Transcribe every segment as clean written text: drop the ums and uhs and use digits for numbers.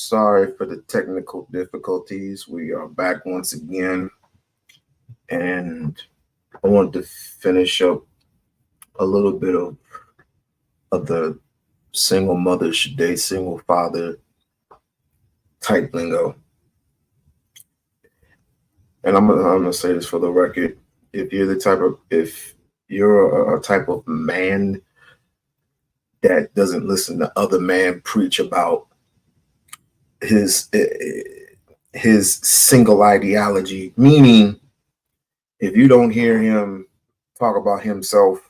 Sorry for the technical difficulties. We are back once again, and I want to finish up a little bit of the single mother should date single father type lingo. And I'm gonna say this for the record: if you're a type of man that doesn't listen to other men preach about his his single ideology, meaning if you don't hear him talk about himself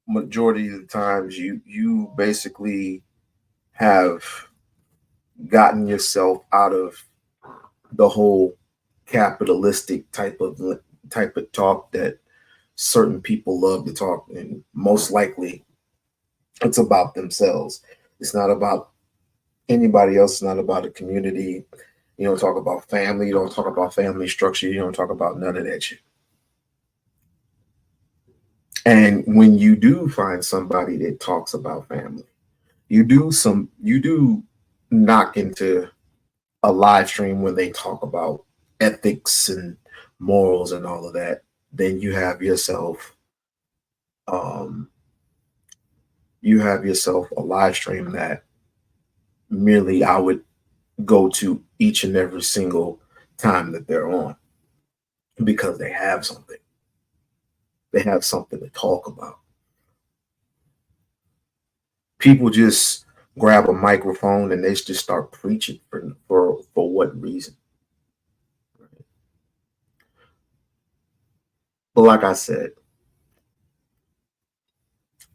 majority of the times, you basically have gotten yourself out of the whole capitalistic type of talk that certain people love to talk, and most likely it's about themselves. It's not about anybody else. It's not about a community. You don't talk about family. You don't talk about family structure. You don't talk about none of that shit. And when you do find somebody that talks about family, you do knock into a live stream when they talk about ethics and morals and all of that, then um you have yourself a live stream that merely I would go to each and every single time that they're on, because they have something. They have something to talk about. People just grab a microphone and they just start preaching for what reason? But like I said,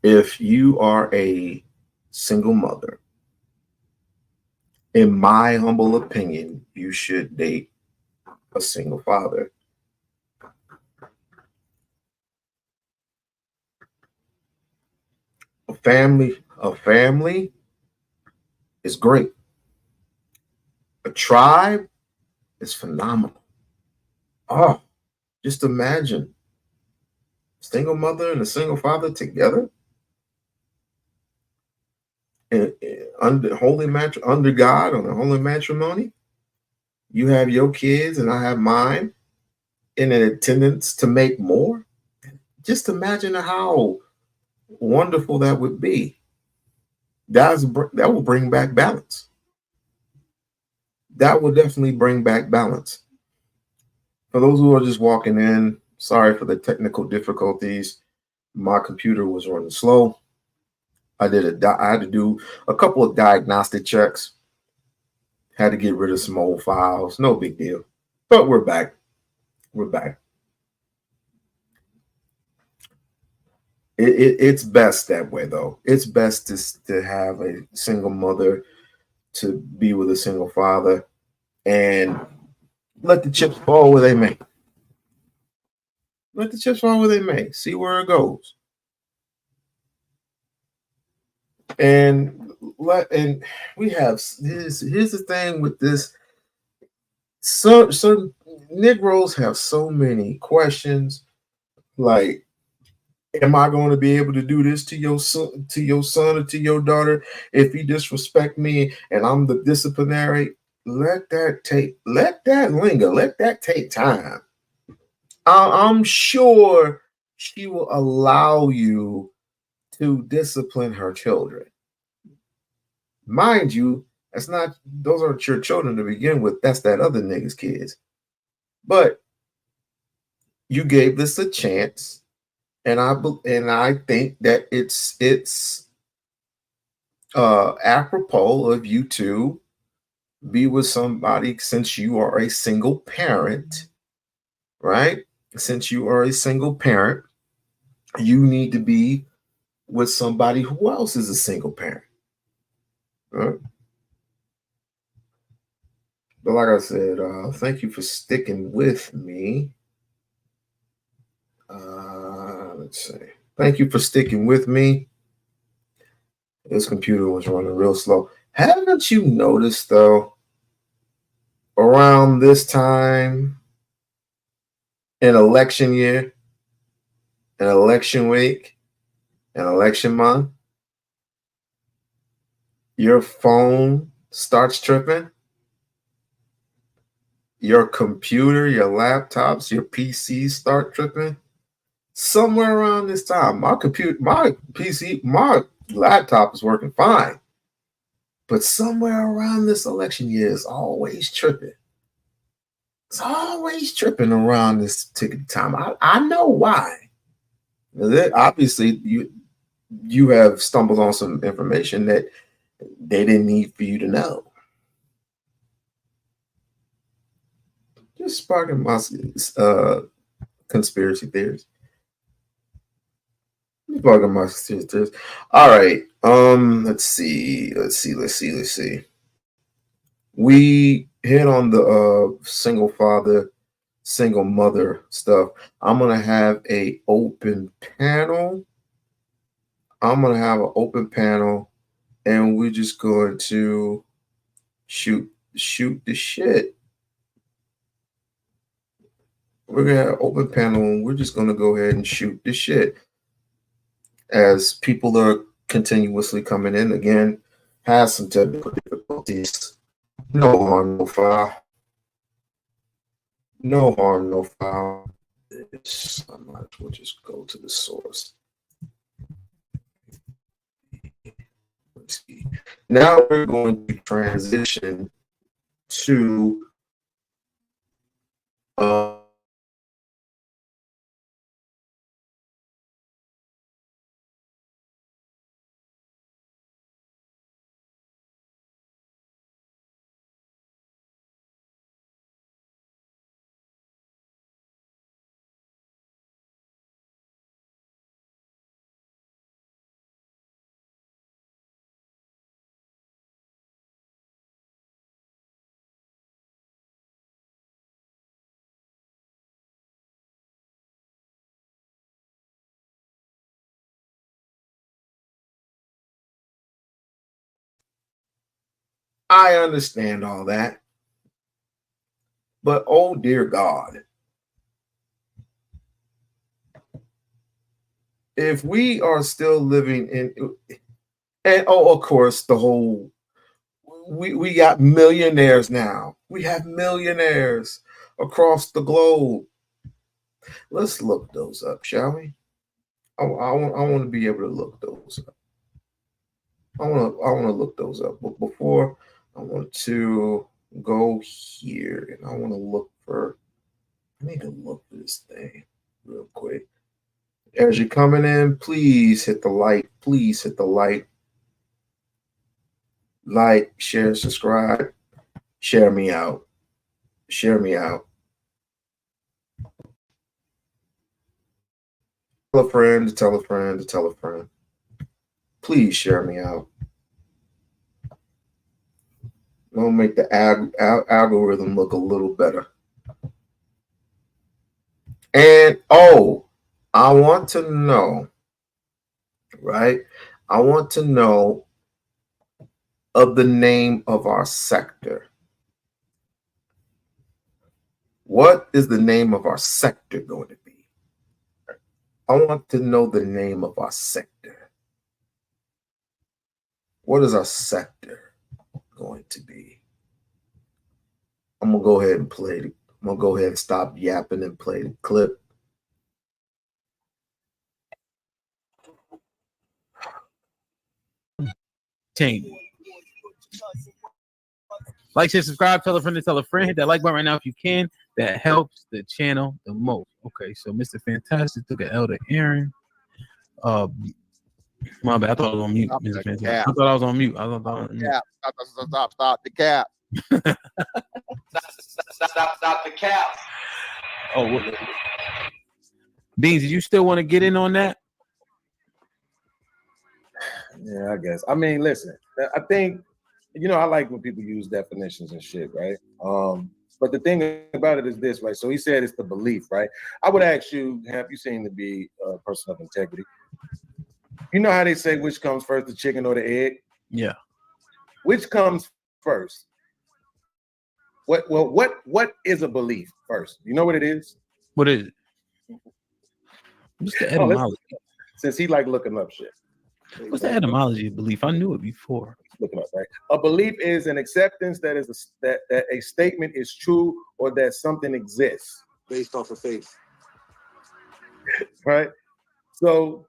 if you are a single mother, in my humble opinion, you should date a single father. A family is great. A tribe is phenomenal. Oh, just imagine a single mother and a single father together under God on a holy matrimony. You have your kids and I have mine in an attendance to make more. Just imagine how wonderful that would be. That will bring back balance. That will definitely bring back balance. For those who are just walking in, sorry for the technical difficulties. My computer was running slow. I had to do a couple of diagnostic checks. Had to get rid of some old files. No big deal. But we're back. We're back. It's best that way, though. It's best to have a single mother to be with a single father and let the chips fall where they may. Let the chips fall where they may. See where it goes. And we have this. Here's the thing with this. So Negroes have so many questions. Like, Am I going to be able to do this to your son or to your daughter if he disrespect me and I'm the disciplinary? Let that linger. Let that take time. I'm sure she will allow you to discipline her children. Mind you, those aren't your children to begin with. That's that other nigga's kids. But you gave this a chance, and I think that it's apropos of you to be with somebody since you are a single parent, right? Since you are a single parent, you need to be with somebody who else is a single parent. Right? But like I said, thank you for sticking with me. Let's see. Thank you for sticking with me. This computer was running real slow. Haven't you noticed though, around this time, in election year, an election week, an election month, your phone starts tripping, your computer, your laptops, your PCs start tripping? Somewhere around this time, my computer, my PC, my laptop is working fine. But somewhere around this election year is always tripping. It's always tripping around this particular time. I know why. Obviously, you have stumbled on some information that they didn't need for you to know. Just sparking my conspiracy theories. Sparking my conspiracy theories. All right. Let's see. We hit on the single father, single mother stuff. I'm gonna have a open panel. I'm gonna have an open panel, and we're just going to shoot the shit. We're gonna have an open panel, and we're just gonna go ahead and shoot the shit as people are continuously coming in. Again, has some technical difficulties. No harm, no foul. No harm, no foul. I might as well just go to the source. Let's see. Now we're going to transition to I understand all that, but oh dear God, if we are still living in, and oh, of course, the whole we got millionaires now. We have millionaires across the globe. Let's look those up, shall we? I want to be able to look those up. I want to look those up, but before I want to go here and I want to look for. I need to look for this thing real quick. As you're coming in, please hit the like. Please hit the like, share, subscribe, share me out. Share me out. Tell a friend to tell a friend to tell a friend. Please share me out. It'll make the algorithm look a little better. And oh, I want to know, right? I want to know of the name of our sector. What is the name of our sector going to be? I want to know the name of our sector. What is our sector going to be? I'm gonna go ahead and play it. I'm gonna go ahead and stop yapping and play the clip. Team. Like, share, subscribe, tell a friend to tell a friend. Hit that like button right now if you can. That helps the channel the most. Okay, so Mr. Fantastic took an L to Aaron. My bad. I thought I was on mute. Mr. Fantastic. I thought I was on mute. Stop the cap. Stop the cap. Oh, what? Beans, did you still want to get in on that? Yeah, I guess. I mean, listen, I think, I like when people use definitions and shit, right? But the thing about it is this, right? So he said it's the belief, right? I would ask you, have you seem to be a person of integrity? You know how they say which comes first, the chicken or the egg? Yeah. Which comes first? What is a belief first? You know what it is? What is it? What's the etymology? Since he like looking up shit. What's the etymology of belief? I knew it before. Look it up, right? A belief is an acceptance that is that a statement is true or that something exists Based off of faith. Right? So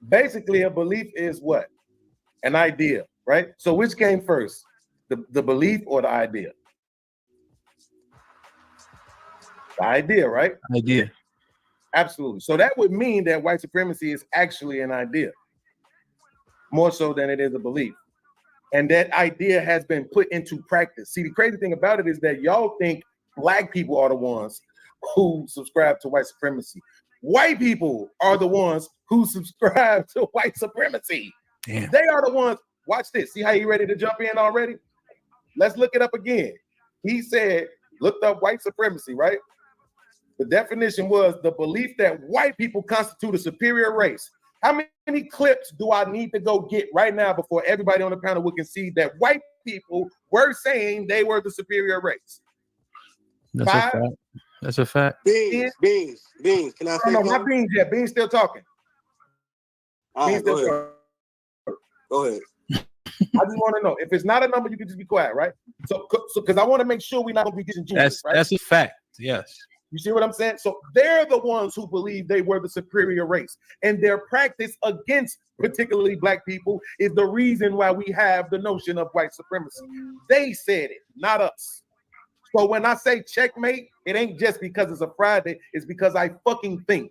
basically, a belief is what? An idea, right? So which came first, the belief or the idea? The idea, right? Idea. Absolutely. So that would mean that white supremacy is actually an idea, more so than it is a belief. And that idea has been put into practice. See, the crazy thing about it is that y'all think black people are the ones who subscribe to white supremacy. White people are the ones who subscribe to white supremacy. Damn. They are the ones. Watch this. See how you ready to jump in already? Let's look it up again. He said, looked up white supremacy, right? The definition was the belief that white people constitute a superior race. How many clips do I need to go get right now before everybody on the panel will concede that white people were saying they were the superior race? That's 5? a fact. That's a fact. Beans. Can I say No, not Beans yet. Beans still talking. Right, go ahead. Go ahead. I just want to know if it's not a number, you can just be quiet, right? So because I want to make sure we're not gonna be disingenuous, right? That's a fact. Yes. You see what I'm saying? So they're the ones who believe they were the superior race, and their practice against particularly black people is the reason why we have the notion of white supremacy. They said it, not us. So when I say checkmate, it ain't just because it's a Friday, it's because I fucking think.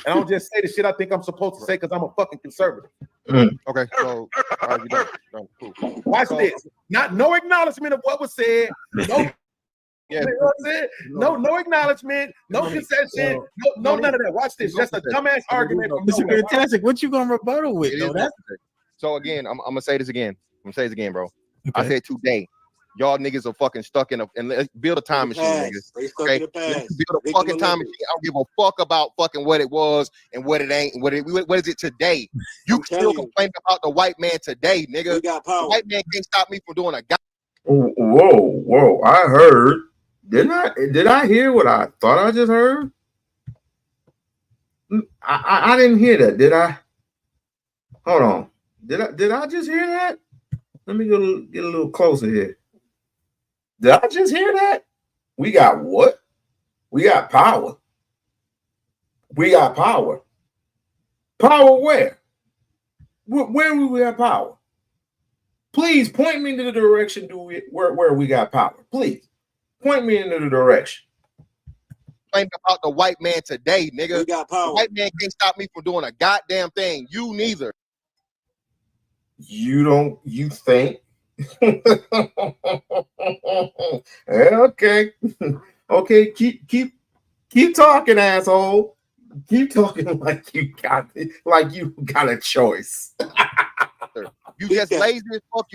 And I don't just say the shit I think I'm supposed to say because I'm a fucking conservative. Okay, so all right, done. Cool. Watch this. No acknowledgement of what was said. No. Yeah. You know what I'm saying? No acknowledgement, no concession, no none of that. Watch this. Just a dumbass argument from Mr. nowhere. Fantastic. What you gonna rebuttal with? Though? So again, I'm gonna say this again. I'm gonna say this again, bro. Okay. I said today, y'all niggas are fucking stuck in and let's build a time machine, niggas. Okay, let's build a fucking time machine. I don't give a fuck about fucking what it was and what it ain't and what is it today. You still complain about the white man today, nigga. We got power. The white man can't stop me from doing a guy. Whoa! I heard. Did I hear what I thought I just heard? I didn't hear that. Did I? Hold on. Did I just hear that? Let me get a little closer here. Did I just hear that? We got what? We got power. We got power. Power where? Where we have power? Please point me in the direction where we got power. Please. Point me in the direction. Complain about the white man today, nigga. We got power. The white man can't stop me from doing a goddamn thing. You neither. You think? Okay. Okay, keep talking, asshole. Keep talking like you got a choice. You just lazy as fuck.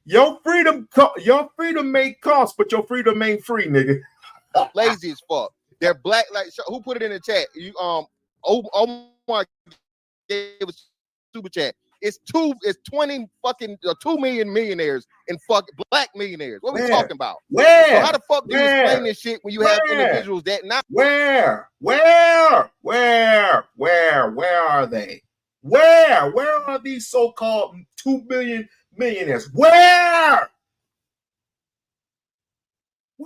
Your freedom may cost, but your freedom ain't free, nigga. Lazy as fuck. They're black. Like, who put it in the chat? You Omar gave a super chat. It's 20 fucking 2 million millionaires and black millionaires. What are we talking about? Where? So how the fuck do you explain this shit when you have individuals that not? Where are they? Where are these so-called 2 billion millionaires? Where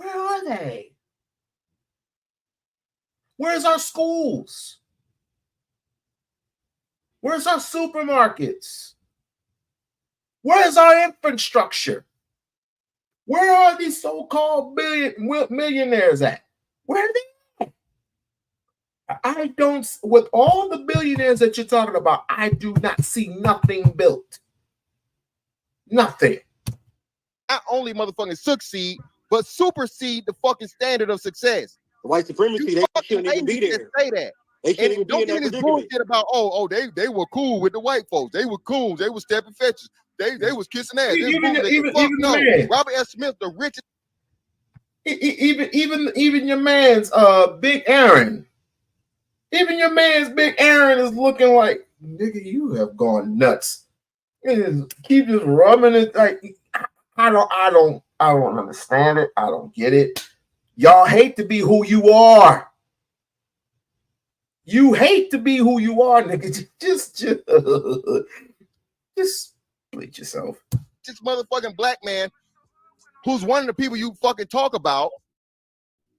are they? Where's our schools? Where's our supermarkets? Where's our infrastructure? Where are these so-called millionaires at? Where are they? I don't, with all the billionaires that you're talking about, I do not see nothing built. Nothing. Not only motherfucking succeed, but supersede the fucking standard of success. The white supremacy, they shouldn't even be there. Say that. They can't even don't be in give that this predicament. bullshit about they were cool with the white folks. They were cool. They were stepping fetches. They was kissing ass. Even no. man. Robert S. Smith, the richest. Even your man's Big Aaron. Even your man's Big Aaron is looking like, nigga, you have gone nuts. Keep just rubbing it like I don't understand it. I don't get it. Y'all hate to be who you are. You hate to be who you are, nigga. Just bleach yourself. This motherfucking black man who's one of the people you fucking talk about,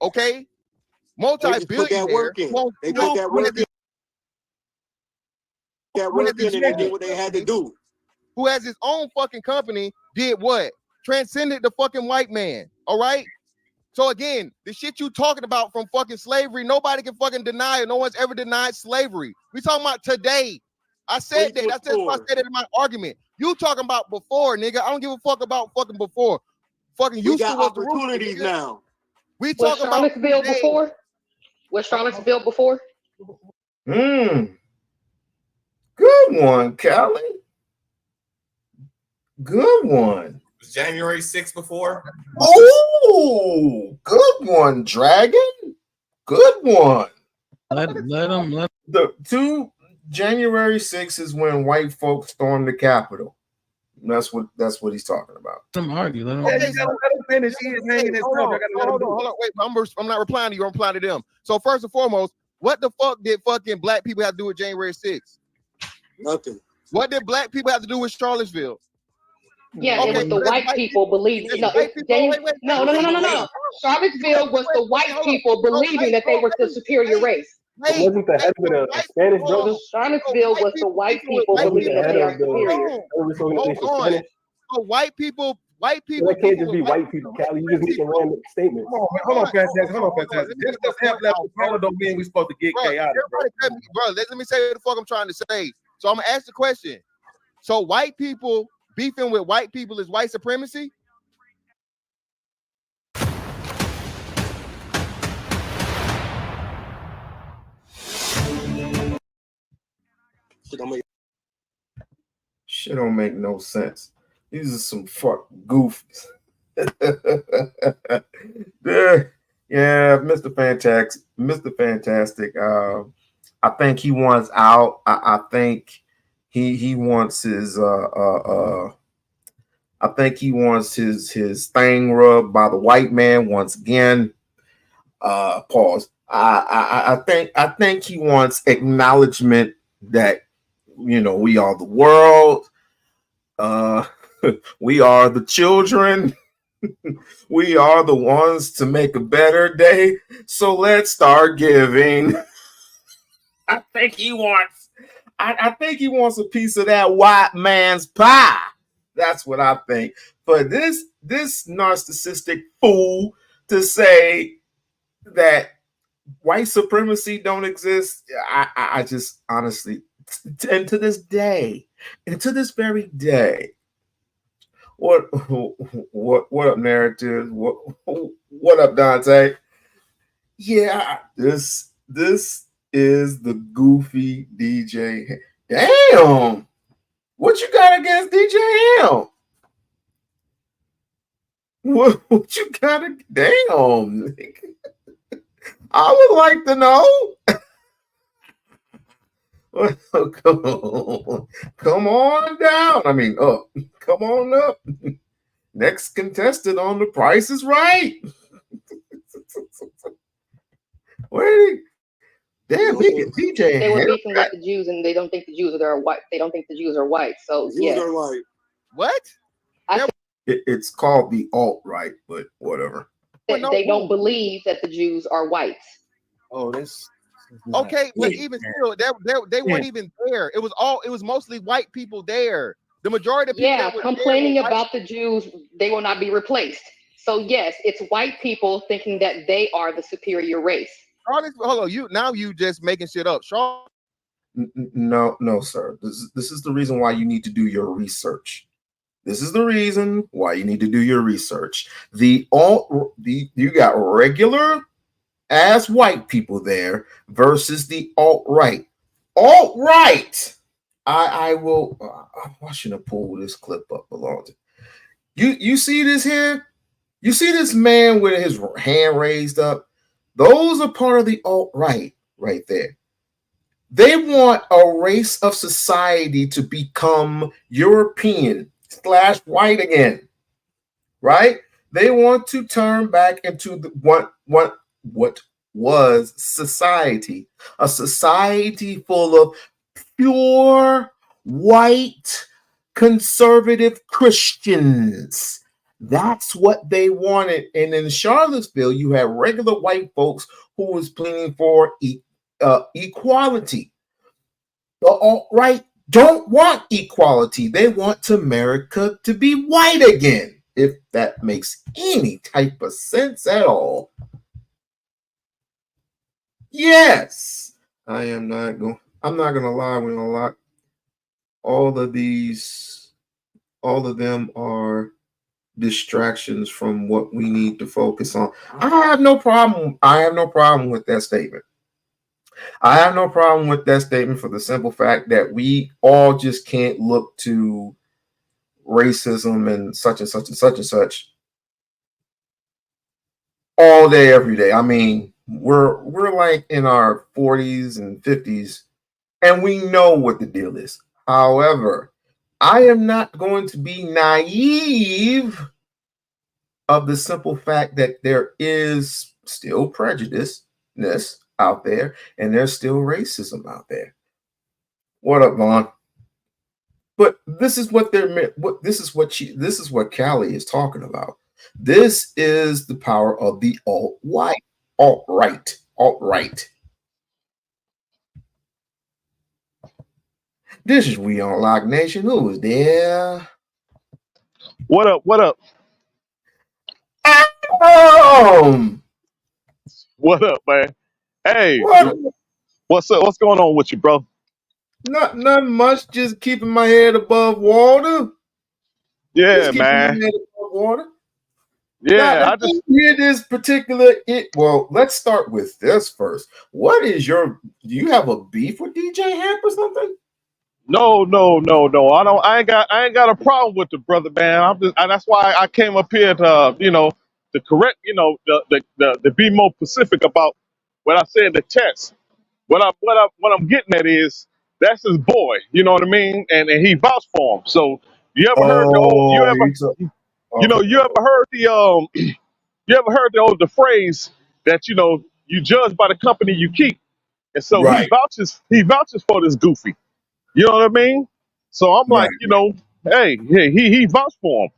okay? Multi-billionaire. They put that work in. That work in and they did what they had to do. Who has his own fucking company, did what? Transcended the fucking white man, all right? So again, the shit you talking about from fucking slavery, nobody can fucking deny it. No one's ever denied slavery. We talking about today. I said that. That's why I said it in my argument. You talking about before, nigga. I don't give a fuck about fucking before. Fucking we got opportunities now. We talking about built before? Was Charlottesville before? Good one, Callie. Good one. Was January 6th before? Oh, good one, Dragon. Good one. Let them. The January 6th is when white folks stormed the Capitol. That's what he's talking about. Let them argue. Let them finish. He is hanging his hold on. Wait, I'm not replying to you. I'm replying to them. So first and foremost, what the fuck did fucking black people have to do with January 6th? Nothing. What did black people have to do with Charlottesville? Yeah, okay, it was the white people believing. No. Charlottesville was the white people believing that they were the superior race. Wasn't the head of the Spanish brothers? Charlottesville was the white people believing that they are superior. So white people. That can't just be white people, Callie. You just making random statements. Hold on, Fantastic. Just because half left the panel don't mean we're supposed to get chaotic. Bro, let me say what the fuck I'm trying to say. So I'm gonna ask the question. So white people beefing with white people is white supremacy? Shit don't make no sense. These are some fuck goofies. Yeah, Mr. Fantastic. I think he wants out. I think he wants his I think he wants his thing rubbed by the white man once again. Pause. I think he wants acknowledgement that, you know, we are the world. We are the children. We are the ones to make a better day. So let's start giving. I think he wants a piece of that white man's pie. That's what I think. For this narcissistic fool to say that white supremacy don't exist, I just honestly, and to this very day, what up, narrative? What up, Dante? Yeah, this is the goofy DJ. Damn, what you got against DJ L? What you got? Damn, I would like to know. Come on down. I mean, up. Come on up. Next contestant on The Price is Right. Wait, damn, DJ. They were beefing with the Jews, and they don't think the Jews are white. They don't think the Jews are white. So Jews are white. What? It's called the alt-right, but whatever. They don't believe that the Jews are white. Oh, this. Okay, but even still, they weren't even there. It was mostly white people there. The majority of people that were complaining there were about the Jews, they will not be replaced. So yes, it's white people thinking that they are the superior race. Hold on, you just making shit up, Sean. No, sir. This is the reason why you need to do your research. This is the reason why you need to do your research. You got regular ass white people there versus the alt-right. Alt-right. I shouldn't have pulled this clip up a long time. You see this here? You see this man with his hand raised up? Those are part of the alt-right right there. They want a race of society to become European/white again, right? They want to turn back into what was society, a society full of pure white conservative Christians. That's what they wanted. And in Charlottesville, you have regular white folks who was pleading for equality. The alt-right don't want equality. They want America to be white again, if that makes any type of sense at all. Yes, I'm not gonna lie. We're gonna lie. All of them are distractions from what we need to focus on. I have no problem with that statement. I have no problem with that statement for the simple fact that we all just can't look to racism and such and such and such and such all day, every day. I mean, we're like in our 40s and 50s, and we know what the deal is. However, I am not going to be naive of the simple fact that there is still prejudice out there, and there's still racism out there. What up, Vaughn? But this is what this is what Callie is talking about. This is the power of the alt-right. This is We-On-Loc Nation. Who is there? What up? What up? What up, man? Hey, what's up? What's going on with you, bro? Nothing much. Just keeping my head above water. Yeah, man. Yeah, I just hear this particular. Well, let's start with this first. What is do you have a beef with DJ Hamp or something? No. I ain't got a problem with the brother, man. That's why I came up here to, to correct, to be more specific about what I said in the text. What I'm getting at is that's his boy. You know what I mean? And he vouched for him. So you ever heard the old? You ever heard the phrase that you judge by the company you keep, and so right. he vouches for this goofy. You know what I mean? So I'm like, hey, he vouched for him.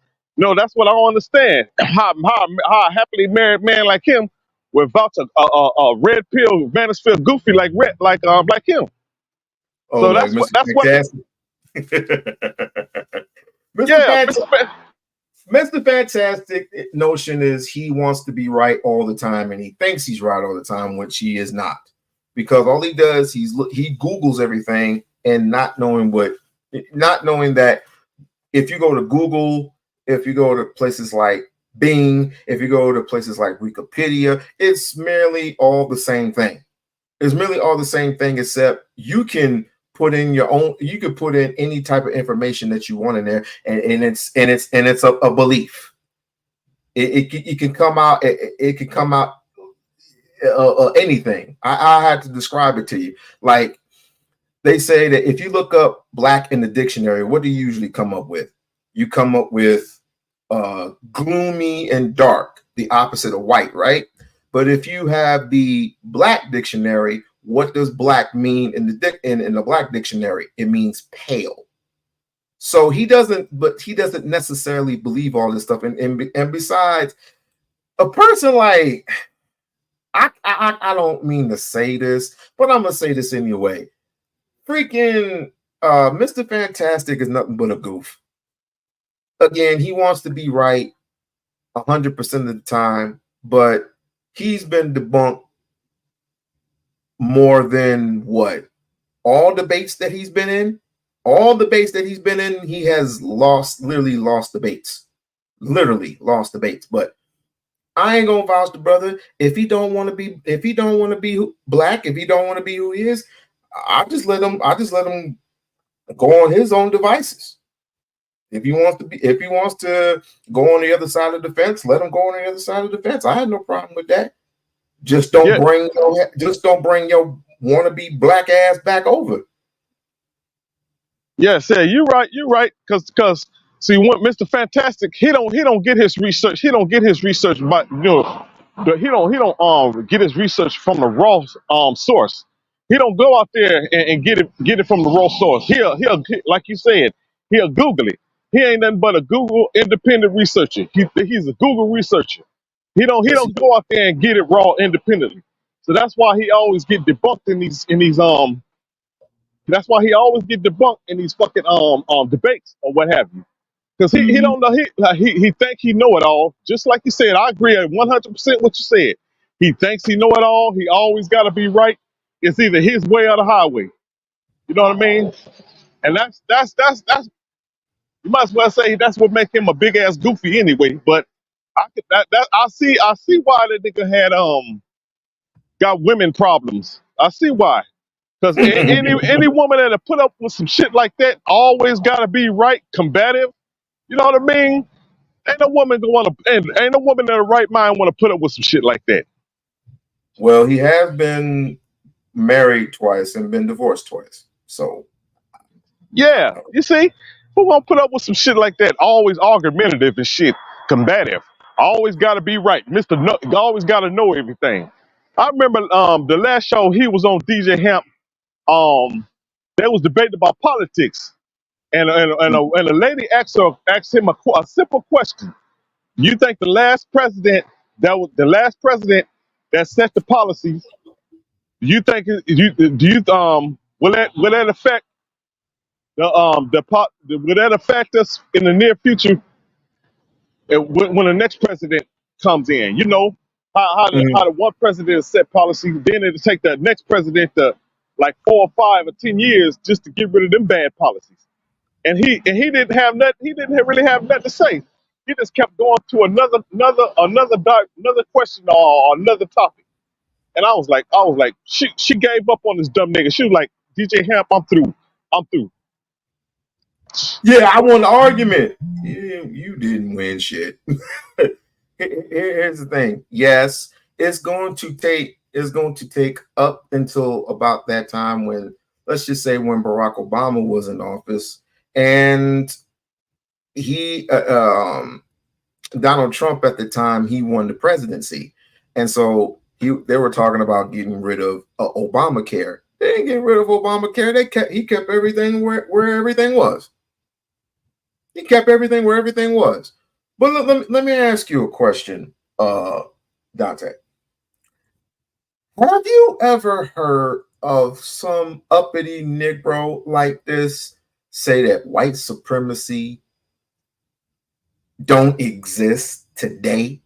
That's what I don't understand. How a happily married man like him would vouch a red pill Mansfield goofy like him. Oh, so like that's what. Mr. Fantastic notion is he wants to be right all the time, and he thinks he's right all the time, which he is not, because all he does he Googles everything and not knowing that if you go to Google, if you go to places like Bing, if you go to places like Wikipedia, it's merely all the same thing. It's merely all the same thing, except you can put in you could put in any type of information that you want in there, and it's a belief. It can come out. It can come out anything. I had to describe it to you. Like they say that if you look up black in the dictionary, what do you usually come up with? You come up with gloomy and dark, the opposite of white, right? But if you have the black dictionary, what does black mean in the black dictionary? It means pale. So he doesn't necessarily believe all this stuff. And besides, a person like I don't mean to say this, but I'm gonna say this anyway. Freaking Mr. Fantastic is nothing but a goof. Again, he wants to be right 100% of the time, but he's been debunked more than what? All debates that he's been in? All debates that he's been in, he has literally lost debates. Literally lost debates. But I ain't gonna vouch the brother. If he don't want to be black, if he don't want to be who he is, I just let him go on his own devices. If he wants to go on the other side of the fence, let him go on the other side of the fence. I had no problem with that. Just don't bring your wannabe black ass back over. Yeah, say you're right. Because see, when Mr. Fantastic, he don't get his research. He don't get his research, but he don't get his research from the raw source. He don't go out there and get it from the raw source. He'll like you said, he'll Google it. He ain't nothing but a Google independent researcher. He's a Google researcher. He don't go out there and get it raw independently. So that's why he always get debunked in these That's why he always get debunked in these fucking debates or what have you. Because he don't know he think he know it all. Just like you said, I agree 100% what you said. He thinks he know it all. He always got to be right. It's either his way or the highway. You know what I mean? And that's you might as well say that's what make him a big ass goofy anyway. But I see why that nigga had got women problems. I see why. Because any woman that put up with some shit like that always gotta be right, combative. You know what I mean? Ain't no woman in her right mind want to put up with some shit like that. Well, he has been married twice and been divorced twice. So yeah, you see, who gonna put up with some shit like that? Always argumentative and shit, combative. Always gotta be right, always gotta know everything. I remember the last show he was on DJ Hamp. They was debating about politics, and a lady asked him a simple question. You think the last president that set the policies? Do you think will that affect will that affect us in the near future when the next president comes in? You know how the one president set policy, then it'll take the next president to like 4 or 5 or 10 years just to get rid of them bad policies. And he didn't have nothing. He didn't really have nothing to say. He just kept going to another question or another topic. And I was like, she gave up on this dumb nigga. She was like, DJ Hamp, I'm through. Yeah, I won the argument. You didn't win shit. Here's the thing. Yes, it's going to take up until about that time when, let's just say, when Barack Obama was in office, and he Donald Trump at the time, he won the presidency, and so they were talking about getting rid of Obamacare. They didn't get rid of Obamacare. He kept everything where everything was. He kept everything where everything was. But let me ask you a question, Dante. Have you ever heard of some uppity Negro like this say that white supremacy don't exist today?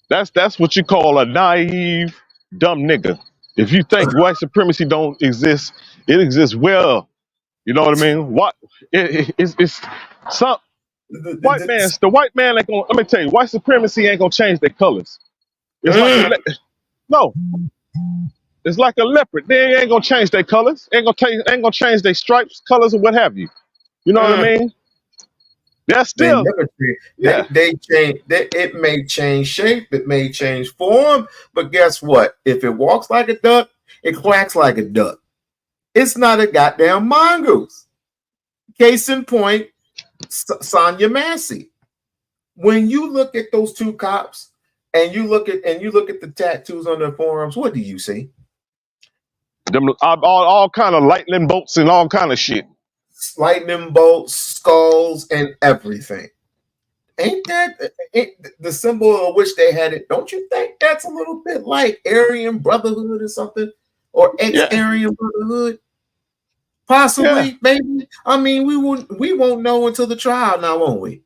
That's what you call a naive, dumb nigga. If you think white supremacy don't exist, it exists well. You know what I mean? It's some the white man ain't gonna. Let me tell you, white supremacy ain't gonna change their colors. It's it's like a leopard. They ain't gonna change their colors. Ain't gonna change their stripes, colors, or what have you. You know what I mean? That's still. They never change. They change. It may change shape. It may change form. But guess what? If it walks like a duck, It quacks like a duck. It's not a goddamn mongoose. Case in point, Sonya Massey. When you look at those two cops and you look at the tattoos on their forearms, what do you see? Them all kind of lightning bolts and all kind of shit. Lightning bolts, skulls, and everything. Ain't the symbol of which they had it? Don't you think that's a little bit like Aryan Brotherhood or something, or ex-Aryan Brotherhood? Possibly, maybe. I mean, we won't know until the trial, now, won't we?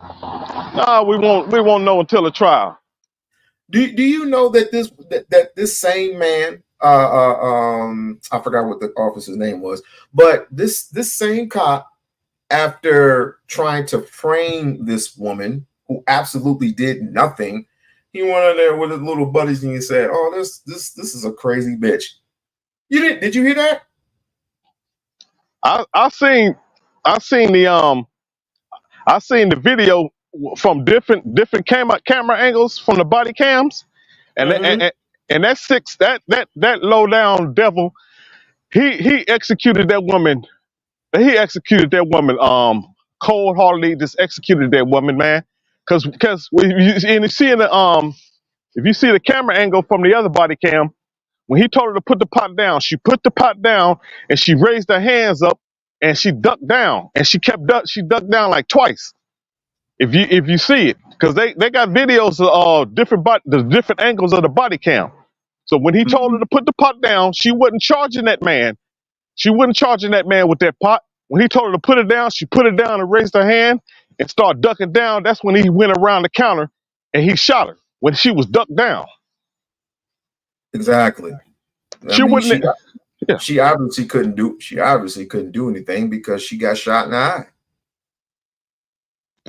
No, we won't know until the trial. Do you know that this same man, I forgot what the officer's name was, but this same cop, after trying to frame this woman who absolutely did nothing, he went in there with his little buddies and he said, "Oh, this is a crazy bitch." Did you hear that? I seen the video from different camera angles from the body cams, and that low down devil, he executed that woman. He executed that woman cold heartedly. Just executed that woman, man. Because when you see if you see the camera angle from the other body cam, when he told her to put the pot down, she put the pot down and she raised her hands up and she ducked down and she ducked down like twice. If you see it, because they got videos of the different angles of the body cam. So when he told her to put the pot down, she wasn't charging that man. She wasn't charging that man with that pot. When he told her to put it down, she put it down and raised her hand and started ducking down. That's when he went around the counter and he shot her when she was ducked down. Exactly. She obviously couldn't do anything because she got shot in the eye.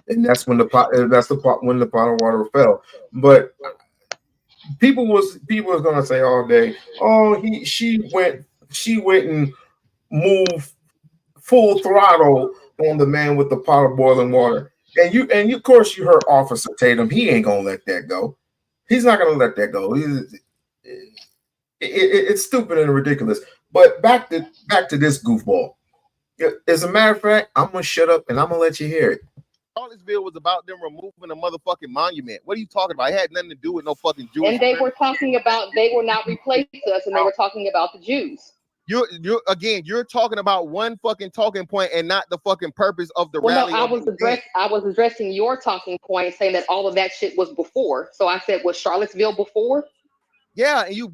And that's when the pot of water fell. But people was gonna say all day, oh, she went and moved full throttle on the man with the pot of boiling water. And you of course you heard Officer Tatum. He ain't gonna let that go. He's not gonna let that go. It's stupid and ridiculous. But back to this goofball. As a matter of fact, I'm gonna shut up and I'm gonna let you hear it. Charlottesville was about them removing a motherfucking monument. What are you talking about? It had nothing to do with no fucking Jews. And they were talking about they will not replace us, and they were talking about the Jews. You're talking about one fucking talking point and not the fucking purpose of the rally. No, I was addressing your talking point, saying that all of that shit was before. So I said, was Charlottesville before? Yeah, and you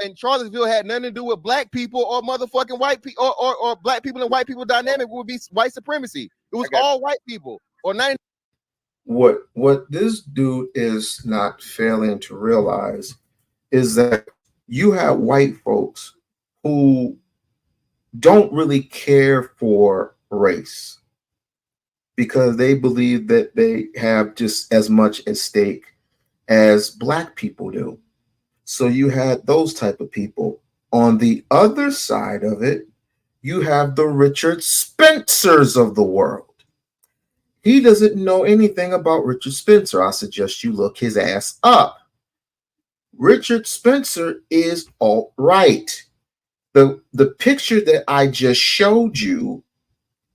and Charlottesville had nothing to do with black people or motherfucking white people or black people and white people dynamic would be white supremacy. It was all white people or 90. What this dude is not failing to realize is that you have white folks who don't really care for race because they believe that they have just as much at stake as black people do. So you had those type of people. On the other side of it, you have the Richard Spencers of the world. He doesn't know anything about Richard Spencer. I suggest you look his ass up. Richard Spencer is alt-right. The picture that I just showed you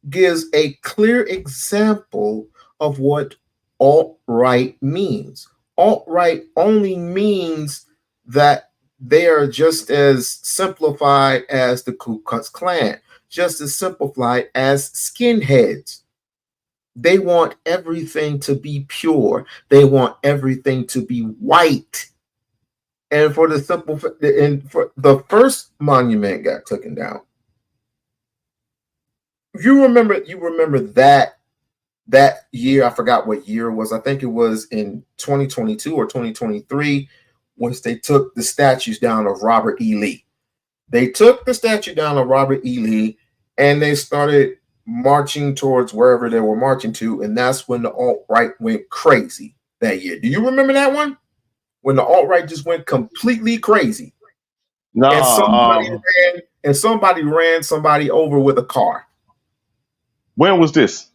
gives a clear example of what alt-right means. Alt-right only means that they are just as simplified as the Ku Klux Klan, just as simplified as skinheads. They want everything to be pure. They want everything to be white. And for the first monument got taken down. You remember that year, I forgot what year it was. I think it was in 2022 or 2023, once they took the statues down of Robert E. Lee. They took the statue down of Robert E. Lee and they started marching towards wherever they were marching to, and that's when the alt-right went crazy that year. Do you remember that one? When the alt-right just went completely crazy. No, and somebody ran somebody over with a car. When was this?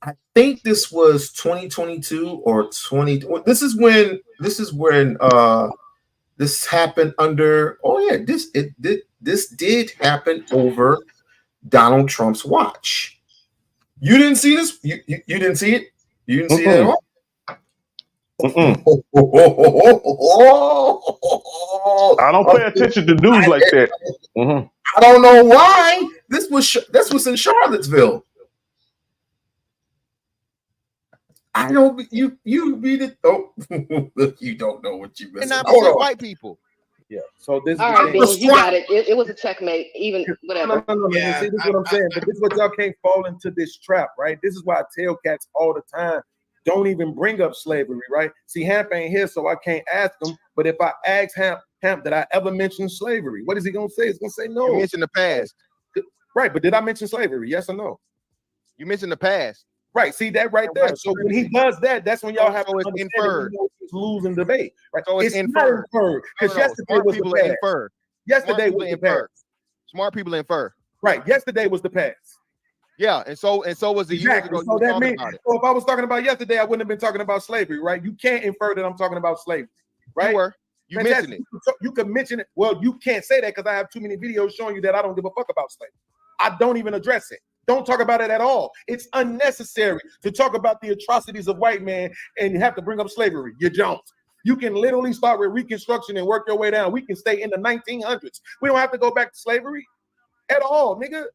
I think this was 2022 or 20. This is when This happened under. Oh yeah, this did happen over Donald Trump's watch. You didn't see this? You didn't see it? You didn't see it at all? I don't pay attention to news like that. I don't know why. This was in Charlottesville. I don't. You read it. Oh, you don't know what you missed. And 9% white people. Yeah. So this. All right, Bean, you got it. It was a checkmate. Even whatever. No. Yeah, See, this is what I'm saying. But this is what y'all can't fall into this trap, right? This is why I tell cats all the time, don't even bring up slavery, right? See, Hamp ain't here, so I can't ask him. But if I ask Hamp, did I ever mention slavery? What is he gonna say? He's gonna say no. You mentioned the past. Right, but did I mention slavery? Yes or no? You mentioned the past. Right, see that right there. So when he does that, that's when y'all have to understand inferred. Losing debate. Right, so it's inferred. Because yesterday was the past. Inferred. Yesterday was the past. Smart people infer. Right, yesterday was the past. Yeah, and so was the years ago. So that means, so if I was talking about yesterday, I wouldn't have been talking about slavery, right? You can't infer that I'm talking about slavery, right? You mentioned it. You can mention it. Well, you can't say that because I have too many videos showing you that I don't give a fuck about slavery. I don't even address it. Don't talk about it at all. It's unnecessary to talk about the atrocities of white men and you have to bring up slavery. You don't. You can literally start with Reconstruction and work your way down. We can stay in the 1900s. We don't have to go back to slavery at all, nigga.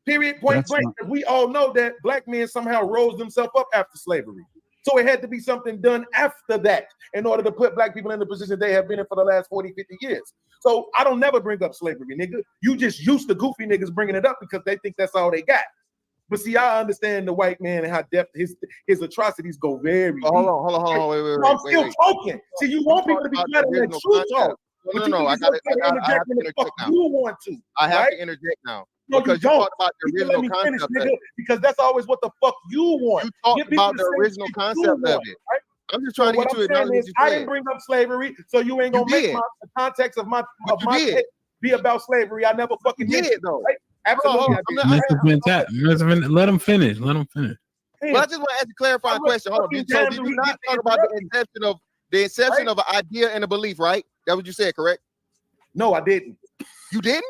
Period, point blank. We all know that black men somehow rose themselves up after slavery. So it had to be something done after that in order to put black people in the position they have been in for the last 40, 50 years. So I don't never bring up slavery, nigga. You just used to goofy niggas bringing it up because they think that's all they got. But see, I understand the white man and how depth his atrocities go very deep. Hold on, wait. I'm still talking. See, you want people to be glad that true talk. No, I have to interject now. You want to. I have to interject now. No, because you you don't. talked about the original concept of it. Because that's always what the fuck you want. You talked about the original concept of it. Right? I'm just trying to get you to acknowledge what you I said. didn't bring up slavery, so you ain't gonna make the context of my text be about slavery. I never fucking did it though. Right? Absolutely. Let him finish. Let him finish. Well, I just want to ask a clarifying question. Hold on. So did you not talk about the inception of an idea and a belief, right? That's what you said, correct? No, I didn't. You didn't?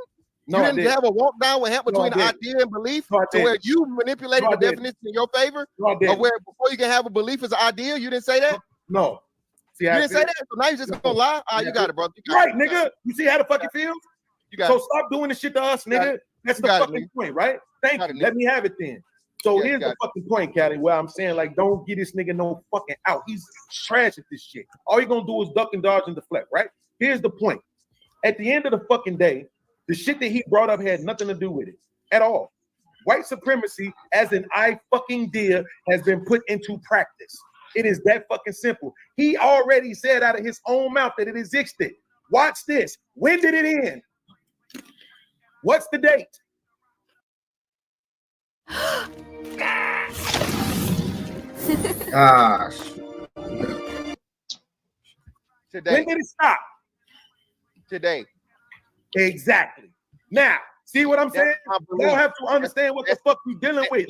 No, you didn't have a walk down with between the idea and belief to where you manipulated the definition in your favor? Or where before you can have a belief as an idea, you didn't say that? No. See, you didn't say that? So now you just gonna lie? You got it, brother. Right, nigga. You see how the fuck it feels? So stop doing this shit to us, nigga. That's the fucking point, right? Thank you. Let me have it then. So here's the fucking point, Callie, where I'm saying, like, don't get this nigga no fucking out. He's trash at this shit. All he gonna do is duck and dodge and deflect, right? Here's the point. At the end of the fucking day, the shit that he brought up had nothing to do with it at all. White supremacy, as an idea, has been put into practice. It is that fucking simple. He already said out of his own mouth that it existed. Watch this. When did it end? What's the date? Gosh. Today. When did it stop? Today. Exactly. Now, see what I'm saying? You don't have to understand what the fuck you're dealing with.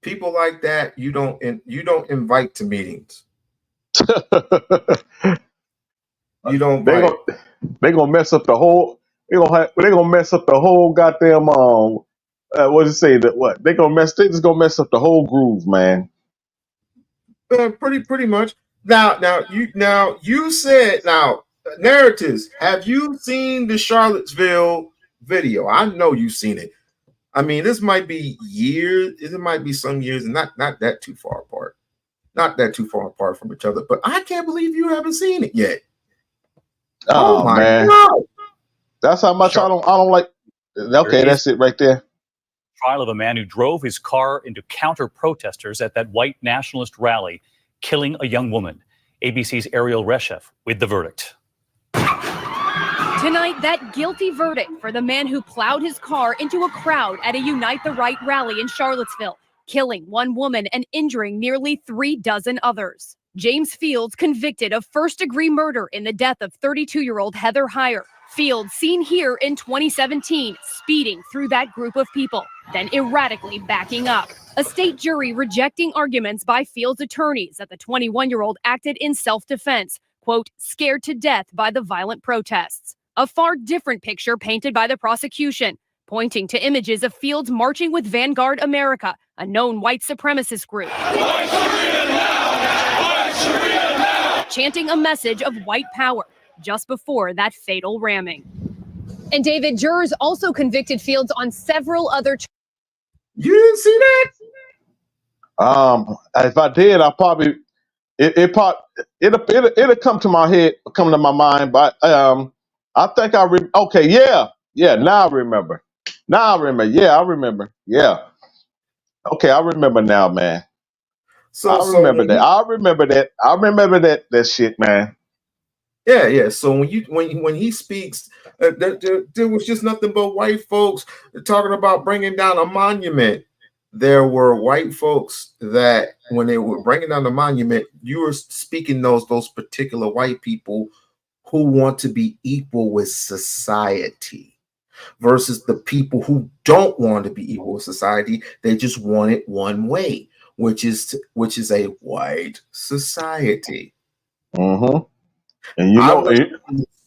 People like that, you don't invite to meetings. You don't. They gonna mess up the whole. They gonna mess up the whole goddamn. What does it say? That what they just gonna mess up the whole groove, man. Pretty much. Now you said narratives. Have you seen the Charlottesville video? I know you've seen it. I mean, this might be years. It might be some years, and not that too far apart. Not that too far apart from each other. But I can't believe you haven't seen it yet. Oh my man. God. That's how much I don't like. Okay, that's it right there. Trial of a man who drove his car into counter-protesters at that white nationalist rally, killing a young woman. ABC's Ariel Reshef with the verdict. Tonight, that guilty verdict for the man who plowed his car into a crowd at a Unite the Right rally in Charlottesville, killing one woman and injuring nearly 36 others. James Fields convicted of first-degree murder in the death of 32-year-old Heather Heyer. Fields seen here in 2017, speeding through that group of people, then erratically backing up. A state jury rejecting arguments by Fields' attorneys that the 21-year-old acted in self-defense, quote, scared to death by the violent protests. A far different picture painted by the prosecution, pointing to images of Fields marching with Vanguard America, a known white supremacist group, chanting a message of white power just before that fatal ramming. And David, jurors also convicted Fields on several other charges. You didn't see that? If I did, I probably it'll come to my head, come to my mind. But I think okay, yeah. Now I remember. Yeah, I remember. Yeah. Okay, I remember now, man. I remember that shit, man. Yeah. So when he speaks, there was just nothing but white folks talking about bringing down a monument. There were white folks that when they were bringing down the monument, you were speaking those particular white people who want to be equal with society versus the people who don't want to be equal with society. They just want it one way, which is a white society. Mm-hmm. And you know it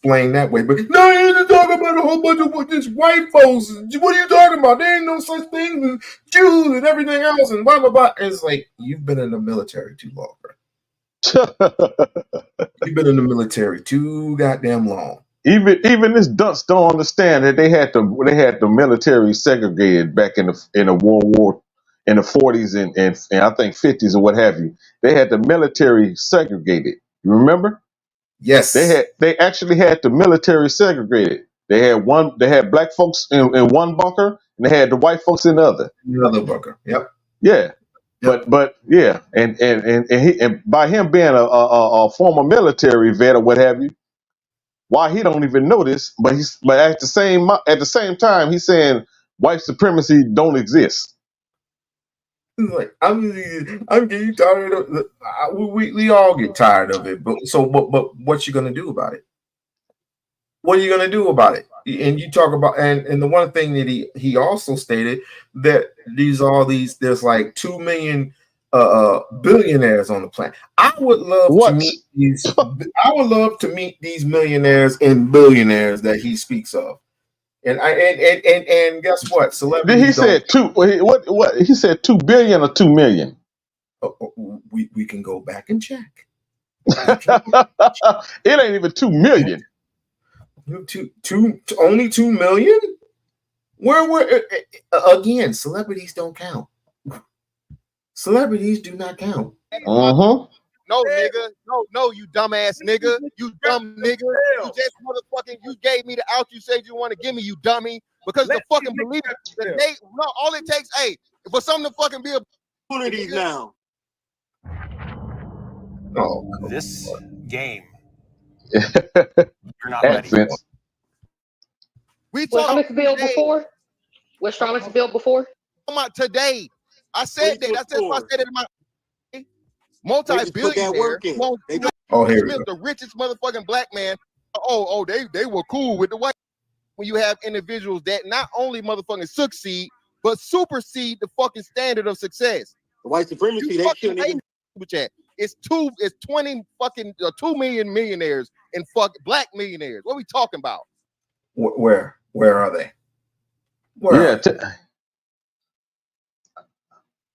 explain that way, but no, you're talking about a whole bunch of just white folks. What are you talking about? There ain't no such thing as Jews and everything else and blah blah blah. It's like you've been in the military too long, bro. You've been in the military too goddamn long. Even this dunce don't understand that they had the military segregated back in the World War in the 40s and I think 50s or what have you. They had the military segregated. You remember? Yes. They actually had the military segregated. They had black folks in one bunker and they had the white folks in the other. Another bunker. Yep. Yeah. Yep. But yeah, and by him being a former military vet or what have you, why he don't even know this, but at the same time he's saying white supremacy don't exist. Like I'm getting tired of it. We all get tired of it. But what you gonna do about it? What are you gonna do about it? And you talk about and the one thing that he also stated that there's like 2 million billionaires on the planet. I would love to meet these millionaires and billionaires that he speaks of. And guess what? Celebrities. He said what he said 2 billion or 2 million. We can go back and check. It ain't even 2 million. Only 2 million? Where again, celebrities don't count. Celebrities do not count. Uh-huh. No, nigga. No, you dumbass nigga. You dumb nigga. You just motherfucking, you gave me the out you said you want to give me, you dummy. Because the fucking believe it. All it takes, for something to fucking be a opportunities now. Oh, this game. You're not ready. Was Thomas built before? Was Thomas built before? Today. I said that. That's why I said it in my multi-billionaire. The richest motherfucking black man. They were cool with the white. When you have individuals that not only motherfucking succeed, but supersede the fucking standard of success. The white supremacy, they shouldn't even. It's 20 fucking 2 million millionaires and black millionaires. What are we talking about? Where are they?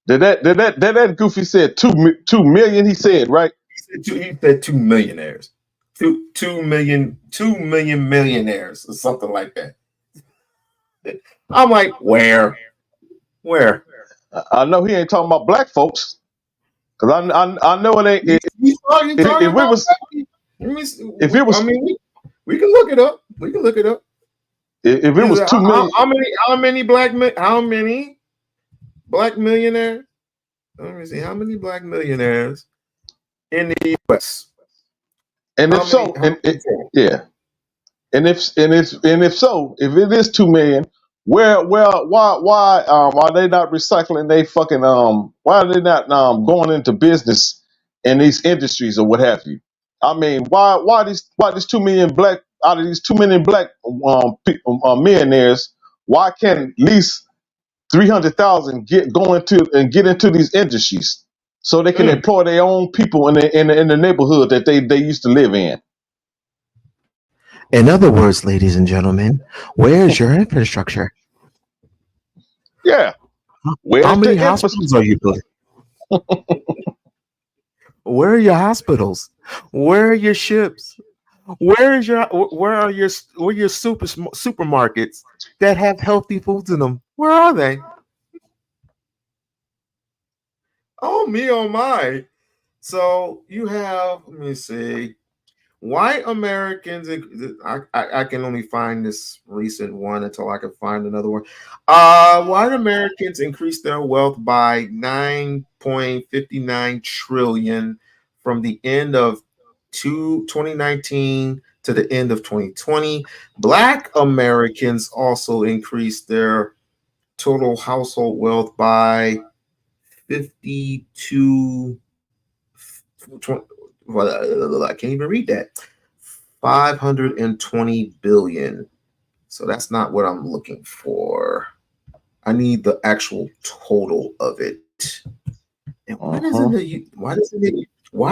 Did that goofy said 2 million? He said, right? He said 2 millionaires. 2 million millionaires or something like that. I'm like, where? I know he ain't talking about black folks. Cause I know it ain't. If it was, I mean, we can look it up. If it was 2 million, how many black millionaires? Let me see. How many black millionaires in the U.S.? And if so, and if so, if it is 2 million, why are they not recycling they fucking why are they not going into business in these industries or what have you? I mean, why these 2 million black out of these 2 million black millionaires? Why can't at least 300,000 get into these industries? so they can employ their own people in the neighborhood that they used to live in. In other words, ladies and gentlemen, where's your infrastructure? Yeah. How Where's many the hospitals are you building? Where are your hospitals? Where are your ships? Where are your supermarkets that have healthy foods in them? Where are they? Oh me, oh my. So you have, let me see, white Americans. I can only find this recent one until I can find another one. White Americans increased their wealth by 9.59 trillion from the end of 2019 to the end of 2020. Black Americans also increased their total household wealth by 52. Well, I can't even read that. 520 billion. So that's not what I'm looking for. I need the actual total of it. And why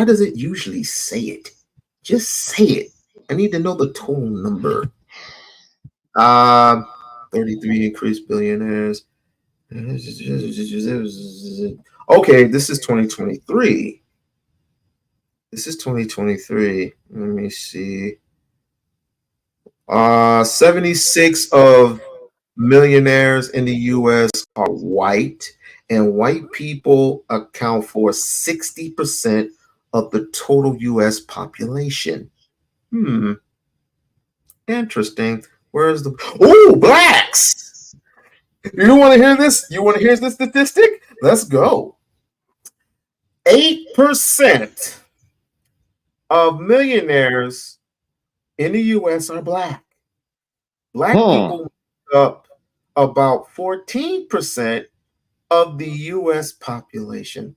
does it usually say it? Just say it. I need to know the total number. 33 increased billionaires. Okay, this is 2023. This is 2023. Let me see. 76 of millionaires in the US are white, and white people account for 60% of the total US population. Interesting. Where's the blacks? You want to hear this? You want to hear this statistic? Let's go. 8% of millionaires in the US are black. Black people make up about 14% of the US population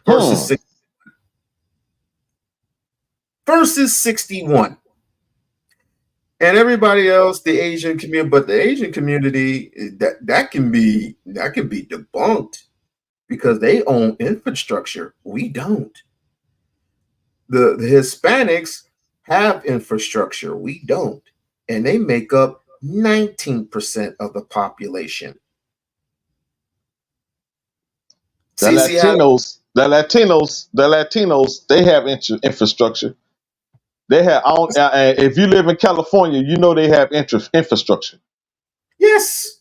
versus 61. And everybody else, the Asian community, but the Asian community, that can be debunked because they own infrastructure. We don't. The Hispanics have infrastructure. We don't. And they make up 19% of the population. The Latinos, they have infrastructure. They have. If you live in California, you know they have infrastructure. Yes,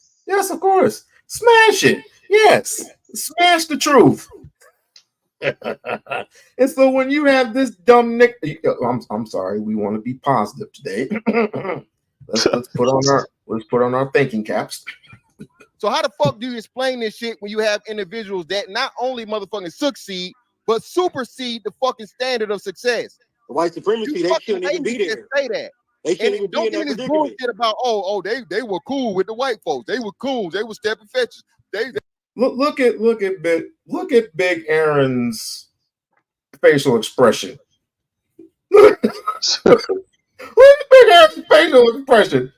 of course. Smash it. Yes, smash the truth. And so when you have this dumb Nick, I'm sorry, we want to be positive today. let's put on our thinking caps. So how the fuck do you explain this shit when you have individuals that not only motherfucking succeed, but supersede the fucking standard of success? White supremacy, they shouldn't even be there. Say that. They shouldn't even be in that predicament. Bullshit about they were cool with the white folks. They were cool. They were stepping fetches. Look at Big Aaron's facial expression. Look at Big Aaron's facial expression.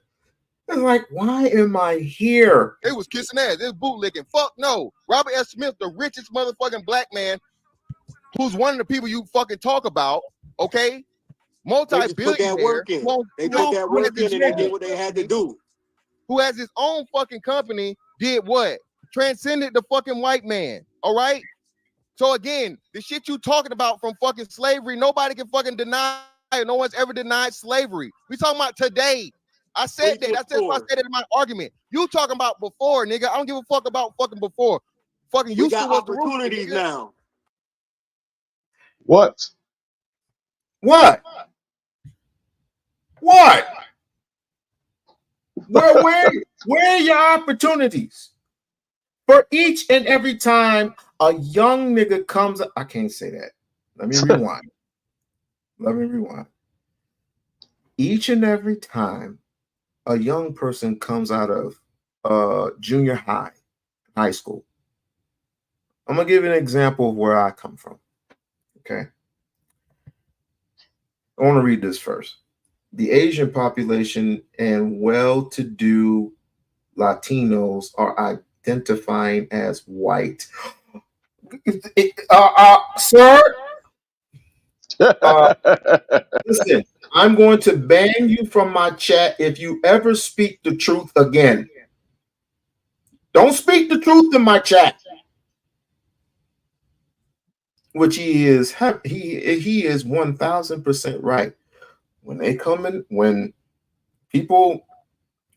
It's like, why am I here? They was kissing ass. They was bootlicking. Fuck no. Robert S. Smith, the richest motherfucking black man, who's one of the people you fucking talk about, okay? Multi-billionaire. They put that work in and they did what they had to do. Who has his own fucking company, did what? Transcended the fucking white man, all right? So again, the shit you talking about from fucking slavery, nobody can fucking deny it. No one's ever denied slavery. We talking about today. I said that. That's why I said it in my argument. You talking about before, nigga. I don't give a fuck about fucking before. Fucking you got opportunities now. What? Where are your opportunities? For each and every time a young nigga comes up, I can't say that. Let me rewind. Each and every time a young person comes out of junior high school. I'm gonna give you an example of where I come from. Okay. I want to read this first. The Asian population and well-to-do Latinos are identifying as white. Sir, listen, I'm going to ban you from my chat if you ever speak the truth again. Don't speak the truth in my chat. Which he is 1000% right. When they come in, when people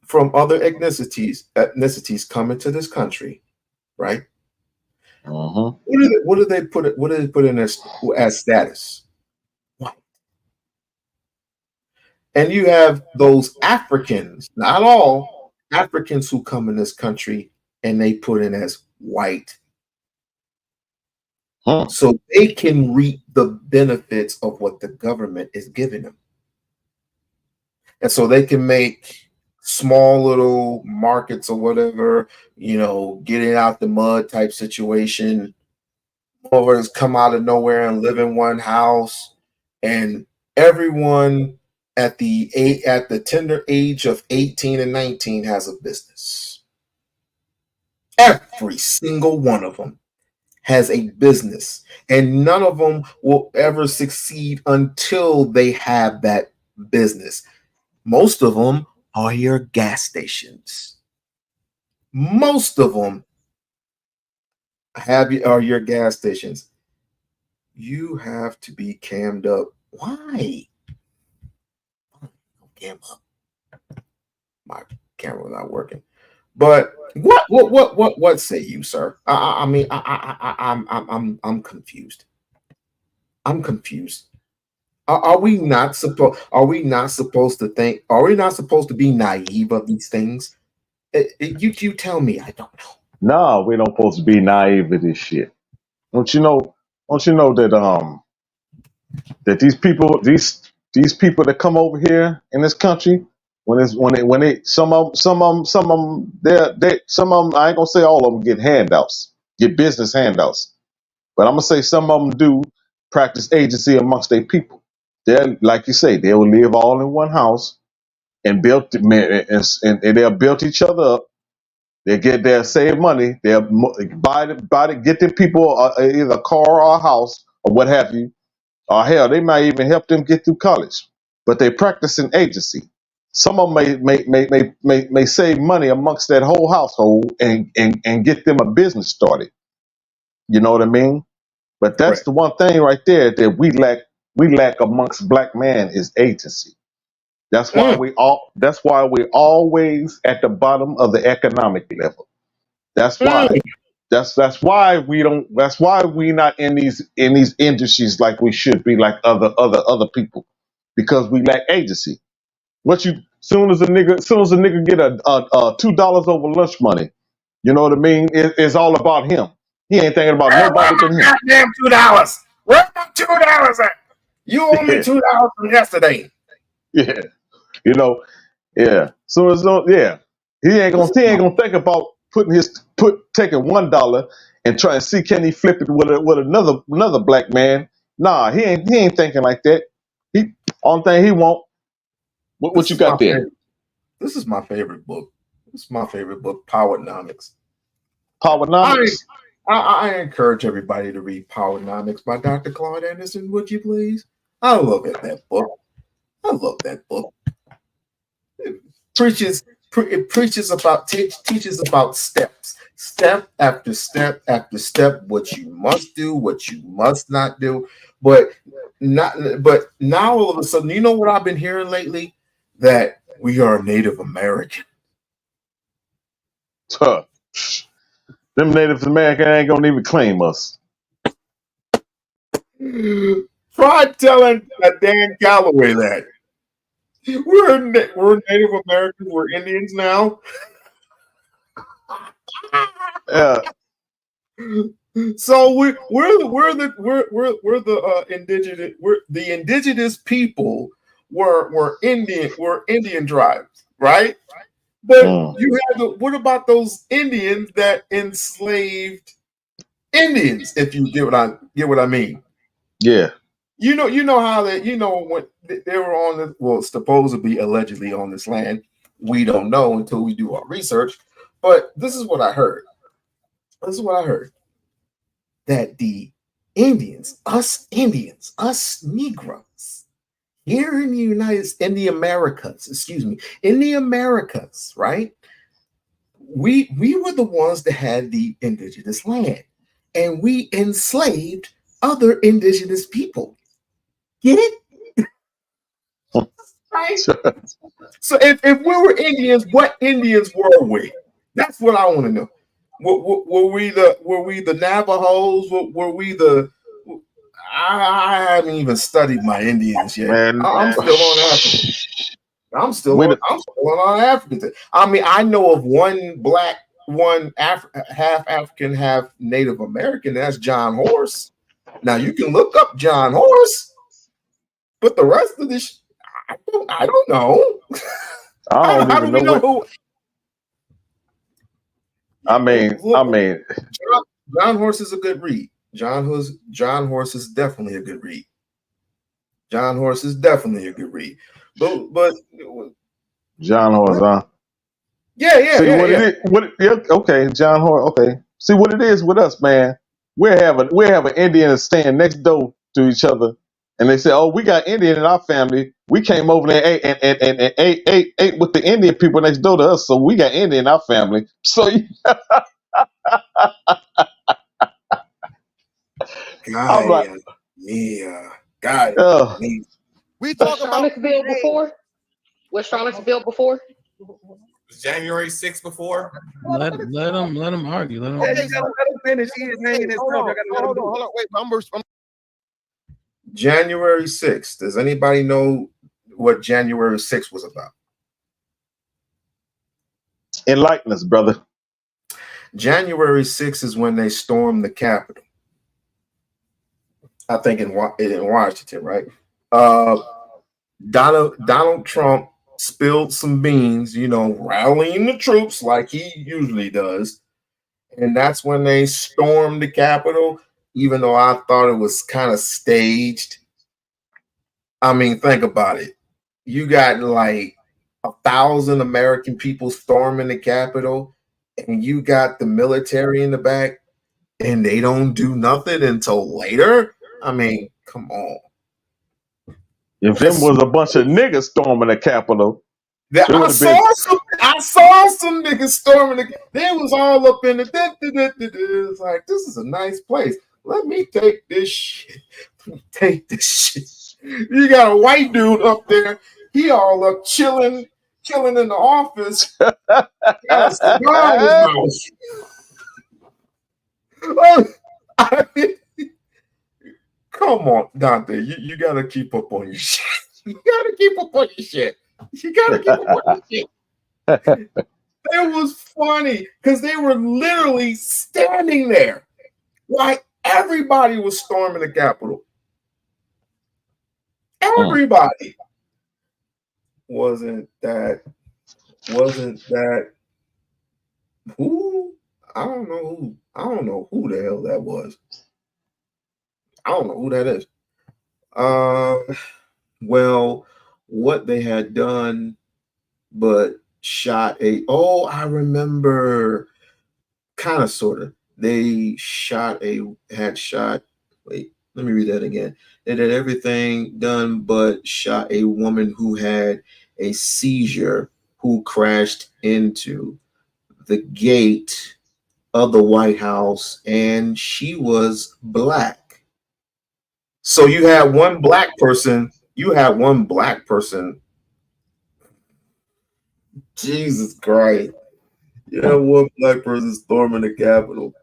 from other ethnicities come into this country, right? What do they put in as status? White. And you have those Africans, not all Africans, who come in this country and they put in as white. So they can reap the benefits of what the government is giving them. And so they can make small little markets or whatever, getting out the mud type situation. Motherfuckers come out of nowhere and live in one house, and everyone at the tender age of 18 and 19 has a business. Every single one of them has a business, and none of them will ever succeed until they have that business. Most of them are your gas stations. Most of them are your gas stations. You have to be cammed up. Why? Cam up. My camera not working. But what say you, sir? I'm confused. I'm confused. Are we not supposed to think? Are we not supposed to be naive of these things? You tell me. I don't know. No, we don't supposed to be naive of this shit. Don't you know that that these people that come over here in this country, some of them I ain't gonna say all of them get handouts, get business handouts, but I'm gonna say some of them do practice agency amongst their people. They're, like you say, they will live all in one house and they'll build each other up. They'll save money. They'll get them people either a car or a house or what have you. Or hell, they might even help them get through college. But they practice in agency. Some of them may save money amongst that whole household and get them a business started. You know what I mean? But that's Right. the one thing right there that we lack amongst black man is agency. That's why we're always at the bottom of the economic level. That's why. That's why we not in these industries like we should be, like other people, because we lack agency. Soon as a nigga get a $2 over lunch money, you know what I mean? It's all about him. He ain't thinking about nobody but him. Goddamn $2. Where's my $2 at? You owe me $2 from yesterday. Yeah, yeah. So he ain't gonna think about taking $1 and try and see can he flip it with another black man. Nah, he ain't thinking like that. Only thing he want. What you got there? This is my favorite book. This is my favorite book, Powernomics. Powernomics. I encourage everybody to read Powernomics by Dr. Claude Anderson, would you please? I love that book. I love that book. It teaches about steps, step after step after step, what you must do, what you must not do. But now all of a sudden, you know what I've been hearing lately? That we are Native American. Huh. Them Native American ain't gonna even claim us. Try telling Dan Calloway that. We're Native Americans. We're Indians now. Yeah. So we're the indigenous people were Indian tribes, right? But you had what about those Indians that enslaved Indians? If you get what I mean. Yeah. You know how that when they were on supposedly allegedly on this land. We don't know until we do our research. But this is what I heard. that the Indians, us Negroes, here in the Americas, right? We were the ones that had the indigenous land, and we enslaved other indigenous people. Get it? Right? So if we were Indians, what Indians were we? That's what I want to know. Were we the Navajos? Were we the? I haven't even studied my Indians yet. I'm still on African. I'm still on African. I mean, I know of one black, half African, half Native American. That's John Horse. Now you can look up John Horse, but the rest of this, I don't know. I don't even know who. I mean, John Horse is a good read. John Horse is definitely a good read. John Horse is definitely a good read. But John Horse, huh? Yeah. See what it is? Okay, John Horse. Okay. See what it is with us, man. We have an Indian stand next door to each other, and they say, "Oh, we got Indian in our family. We came over there and ate with the Indian people next door to us, so we got Indian in our family." So. I'm like, we talk about before. Was Charlottesville before? Was January 6th before? Let them argue. Let them finish. He is hanging his Hold on. Wait, January 6th. Does anybody know what January 6th was about? Enlighten us, brother. January 6th is when they stormed the Capitol. I think in Washington, right? Donald Trump spilled some beans, rallying the troops like he usually does. And that's when they stormed the Capitol, even though I thought it was kind of staged. I mean, think about it. You got like 1,000 American people storming the Capitol, and you got the military in the back, and they don't do nothing until later. I mean, come on. If them was a bunch of niggas storming the Capitol, I saw some niggas storming the. They was all up in the. It's like, this is a nice place. Let me take this shit. You got a white dude up there. He all up chilling in the office. Got a cigar in his mouth. Come on, Dante. You gotta keep up on your shit. It was funny because they were literally standing there while everybody was storming the Capitol. Everybody. Wasn't that who? I don't know who the hell that was. I don't know who that is. Well, what they had done, but shot I remember, kind of, sort of. They had shot. Wait, let me read that again. They did everything done, but shot a woman who had a seizure, who crashed into the gate of the White House, and she was black. So you had one black person. Jesus Christ. You had one black person storming the Capitol.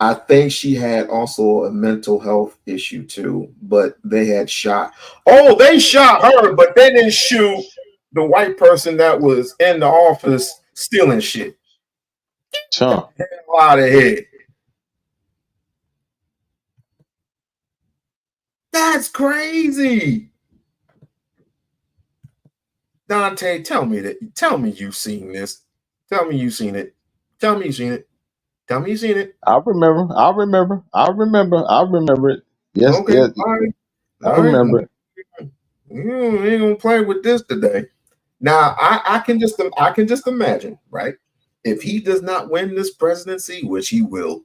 I think she had also a mental health issue too, but they had shot. Oh, they shot her, but they didn't shoot the white person that was in the office stealing shit. Out of here. That's crazy. Dante, tell me you've seen this. Tell me you've seen it. Tell me you've seen it. I remember it. Yes, okay, yes. all right. I remember it. You ain't gonna play with this today. Now I can just imagine, right? If he does not win this presidency, which he will,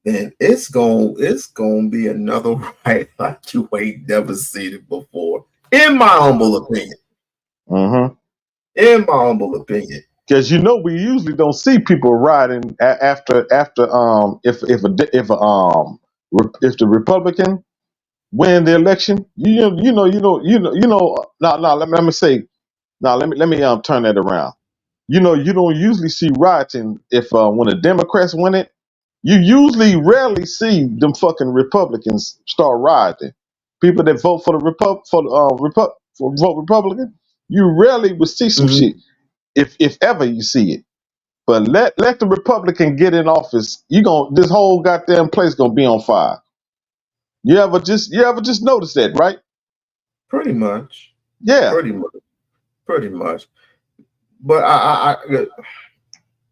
then it's gonna be another riot like you ain't never seen it before. In my humble opinion. Mm-hmm. In my humble opinion. Because we usually don't see people riding after if the Republican win the election. Let me say. Now let me turn that around. You don't usually see rioting if when the Democrats win it. You usually rarely see them fucking Republicans start rioting. People that vote for the vote Republican, you rarely would see some shit if ever you see it. But let the Republican get in office, this whole goddamn place gonna be on fire. You ever just notice that, right? Pretty much. Yeah. Pretty much. But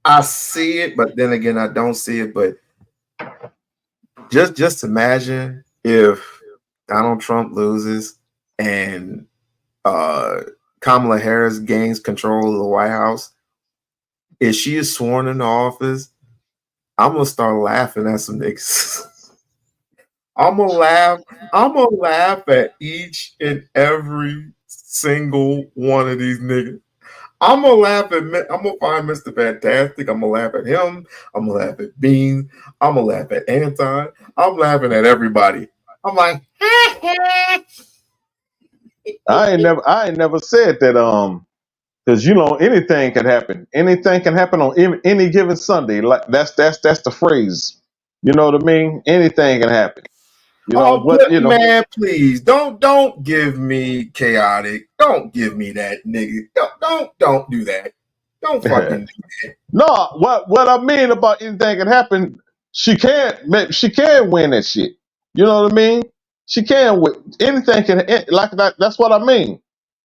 I see it, but then again I don't see it. But just imagine if Donald Trump loses and Kamala Harris gains control of the White House. If she is sworn into office, I'm gonna start laughing at some niggas. I'm gonna laugh at each and every single one of these niggas. I'm gonna find Mr. Fantastic. I'm gonna laugh at him. I'm gonna laugh at Beans. I'm gonna laugh at Anton. I'm laughing at everybody. I'm like, I ain't never said that because anything can happen. Anything can happen on any given Sunday. Like that's the phrase. You know what I mean? Anything can happen. Man, please don't give me chaotic. Don't give me that nigga. Don't do that. Don't fucking do that. No, what I mean about anything can happen. She can win that shit. You know what I mean? She can win. Anything can like that. That's what I mean.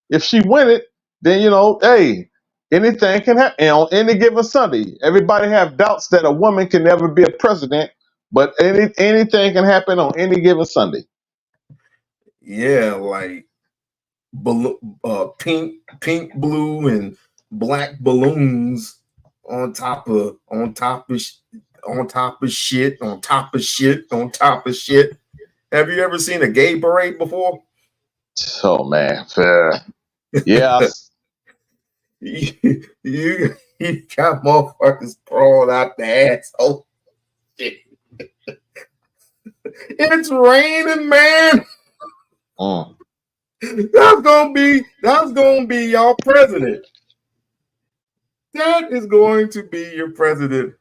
If she win it, then hey, anything can happen. And on any given Sunday, everybody have doubts that a woman can never be a president, but anything can happen on any given Sunday. Yeah, like pink, blue, and black balloons on top of shit. Have you ever seen a gay parade before? Oh man, yeah. You got motherfuckers crawling out the asshole. Shit. It's raining, man. That's gonna be your president. That is going to be your president.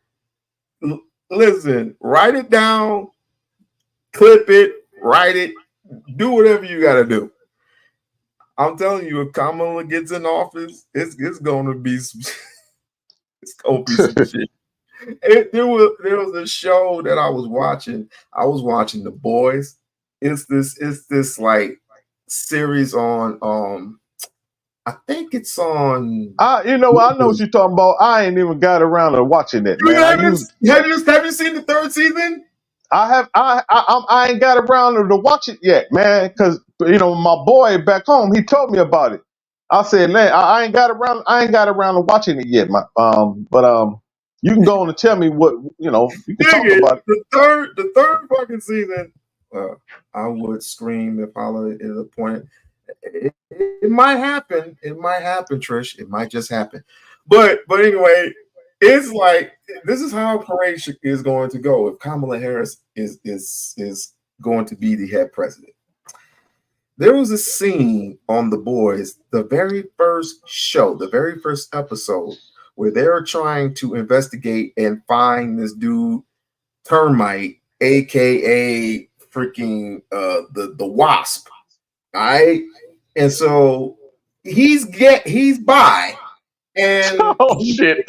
Listen, write it down, clip it, write it, do whatever you gotta do. I'm telling you, if Kamala gets in office, it's gonna be some shit. There was a show that I was watching. I was watching The Boys. It's this like series on I think it's on. I know what you're talking about. I ain't even got around to watching it, man. Have you seen the third season? I have. I ain't got around to watch it yet, man. Because my boy back home, he told me about it. I said, man, I ain't got around to watching it yet, but you can go on and tell me what you can talk about it. The third fucking season. I would scream if Allah is appointed. It might happen. It might happen, Trish. It might just happen. But anyway, it's like this is how parade is going to go if Kamala Harris is going to be the head president. There was a scene on The Boys, the very first show, the very first episode, where they're trying to investigate and find this dude Termite, aka freaking the Wasp. All right. And so he's by, and shit.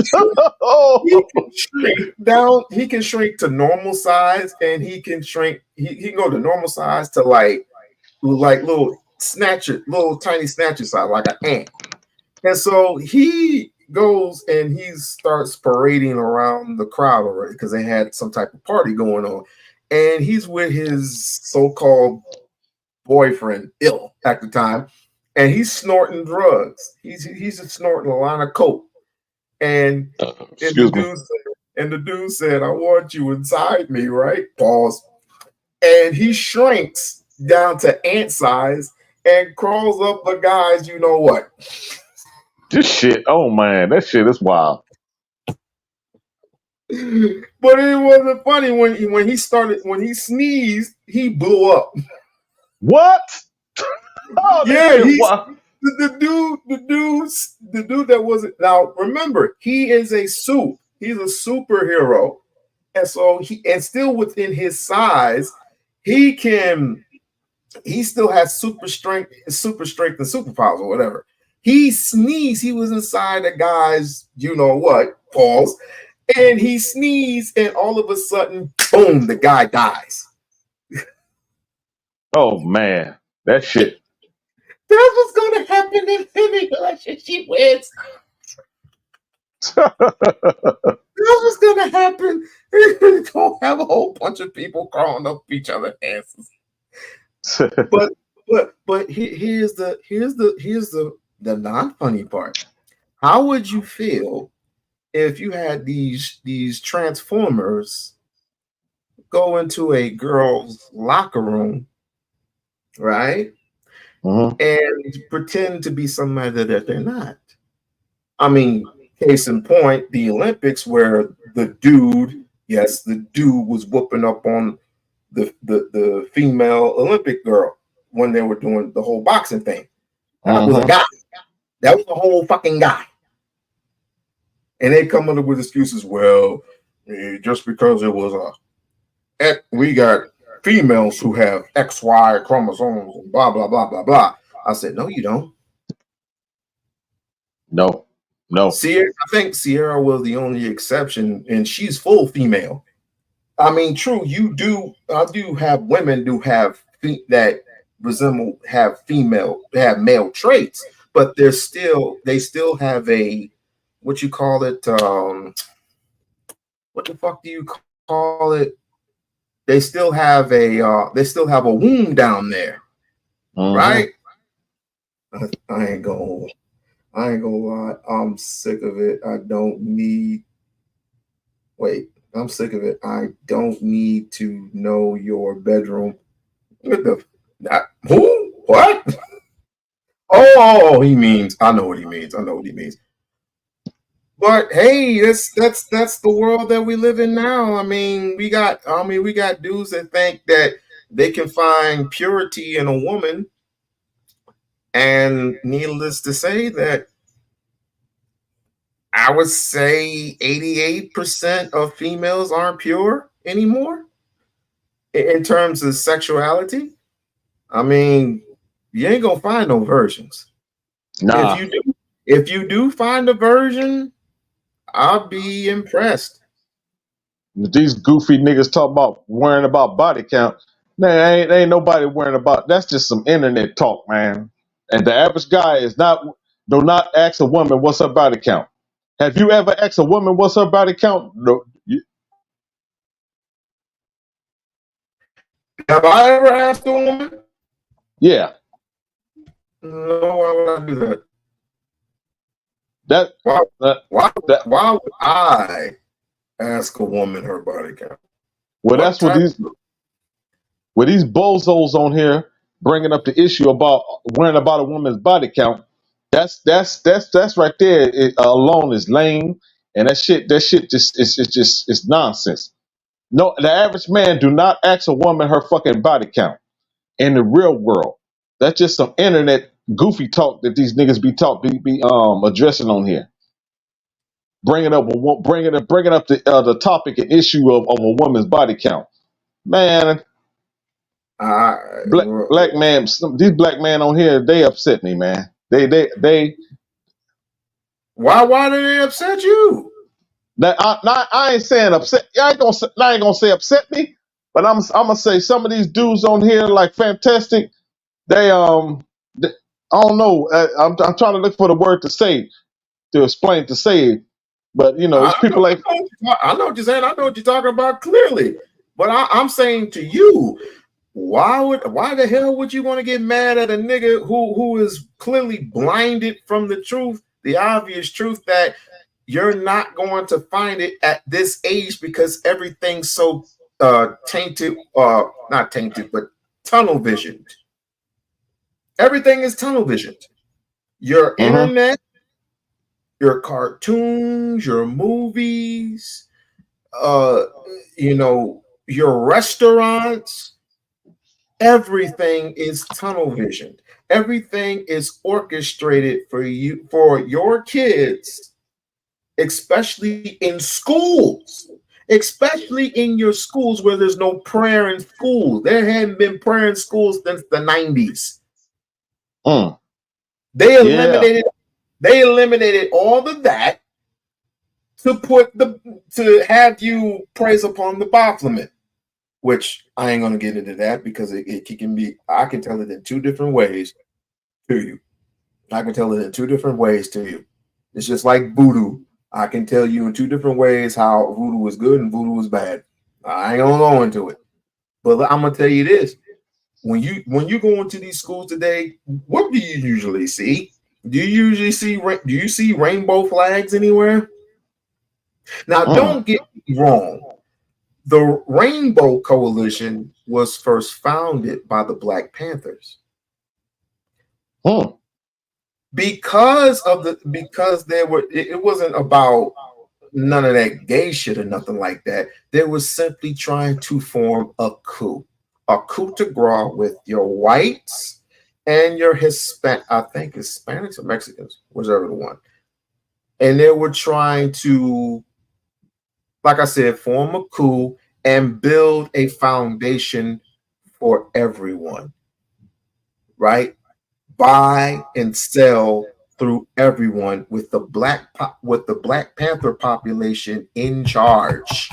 He can shrink to normal size, and he can shrink. He can go to normal size to like little tiny snatcher size, like an ant. And so he goes and he starts parading around the crowd already because they had some type of party going on, and he's with his so-called boyfriend, ill at the time, and he's snorting drugs. He's just snorting a line of coke, and the And the dude said, I want you inside me, right? Pause. And he shrinks down to ant size and crawls up the guy's, you know what? This shit, oh man, that shit is wild. But it wasn't funny when he sneezed, he blew up. What? Oh, yeah, the dude that wasn't. Now remember, he is a suit. He's a superhero, and so and still within his size, he still has super strength, and superpowers or whatever. He sneezed. He was inside the guy's, you know what? Pause. And he sneezed, and all of a sudden, boom! The guy dies. Oh man, that shit. That's what's gonna happen if any relationship wins. That's what's gonna happen. You're gonna have a whole bunch of people crawling up each other's asses. but here's the non-funny part. How would you feel if you had these transformers go into a girl's locker room, right? And pretend to be somebody that they're not? I mean, case in point, the Olympics, where the dude was whooping up on the female Olympic girl when they were doing the whole boxing thing. That was a guy. That was the whole fucking guy. And they come up with excuses. Well, just because it was we got females who have XY chromosomes and blah blah blah blah blah. I said, no, you don't. No. Sierra, I think Sierra was the only exception, and she's full female. I mean, true, I do have women who have that have male traits, but they still have a, what you call it? What the fuck do you call it? They still have a womb down there, right? I ain't gonna lie. I'm sick of it. I'm sick of it. I don't need to know your bedroom. Who? What? Oh, I know what he means. But hey, that's the world that we live in now. I mean, we got dudes that think that they can find purity in a woman, and needless to say, that I would say 88% of females aren't pure anymore in terms of sexuality. I mean, you ain't gonna find no virgins. Nah. If you do find a virgin, I'll be impressed. These goofy niggas talk about worrying about body count. Man, ain't nobody worrying about. That's just some internet talk, man. And the average guy do not ask a woman what's her body count. Have you ever asked a woman what's her body count? No. Have I ever asked a woman? Yeah. No, why would I do that? Why would I ask a woman her body count? Well, that's what these bozos on here bringing up the issue about worrying about a woman's body count. That's right there. It alone is lame, and that shit just it's nonsense. No, the average man do not ask a woman her fucking body count in the real world. That's just some internet goofy talk that these niggas be addressing on here. Bringing up the topic and issue of a woman's body count. Man, black man, these black men on here, they upset me, man. They. Why do they upset you? I ain't saying upset. I ain't gonna say upset me, but I'm gonna say some of these dudes on here like Fantastic. They I don't know. I'm trying to look for the word to explain it, but you know, it's people like I know what you're saying. I know what you're talking about clearly, but I'm saying to you, why the hell would you want to get mad at a nigga who is clearly blinded from the truth, the obvious truth that you're not going to find it at this age because everything's so tainted, not tainted, but tunnel visioned. Everything is tunnel visioned. Your internet, your cartoons, your movies, your restaurants, everything is tunnel visioned. Everything is orchestrated for you, for your kids, especially in schools, especially in your schools where there's no prayer in schools. There hadn't been prayer in schools since the 90s. They eliminated all of that to have you praise upon the Baphomet, which I ain't gonna get into that because it can be. I can tell it in two different ways to you. It's just like voodoo. I can tell you in two different ways how voodoo is good and voodoo is bad. I ain't gonna go into it, but I'm gonna tell you this: when you go into these schools today, what do you usually see? Do you see rainbow flags anywhere? Now, don't get me wrong. The Rainbow Coalition was first founded by the Black Panthers. Because it wasn't about none of that gay shit or nothing like that. They were simply trying to form a coup de grace with your whites and your I think Hispanics or Mexicans, whichever the one. And they were trying to, like I said, form a coup and build a foundation for everyone, right? Buy and sell through everyone with the Black Panther population in charge.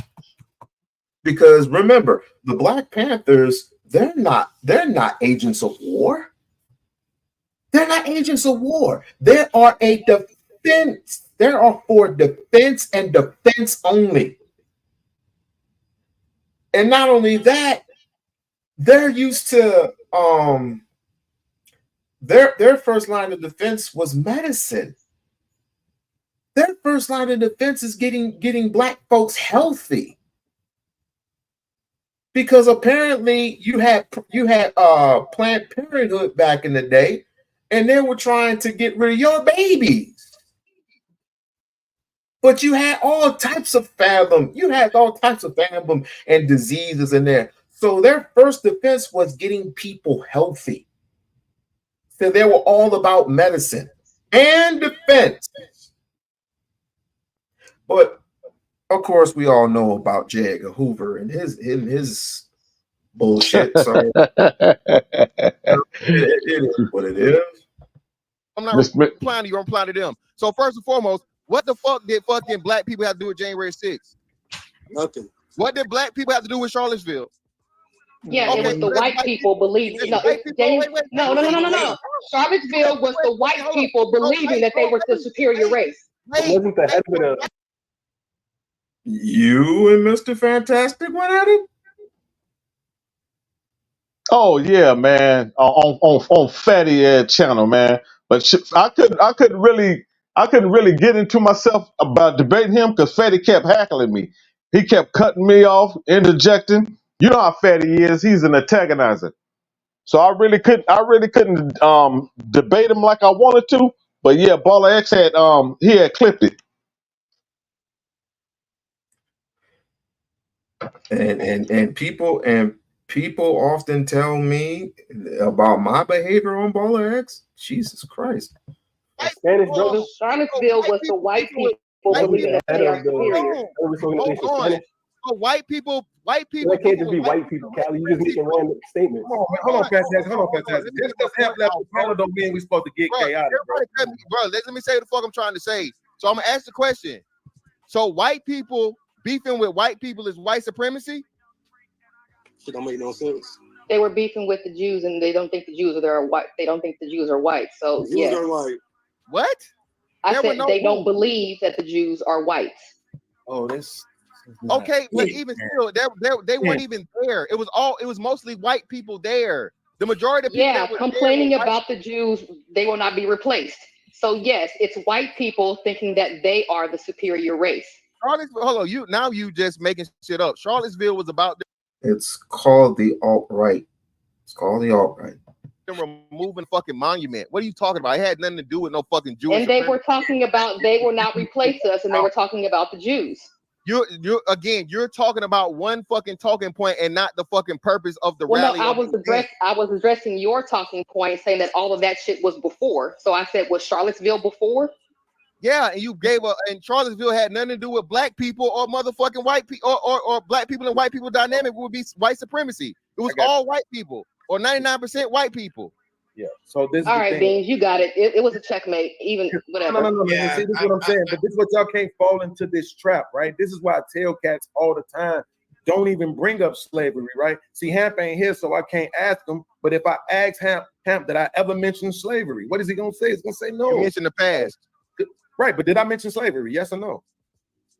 Because remember, the Black Panthers, they're not agents of war. They're not agents of war. They are a defense. They are for defense and defense only. And not only that, they're used to their first line of defense was medicine. Their first line of defense is getting Black folks healthy. Because apparently you had Planned Parenthood back in the day, and they were trying to get rid of your babies. But you had all types of fathom and diseases in there. So their first defense was getting people healthy. So they were all about medicine and defense. But of course, we all know about J. Edgar Hoover and his bullshit. So it is what it is. I'm not replying to you. I'm replying to them. So first and foremost, what the fuck did fucking Black people have to do with January 6th? Nothing. What did Black people have to do with Charlottesville? Yeah, okay, it was the white people believing. No. Charlottesville was the white people believing that they were the superior race. Wasn't the head of the... You and Mr. Fantastic went at it? Oh yeah, man, on Fatty Ed channel, man. But I couldn't really get into myself about debating him because Fatty kept heckling me. He kept cutting me off, interjecting. You know how Fatty is. He's an antagonizer. So I really couldn't debate him like I wanted to. But yeah, Baller X had clipped it. And people often tell me about my behavior on Baller X. Jesus Christ. Spanish brothers. Charlottesville was the white people believing that they are superior. White people. That can't just be white people, Callie. You just making random statements. Hold on, Fantastic. Just because half left the panel don't mean we're supposed to get chaotic. Bro, let me say what the fuck I'm trying to say. So I'm gonna ask the question. So white people beefing with white people is white supremacy? Shit don't make no sense. They were beefing with the Jews, and they don't think the Jews are white. They don't think the Jews are white. So Jews are white. What? I said they don't believe that the Jews are whites. Oh, this. Okay, but even still, they weren't even there. It was mostly white people there. The majority of people complaining about the Jews, they will not be replaced. So yes, it's white people thinking that they are the superior race. Hold on, you just making shit up. Charlottesville was about It's called the alt-right. It's called the alt-right. Removing fucking monument. What are you talking about? It had nothing to do with no fucking Jewish. And they were talking about they will not replace us, and they were talking about the Jews. You're talking about one fucking talking point and not the fucking purpose of the rally. No, I was addressing your talking point, saying that all of that shit was before. So I said, was Charlottesville before? Yeah, and you and Charlottesville had nothing to do with black people or motherfucking white people or black people and white people dynamic would be white supremacy. It was all white people or 99% white people. Yeah. So this is all right, Beans, you got it. It was a checkmate, even whatever. No. Yeah, see, this is what I'm saying. But this is what y'all can't fall into this trap, right? This is why I tell cats all the time, don't even bring up slavery, right? See, Hamp ain't here, so I can't ask him. But if I ask Hamp, did I ever mention slavery? What is he gonna say? He's gonna say no. You mentioned the past. Right, but did I mention slavery? Yes or no?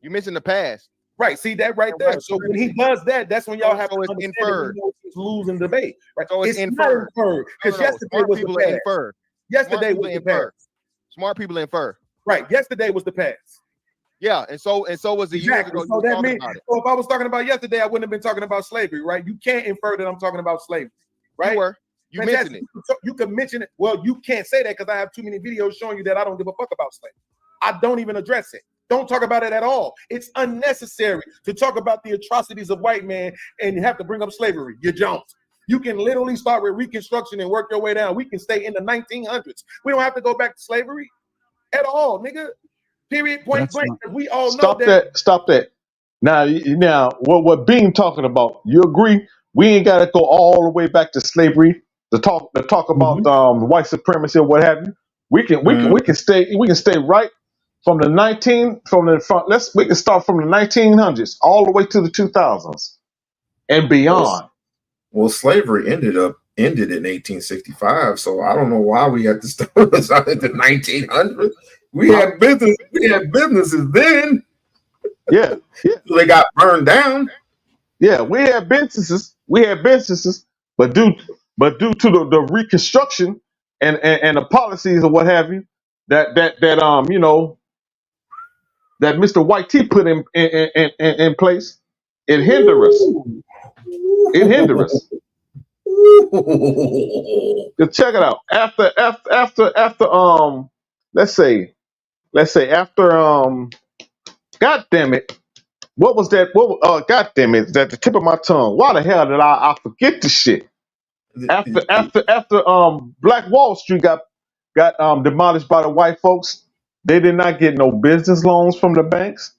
You mentioned the past. Right, see that right there. So when he does that, that's when y'all have to understand inferred. He's losing debate. Right, so it's inferred. Because yesterday was the past. Infer. Yesterday was the past. Smart people infer. Right, yesterday was the past. Yeah, and so was the years ago. So that means, so if I was talking about yesterday, I wouldn't have been talking about slavery, right? You can't infer that I'm talking about slavery, right? You mentioned it. You can mention it. Well, you can't say that because I have too many videos showing you that I don't give a fuck about slavery. I don't even address it. Don't talk about it at all. It's unnecessary to talk about the atrocities of white men and you have to bring up slavery. You don't. You can literally start with Reconstruction and work your way down. We can stay in the 1900s. We don't have to go back to slavery at all, nigga. Period. Point blank. We all know that. Stop that. Now, what Bean talking about? You agree? We ain't got to go all the way back to slavery to talk about white supremacy or what have you. We can stay right from the we can start from the 1900s all the way to the 2000s and beyond. Well, slavery ended in 1865, so I don't know why we had to start in the 1900s. We had businesses then. Yeah. They got burned down. Yeah, we had businesses, but due to the Reconstruction and the policies or what have you that Mr. White T put in place, it hindered us. Just check it out. After let's say after God damn it. What was that? God damn it! At the tip of my tongue. Why the hell did I forget this shit? After Black Wall Street got demolished by the white folks, they did not get no business loans from the banks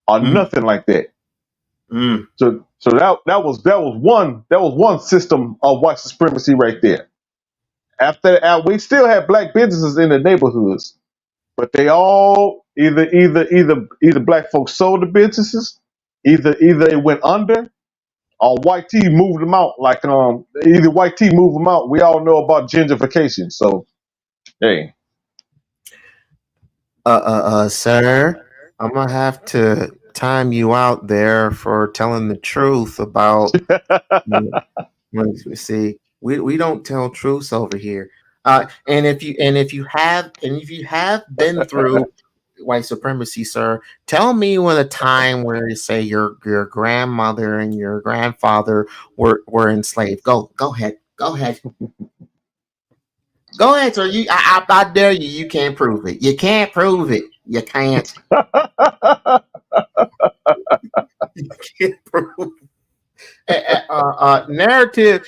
or nothing like that. So that was one system of white supremacy right there. After that, we still had black businesses in the neighborhoods, but they all either black folks sold the businesses, either they went under, or white tea moved them out. Like either white tea moved them out. We all know about gentrification. So, hey, sir, I'm gonna have to time you out there for telling the truth about. See, we don't tell truths over here. And if you have been through white supremacy, sir, tell me when a time where you say your grandmother and your grandfather were enslaved. Go ahead, sir. I dare you. You can't prove it. You can't prove it. You can't. You can't prove it. Narrative,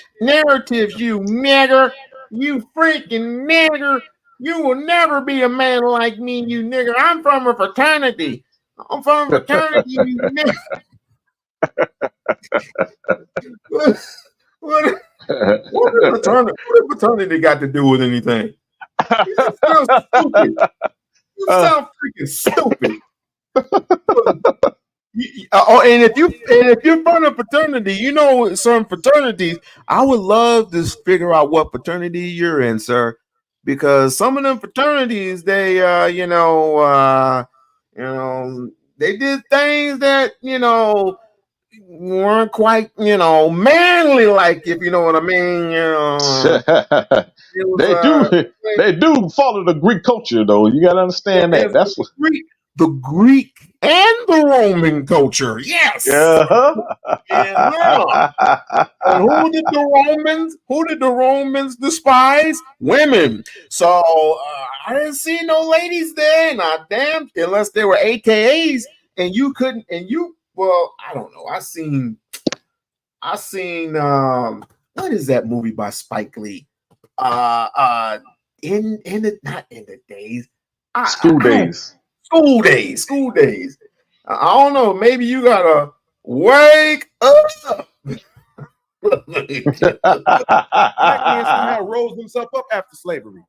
you nigger, you freaking nigger. You will never be a man like me, you nigger. I'm from a fraternity. You nigger. What fraternity got to do with anything? You sound stupid. You sound freaking stupid. And if you're from a fraternity, you know some fraternities. I would love to figure out what fraternity you're in, sir, because some of them fraternities, they they did things that weren't quite, manly like, if you know what I mean. It was, they do follow the Greek culture though. You gotta understand that. That's what the Greek and the Roman culture. Yes. And who did the Romans despise? Women. So I didn't see no ladies there. Not damn, unless they were AKAs, and you couldn't. And you, well, I don't know. I seen. What is that movie by Spike Lee? Not in the days. School days. School days. I don't know. Maybe you gotta wake up. Black man somehow rose himself up after slavery.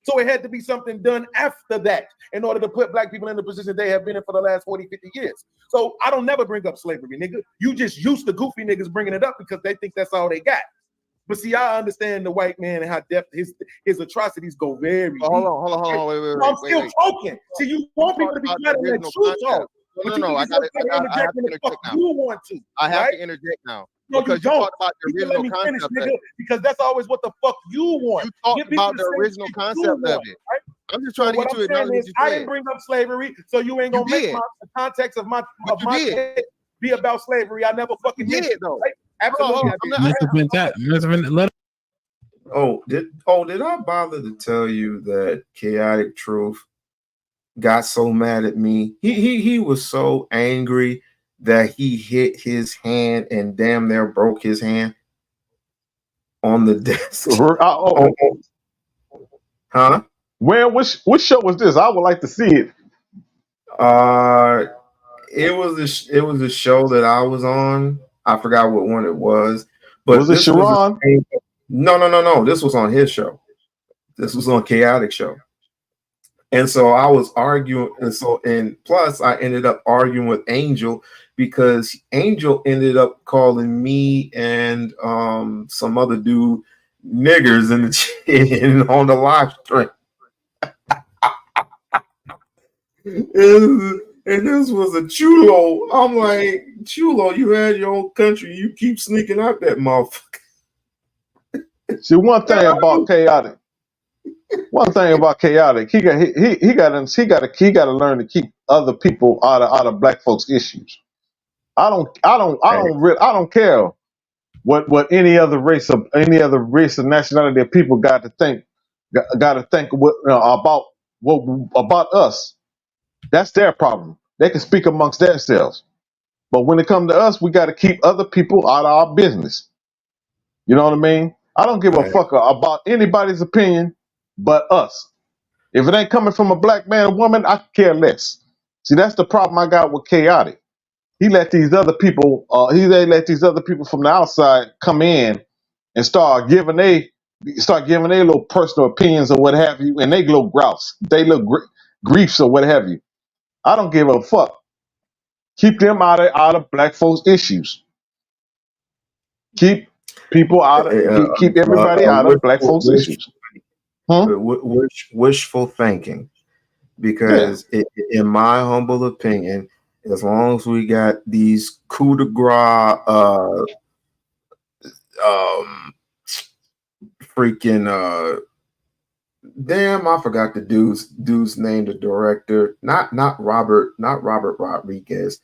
So it had to be something done after that in order to put black people in the position they have been in for the last 40, 50 years. So I don't never bring up slavery, nigga. You just used to goofy niggas bringing it up because they think that's all they got. But see, I understand the white man and how depth his atrocities go very deep. Hold on, wait. I'm still talking. See, you want people to be better than you talk. No, I have to interject now. You want to. I have to interject now. No, because you don't. talked about the original concept finish, nigga, because that's always what the fuck you want. You talked about the original concept of it. Right? I'm just trying to get you to acknowledge what you said. I didn't bring up slavery, so you ain't gonna make the context of my be about slavery. I never fucking did it though. Right? Absolutely. Did I bother to tell you that Chaotic Truth got so mad at me? He was so angry that he hit his hand and damn near broke his hand on the desk. Huh? Where? Which show was this? I would like to see it. It was a show that I was on. I forgot what one it was. But was it Sharon? No. This was on his show. This was on Chaotic Show. And so I was arguing, and plus I ended up arguing with Angel because Angel ended up calling me and some other dude niggers on the live stream. And this was a chulo. I'm like, chulo, you had your own country. You keep sneaking out that motherfucker. See, one thing about Chaotic, he got to learn to keep other people out of black folks' issues. I don't care what any other race of nationality of people got to think about us. That's their problem. They can speak amongst themselves. But when it comes to us, we got to keep other people out of our business. You know what I mean? I don't give a fuck about anybody's opinion but us. If it ain't coming from a black man or woman, I care less. See, that's the problem I got with Chaotic. He let these other people from the outside come in and start giving their little personal opinions or what have you, and they little grouse, they little griefs or what have you. I don't give a fuck. Keep them out of black folks' issues. Keep people out of keep everybody out of black folks' issues. Wishful thinking, because in my humble opinion, as long as we got these coup de grace, damn, I forgot the dude's name, the director, not Robert Rodriguez,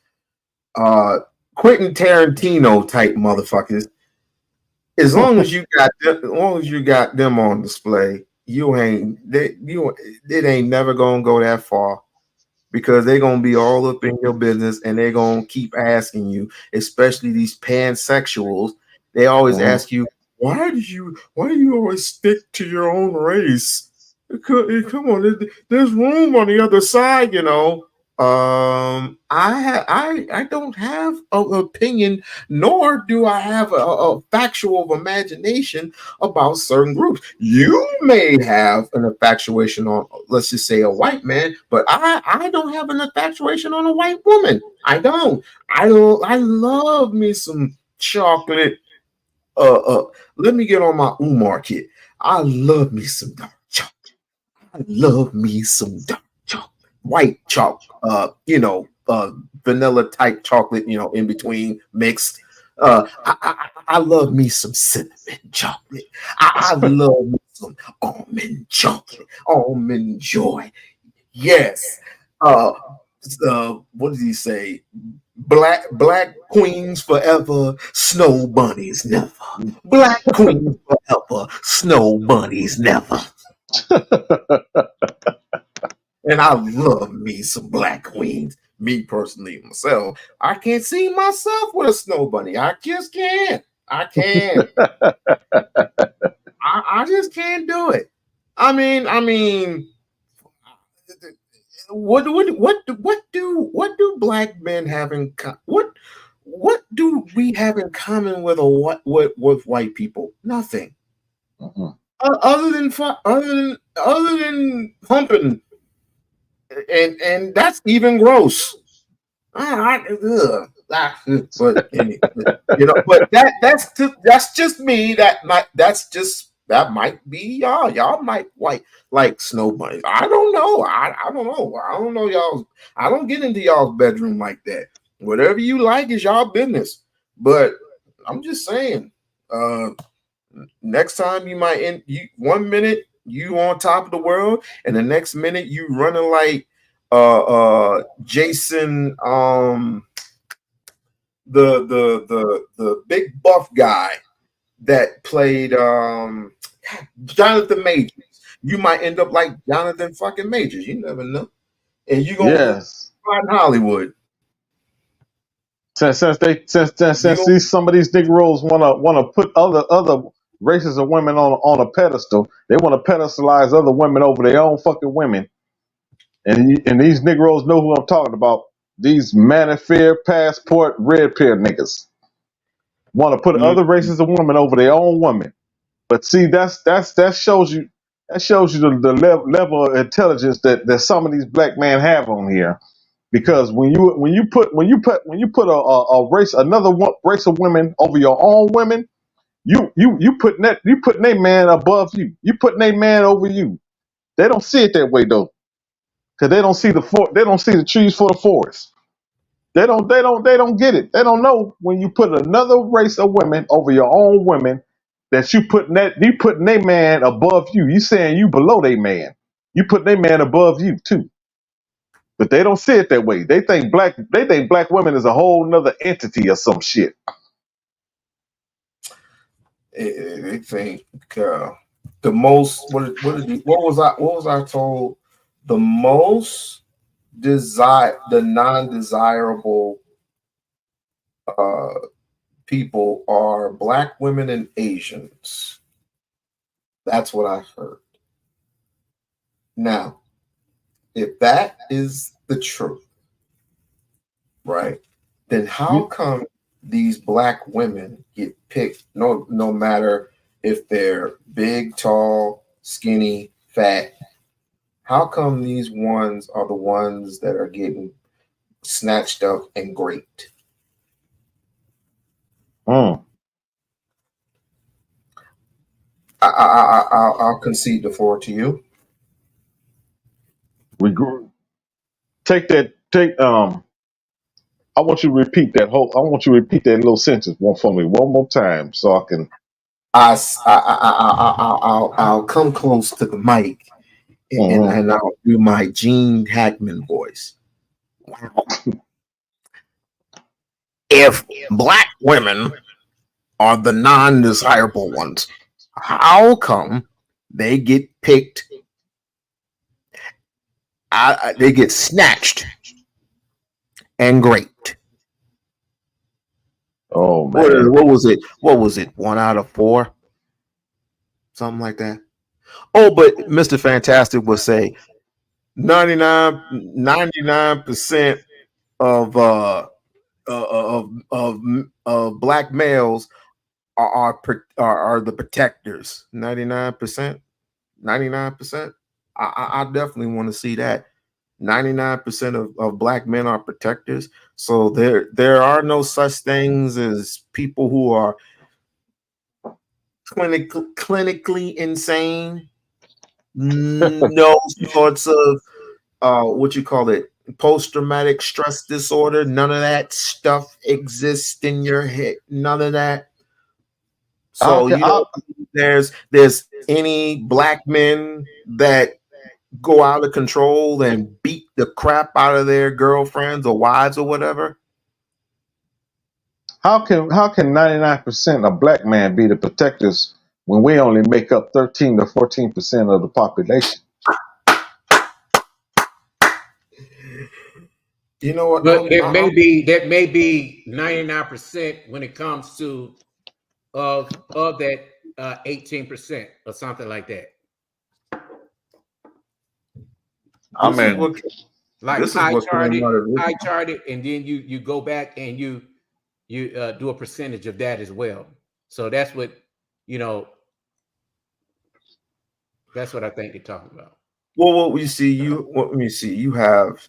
Quentin Tarantino type motherfuckers. As long as you got them on display, it ain't never gonna go that far, because they're gonna be all up in your business and they're gonna keep asking you, especially these pansexuals. They always ask you, why do you always stick to your own race? Come on, there's room on the other side, you know. I don't have an opinion, nor do I have a factual imagination about certain groups. You may have an infatuation on, let's just say, a white man, but I don't have an infatuation on a white woman. I don't. I love me some chocolate. Let me get on my Umar kit. I love me some dark chocolate. I love me some dark chocolate, white chocolate. vanilla type chocolate, in between mixed. I love me some cinnamon chocolate. I love me some almond chocolate, almond joy. Yes. What did he say? Black queens forever, snow bunnies never. Black queens forever, snow bunnies never. And I love me some black queens. Me personally, myself, I can't see myself with a snow bunny. I just can't. I can't. I just can't do it. I mean, what do black men have in what do we have in common with with white people? Nothing. Other than humping, and that's even gross. But that's just me. That might be y'all. Y'all might like snow bunnies. I don't know. I don't know. I don't know y'all. I don't get into y'all's bedroom like that. Whatever you like is y'all business. But I'm just saying. Next time you might 1 minute you on top of the world, and the next minute you running like Jason, the big buff guy that played Jonathan Majors. You might end up like Jonathan fucking Majors. You never know. And you gonna in Hollywood. Since some of these Negroes wanna put other races of women on a pedestal, they want to pedestalize other women over their own fucking women. And these Negroes know who I'm talking about. These Manifair passport red pill niggas want to put other races of women over their own women. But see, that shows you the level of intelligence that some of these black men have on here. Because when you put a race, race of women over your own women, you putting their man above you. You putting their man over you. They don't see it that way though, because they don't see the trees for the forest. They don't get it. They don't know when you put another race of women over your own women that you putting their man above you. You saying you below their man. You put their man above you too. But they don't see it that way. They think black women is a whole nother entity or some shit. They think the most what was I told? The most non-desirable people are black women and Asians. That's what I heard. Now, if that is the truth, right, then how come these black women get picked no matter if they're big, tall, skinny, fat? How come these ones are the ones that are getting snatched up and raped? I'll concede the floor to you. I want you to repeat that little sentence for me one more time so I can. I'll come close to the mic and I'll do my Gene Hackman voice. If black women are the non-desirable ones, how come they get picked? They get snatched and raped. Oh man! What was it? 1 out of 4, something like that. Oh, but Mr. Fantastic would say 99% of black males are the protectors. 99%. I definitely want to see that. 99% of black men are protectors. So there are no such things as people who are clinically insane. No sorts of what you call it, post-traumatic stress disorder, none of that stuff exists in your head. None of that. So you don't there's any black men that go out of control and beat the crap out of their girlfriends or wives or whatever. How can 99% of black men be the protectors when we only make up 13 to 14% of the population? You know what? But that may be 99% when it comes to of that 18% or something like that. I mean, like pie charted, and then you go back and you do a percentage of that as well. So that's what that's what I think they're talking about. Well, let me see. You have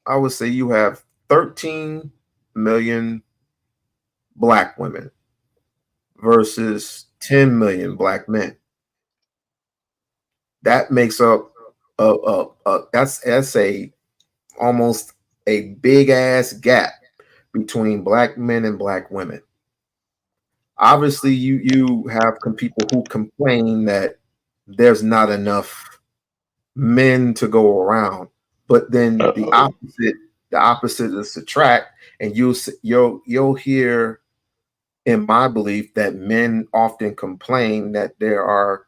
I would say you have 13 million black women versus 10 million black men. That makes up that's a almost a big ass gap between black men and black women. Obviously, you have people who complain that there's not enough men to go around, but then the opposite is subtract, and you'll hear, in my belief, that men often complain that there are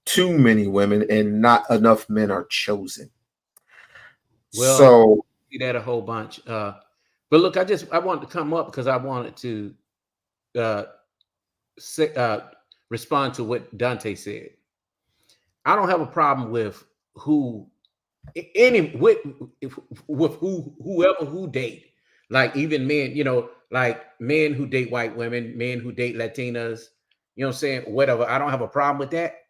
too many women and not enough men are chosen. Well, so see that a whole bunch. But look, I wanted to come up because I wanted to respond to what Dante said. I don't have a problem with whoever who date, like even men, like men who date white women, men who date Latinas, you know what I'm saying? Whatever. I don't have a problem with that.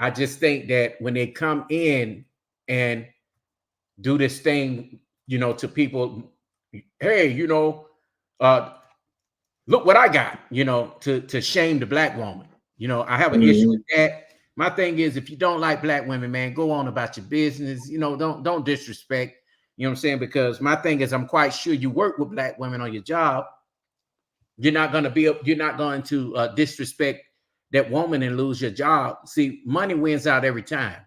I just think that when they come in and do this thing, to people, hey, look what I got, to shame the black woman. I have an issue with that. My thing is, if you don't like black women, man, go on about your business. Don't disrespect. You know what I'm saying? Because my thing is, I'm quite sure you work with black women on your job. You're not going to disrespect that woman and lose your job. See, money wins out every time.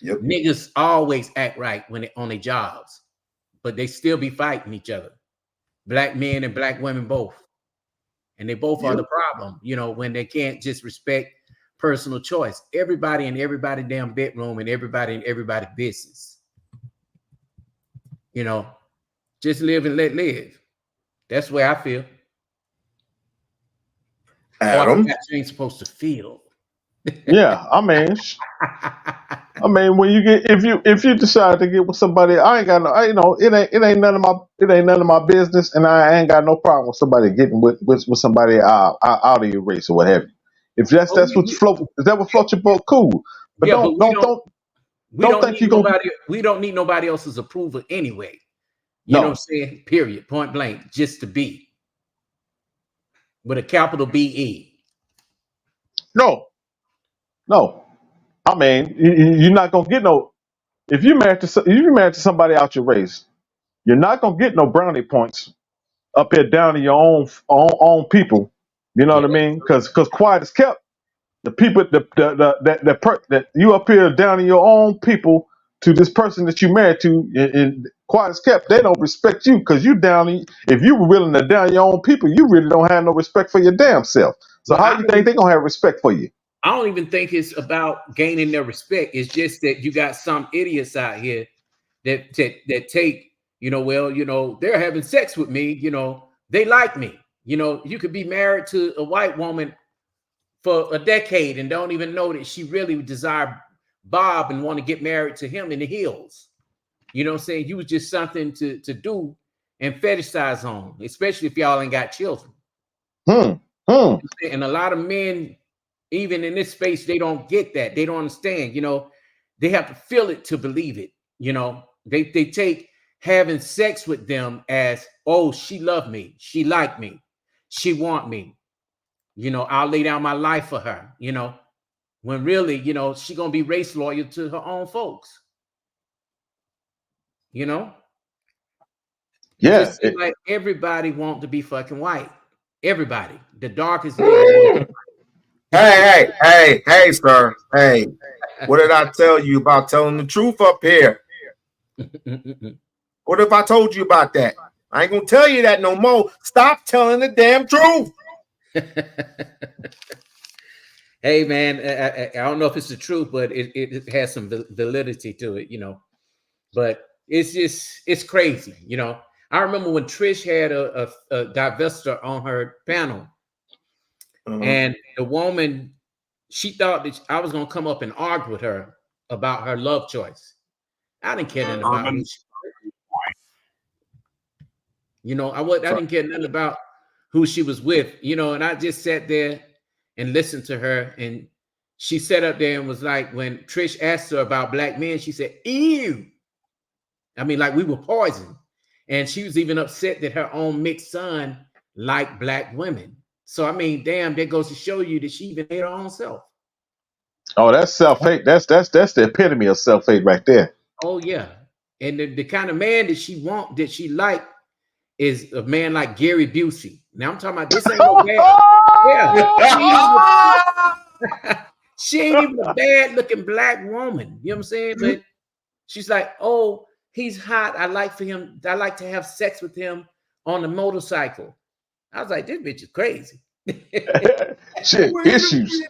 Yep. Niggas always act right when on their jobs, but they still be fighting each other. Black men and black women both. And they both are the problem, when they can't just respect personal choice. Everybody in everybody's damn bedroom and everybody in everybody's business. Just live and let live. That's the way I feel. Adam, you ain't supposed to feel. Yeah, I mean, when you get if you decide to get with somebody, it ain't none of my business, and I ain't got no problem with somebody getting with somebody out of your race or what have you. If that's what floats your boat, cool. But we don't need nobody else's approval anyway. You know what I'm saying? Period. Point blank. Just to be with a capital BE. No. I mean, you're not gonna get no. If you married to somebody out your race, you're not gonna get no brownie points up here down to your own people. You know what I mean? Because quiet is kept. The people that you up here down to your own people to this person that you married to, and quiet is kept. They don't respect you because you down. If you were willing to down your own people, you really don't have no respect for your damn self. So how you think they gonna have respect for you? I don't even think it's about gaining their respect. It's just that you got some idiots out here that take, they're having sex with me, they like me. You could be married to a white woman for a decade and don't even know that she really desire Bob and want to get married to him in the hills. You know what I'm saying? You was just something to do and fetishize on, especially if y'all ain't got children. And a lot of men, even in this space, they don't get that. They don't understand, they have to feel it to believe it. They take having sex with them as, oh, she loved me. She liked me. She want me. I'll lay down my life for her, when really, she going to be race loyal to her own folks. You know? Yeah. It just seems like everybody want to be fucking white. Everybody. The darkest nigga. Hey, sir. Hey, what did I tell you about telling the truth up here? What if I told you about that? I ain't gonna tell you that no more. Stop telling the damn truth. Hey man, I don't know if it's the truth, but it has some validity to it, you know. But it's crazy, you know. I remember when Trish had a divester on her panel, and the woman, she thought that I was gonna come up and argue with her about her love choice. I didn't care nothing about who she, you know. I didn't care nothing about who she was with, you know. And I just sat there and listened to her, and she sat up there and was like, when Trish asked her about black men, she said, "Ew." I mean, like we were poisoned. And she was even upset that her own mixed son liked black women. So I mean, damn, that goes to show you that she even hate her own self. Oh, that's self-hate. That's the epitome of self-hate right there. Oh yeah. And the kind of man that she want, that she like, is a man like Gary Busey. Now I'm talking about this ain't no bad. Yeah. She ain't even a bad looking black woman. You know what I'm saying? But she's like, oh, he's hot. I like to have sex with him on a motorcycle. I was like, this bitch is crazy. Shit, issues.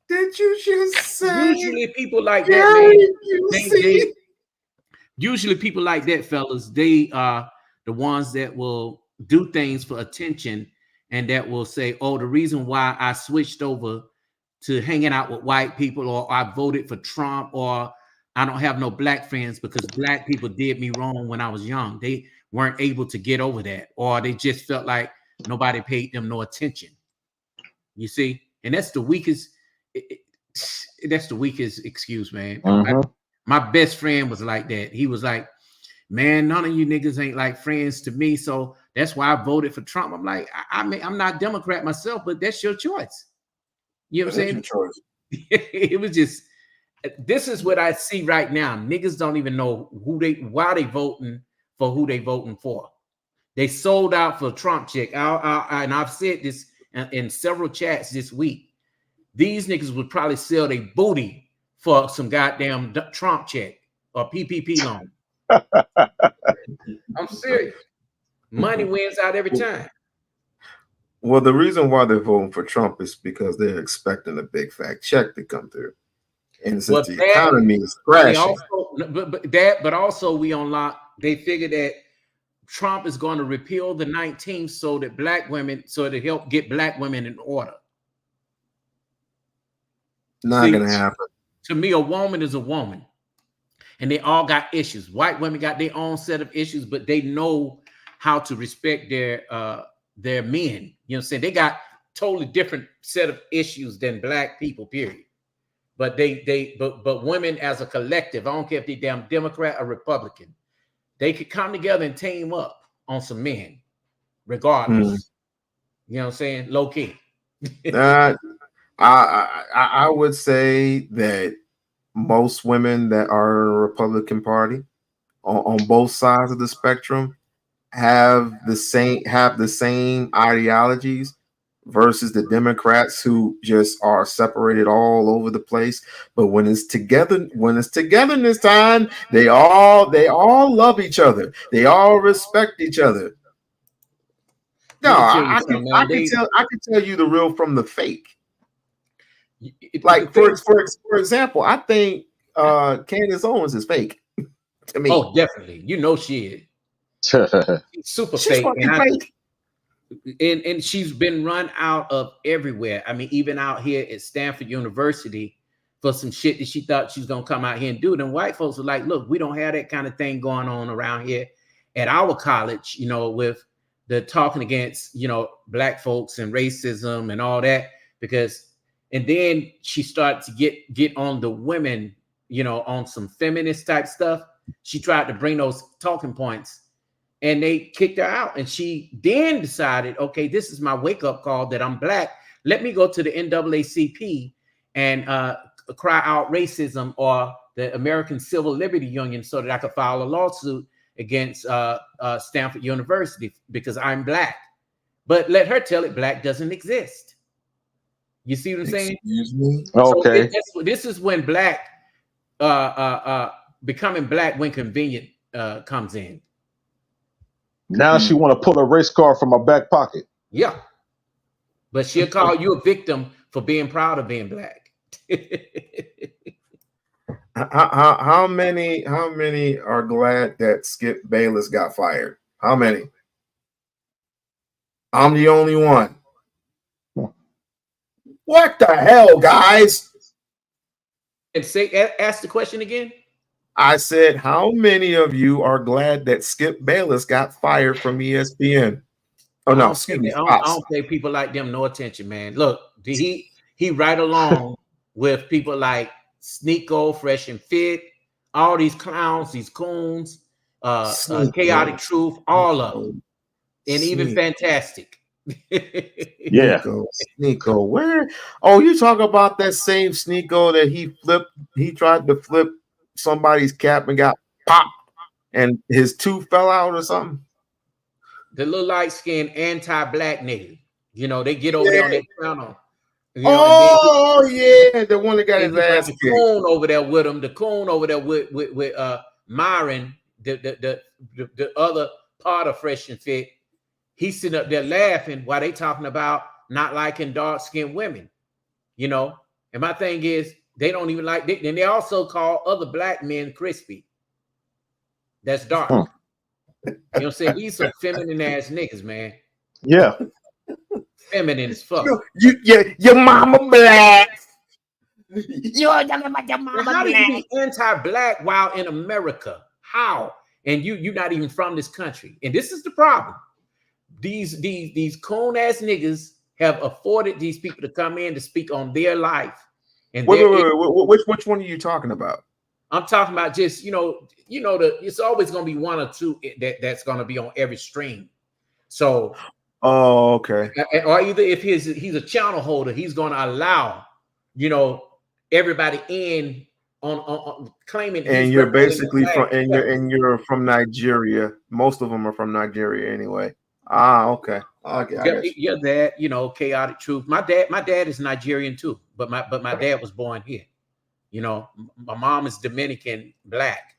Did you just say? Usually people like that, man, usually people like that, fellas, they are the ones that will do things for attention, and that will say, oh, the reason why I switched over to hanging out with white people, or I voted for Trump, or I don't have no black friends because black people did me wrong when I was young. They weren't able to get over that, or they just felt like nobody paid them no attention. You see? And that's the weakest, excuse, man. My best friend was like that. He was like, man, none of you niggas ain't like friends to me, so that's why I voted for Trump. I'm like, I'm not Democrat myself, but that's your choice. You know what I'm saying? Your choice. It was just, this is what I see right now. Niggas don't even know why they voting for who they voting for. They sold out for Trump chick. And I've said this in several chats this week. These niggas would probably sell their booty for some goddamn Trump check or PPP loan. I'm serious. Money wins out every time. Well, the reason why they're voting for Trump is because they're expecting a big fat check to come through. And since the economy is crashing. But also We-On-Loc, they figured that Trump is going to repeal the 19th so to help get black women in order. Not gonna happen. To me, a woman is a woman. And they all got issues. White women got their own set of issues, but they know how to respect their men. You know what I'm saying? They got totally different set of issues than black people, period. But but women as a collective, I don't care if they're damn Democrat or Republican, they could come together and team up on some men, regardless. You know what I'm saying? Low key. I would say that most women that are in the Republican Party on both sides of the spectrum have the same ideologies versus the Democrats, who just are separated all over the place. But when it's togetherness time, they all love each other. They all respect each other. No, I can tell you the real from the fake. Like for example, I think Candace Owens is fake to me. Oh, definitely. You know she is. Super fake. And she's been run out of everywhere. I mean, even out here at Stanford University for some shit that she thought she was gonna come out here and do. And white folks are like, look, we don't have that kind of thing going on around here at our college, you know, with the talking against, you know, black folks and racism and all that. And then she started to get on the women, you know, on some feminist type stuff. She tried to bring those talking points, and they kicked her out. And she then decided, okay, this is my wake-up call that I'm black. Let me go to the NAACP and cry out racism or the American Civil Liberty Union so that I could file a lawsuit against Stanford University because I'm black. But let her tell it black doesn't exist. You see what I'm saying? Excuse me? Okay. So this is when black becoming black when convenient comes in. Now she want to pull a race car from her back pocket. Yeah. But she'll call you a victim for being proud of being black. How many are glad that Skip Bayless got fired? How many? I'm the only one. What the hell, guys? And ask the question again. I said, how many of you are glad that Skip Bayless got fired from ESPN? Oh no, excuse me. I don't pay people like them no attention, man. Look, he right along with people like Sneeko, Fresh and Fit, all these clowns, these coons, Chaotic Truth, all of them, and even Fantastic. Yeah, Sneeko. Where? Oh, you talk about that same Sneeko that he flipped? He tried to flip somebody's cap and got popped, and his tooth fell out or something. The little light-skinned anti-black nigga. You know, they get over there on that channel. You know, yeah, the one that got his ass kicked. The coon over there with him. The coon over there with Myron, the other part of Fresh and Fit. He's sitting up there laughing while they talking about not liking dark-skinned women. You know, and my thing is they don't even like. And they also call other black men crispy. That's dark. You know what I'm saying? These are feminine ass niggas, man. Yeah. Feminine as fuck. Your mama black. You're talking about your mama How black. do you be anti-black while in America? How? And you're not even from this country. And this is the problem. These coon ass niggas have afforded these people to come in to speak on their life. And wait, which one are you talking about? I'm talking about just it's always gonna be one or two that's gonna be on every stream. So okay. Or either if he's a channel holder, he's gonna allow everybody in on claiming. And you're basically you're from Nigeria. Most of them are from Nigeria anyway. Okay. Yeah, that Chaotic Truth. My dad is Nigerian too, but my dad was born here. My mom is Dominican black.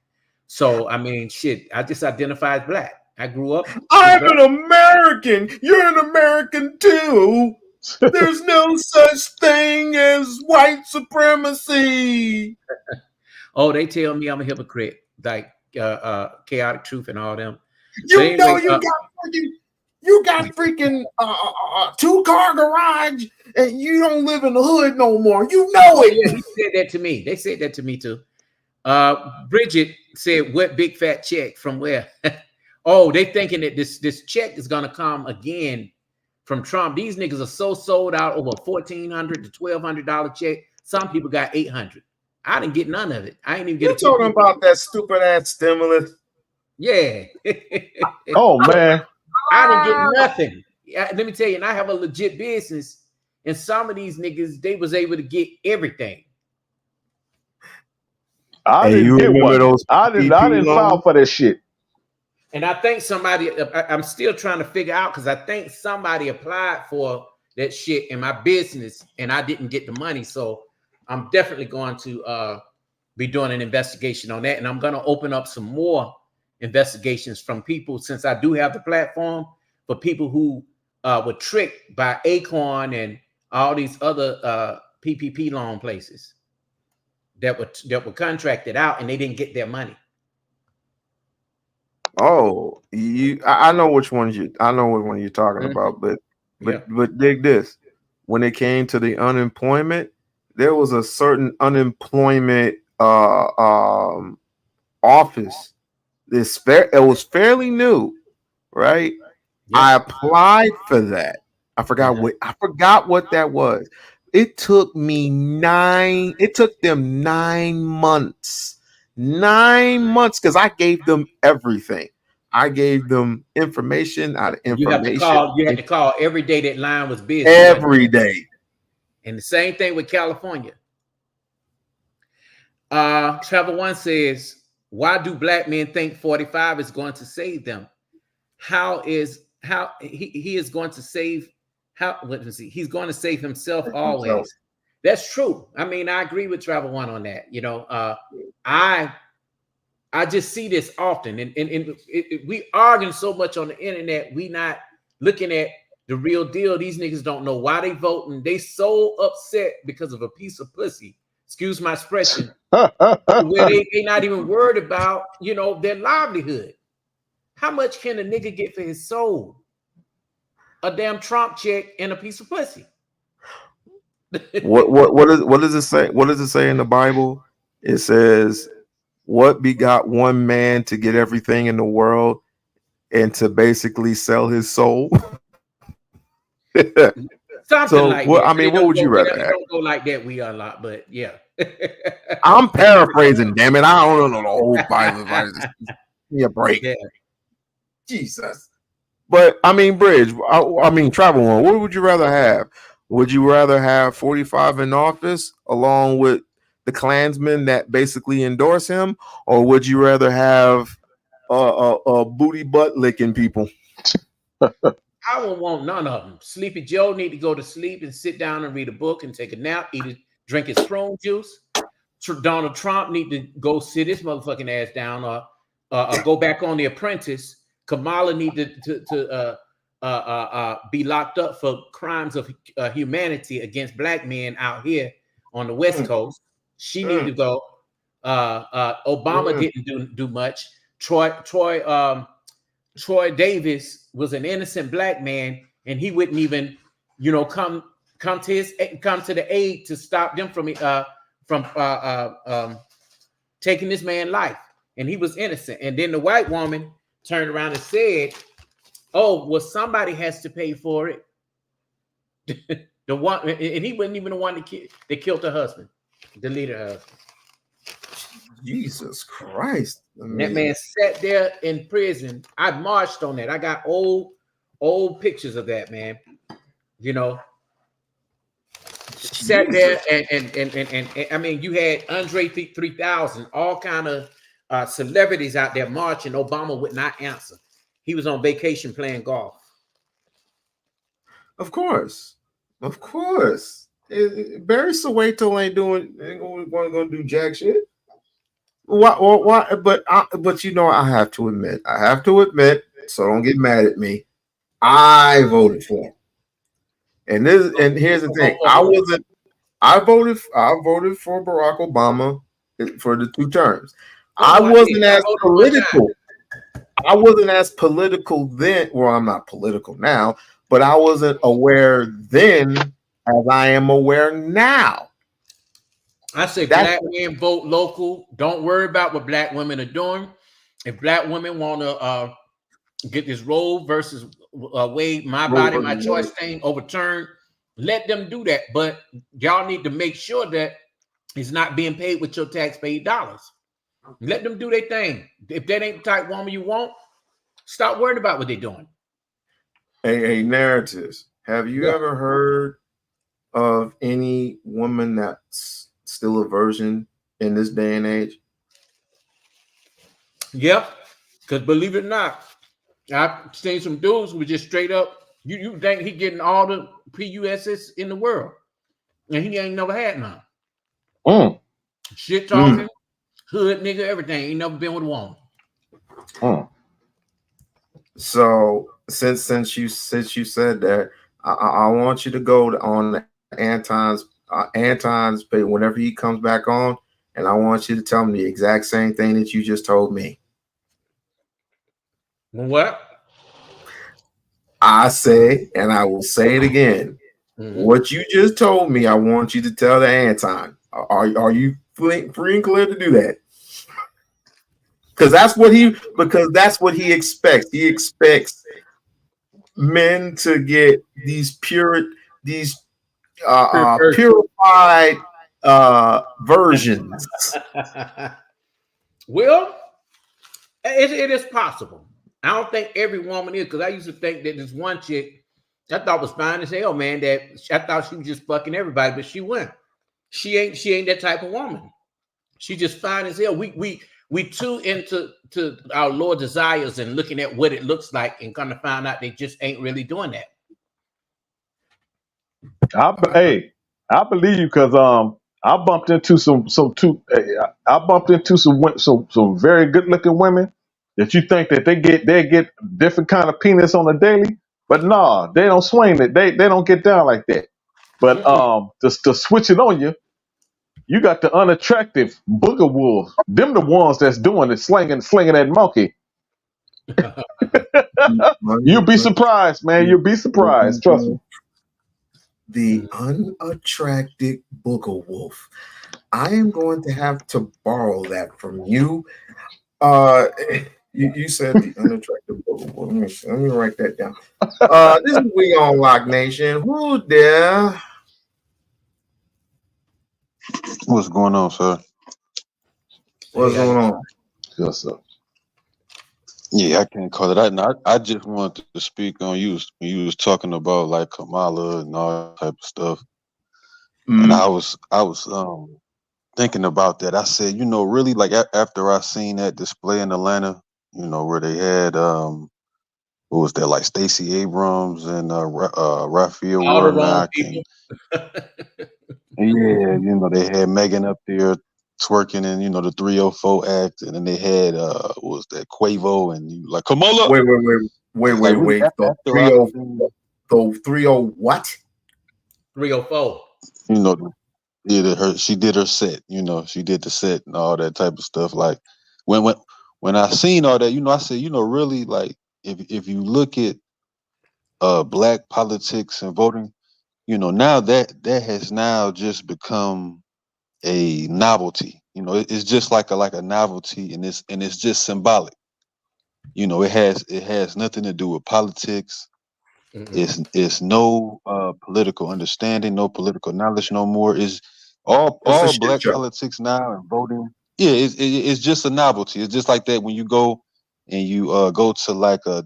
So I mean, shit, I just identify as black. I grew up. I'm an American. You're an American too. There's no such thing as white supremacy. Oh, they tell me I'm a hypocrite, like Chaotic Truth and all them. You got freaking 2-car garage, and you don't live in the hood no more. You know it. Yeah, he said that to me. They said that to me too. Bridget said, "What big fat check from where?" Oh, they thinking that this check is gonna come again from Trump. These niggas are so sold out over $1,400 to $1,200 check. Some people got $800. I didn't get none of it. I ain't even get. You talking about that stupid ass stimulus? Yeah. Oh man. I didn't get nothing. Let me tell you, and I have a legit business, and some of these niggas, they was able to get everything. I didn't get one. I didn't file for that shit. And I think I'm still trying to figure out because I think somebody applied for that shit in my business, and I didn't get the money. So I'm definitely going to be doing an investigation on that, and I'm going to open up some more investigations from people, since I do have the platform, for people who were tricked by Acorn and all these other PPP loan places that were contracted out and they didn't get their money. Oh, I know which one you're talking about, but dig this. When it came to the unemployment, there was a certain unemployment office. It was fairly new, right? Yep. I applied for that. I forgot what that was. It took them 9 months. 9 months, because I gave them everything. I gave them information out of information. You had to call every day that line was busy. Every day. And the same thing with California. Travel One says, why do black men think 45 is going to save them? How he is going to save he's going to save himself always. That's true. I mean, I agree with Travel One on that. You know, I just see this often, and we arguing so much on the internet, we not looking at the real deal. These niggas don't know why they voting. They so upset because of a piece of pussy. Excuse my expression. Where they not even worried about, you know, their livelihood. How much can a nigga get for his soul? A damn Trump check and a piece of pussy. What does it say? What does it say in the Bible? It says, "What begot one man to get everything in the world and to basically sell his soul?" Something like that. I mean, what would you rather have? Don't go like that, We-On-Loc, but yeah. I'm paraphrasing, damn it. I don't know the whole Bible. Give me a break. Yeah. Jesus. But I mean, Bridge, I mean, Travel One, what would you rather have? Would you rather have 45 in office along with the Klansmen that basically endorse him, or would you rather have booty butt licking people? I don't want none of them. Sleepy Joe need to go to sleep and sit down and read a book and take a nap, drink his prune juice. Donald Trump need to go sit his motherfucking ass down or go back on The Apprentice. Kamala need to be locked up for crimes of humanity against black men out here on the West Coast. She need to go. Obama didn't do much. Troy Davis was an innocent black man, and he wouldn't even, you know, come to the aid to stop them from taking this man's life, and he was innocent. And then the white woman turned around and said, "Oh, well, somebody has to pay for it." The one, and he wasn't even the one that killed her husband, deleted her husband. Jesus Christ! That man sat there in prison. I marched on that. I got old pictures of that man. You know, sat there and I mean, you had Andre 3000, all kind of celebrities out there marching. Obama would not answer. He was on vacation playing golf. Of course. Barry Soweto ain't going to do jack shit. Why? But you know, I have to admit. So don't get mad at me. I voted for him, and here's the thing. I voted for Barack Obama for the 2 terms. I wasn't as political then. Well, I'm not political now, but I wasn't aware then as I am aware now. I say black men vote local. Don't worry about what black women are doing. If black women want to get this Roe versus Wade, my body, my choice thing overturned, let them do that. But y'all need to make sure that it's not being paid with your taxpayer dollars. Let them do their thing. If that ain't the type woman you want, stop worrying about what they're doing. Hey, Narratives. Have you ever heard of any woman that's still a virgin in this day and age? Yep. Because believe it or not, I've seen some dudes who just straight up, you think he getting all the PUSs in the world, and he ain't never had none. Shit talking, hood nigga, everything. Ain't never been with a woman. So since you said that, I want you to go on Anton's page whenever he comes back on, and I want you to tell me the exact same thing that you just told me. What? I say, and I will say it again. What you just told me, I want you to tell the Anton. Are you free and clear to do that? Because that's what he expects. He expects men to get these purified versions. Well, it is possible. I don't think every woman is, because I used to think that this one chick I thought was fine as hell, man, that I thought she was just fucking everybody, but she went. She ain't that type of woman. She's just fine as hell. We too into our lower desires and looking at what it looks like and kind of find out they just ain't really doing that. I believe you because I bumped into some very good looking women that you think that they get different kind of penis on a daily, but nah, they don't swing it. They don't get down like that. But just to switch it on you, you got the unattractive booger wolves. Them the ones that's doing it, slinging that monkey. You'll be surprised, man. You'll be surprised. Trust me. The unattractive booger wolf. I am going to have to borrow that from you. You said the unattractive booger wolf. Let me write that down. This is We-On-Loc Nation. Who there? What's going on, sir? What's going on? Yes, sir. Yeah, I can't call it that. I just wanted to speak on you when you was talking about like Kamala and all that type of stuff. And I was thinking about that. I said, really, like after I seen that display in Atlanta, where they had what was that, like Stacey Abrams and Raphael Warnock, and yeah, they had Megan up there twerking and the 304 act, and then they had what was that, Quavo, and you like Kamala. Wait. Like, The 30 what? 304. She did her set. She did the set and all that type of stuff. Like when I seen all that, I said, really, like if you look at black politics and voting, now that has now just become a novelty. It's just like a novelty, and it's just symbolic. It has nothing to do with politics. Mm-hmm. It's no political understanding, no political knowledge no more. It's all black politics now and voting. Yeah, it's just a novelty. It's just like that when you go and you go to like a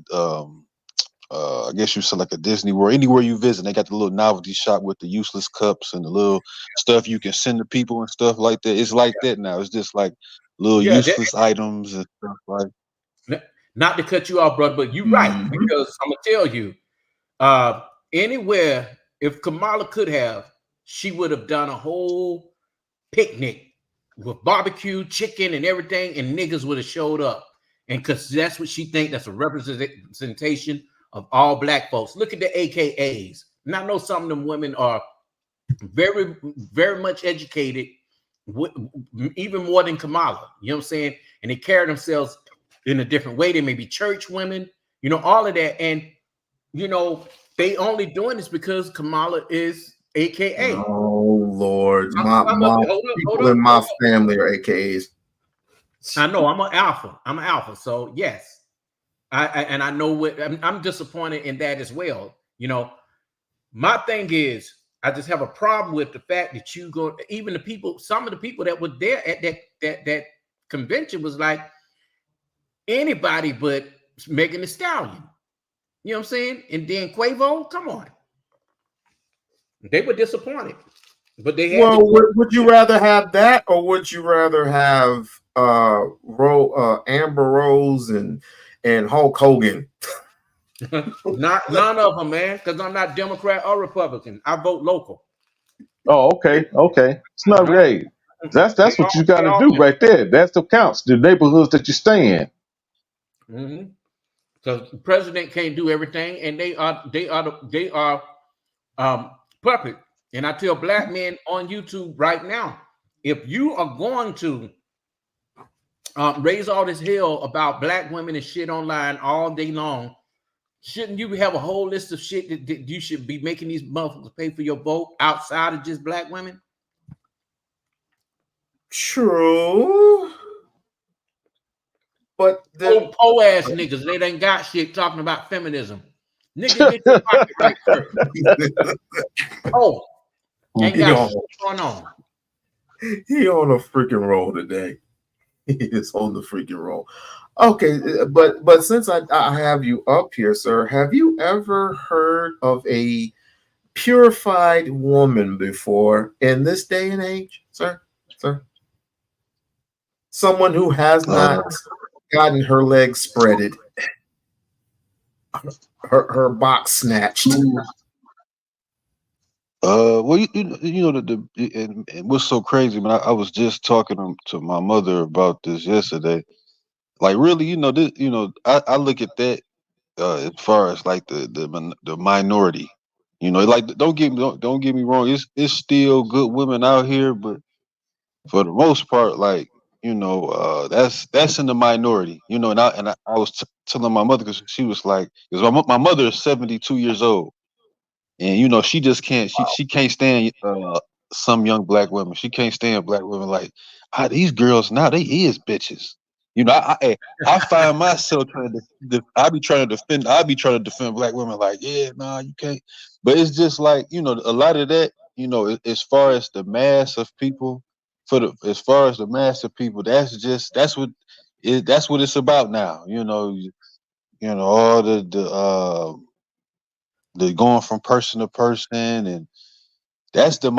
I guess you said like a Disney World, anywhere you visit, they got the little novelty shop with the useless cups and the little stuff you can send to people and stuff like that. It's like that now. It's just like little useless items and stuff like. Not to cut you off, brother, but you're right, because I'm gonna tell you, anywhere, if Kamala could have, she would have done a whole picnic with barbecue, chicken, and everything, and niggas would have showed up. And because that's what she think, that's a representation of all black folks. Look at the AKAs. And I know some of them women are very, very much educated, even more than Kamala. You know what I'm saying? And they carry themselves in a different way. They may be church women, all of that. And, they only doing this because Kamala is AKA. Oh, Lord. People in my family are AKAs. I know. I'm an alpha. So, yes. I know what I'm disappointed in that as well. My thing is, I just have a problem with the fact that some of the people that were there at that convention was like anybody but Megan Thee Stallion. You know what I'm saying? And then Quavo, come on. They were disappointed. But they had would you rather have that, or would you rather have Amber Rose and Hulk Hogan? None of them, man, because I'm not Democrat or Republican. I vote local. Oh, okay. It's not right. That's what you got to do right there. That's the counts. The neighborhoods that you stay in. Mm-hmm. Because the president can't do everything, and they are puppet. And I tell black men on YouTube right now, if you are going to raise all this hell about black women and shit online all day long, shouldn't you have a whole list of shit that you should be making these motherfuckers pay for your vote outside of just black women? True. But the ass niggas, they done got shit talking about feminism. Nigga, get your pocket right first. Ain't got shit going on. He on a freaking roll today. He is on the freaking roll. Okay, but since I have you up here, sir, have you ever heard of a purified woman before in this day and age, sir? Someone who has not gotten her legs spreaded, her box snatched. Well, you know and what's so crazy, man. I was just talking to my mother about this yesterday. Like, really, this, I look at that as far as like the minority. Like don't get me wrong. It's still good women out here, but for the most part, like that's in the minority. And I was telling my mother because she was like, because my mother is 72 years old. And she just can't. She can't stand some young black women. She can't stand black women. Like these girls now, they is bitches. I find myself trying to. I be trying to defend. I be trying to defend black women. Like, yeah, nah, you can't. But it's just like a lot of that. As far as the mass of people, as far as the mass of people, that's what it's about now. All the going from person to person, and that's the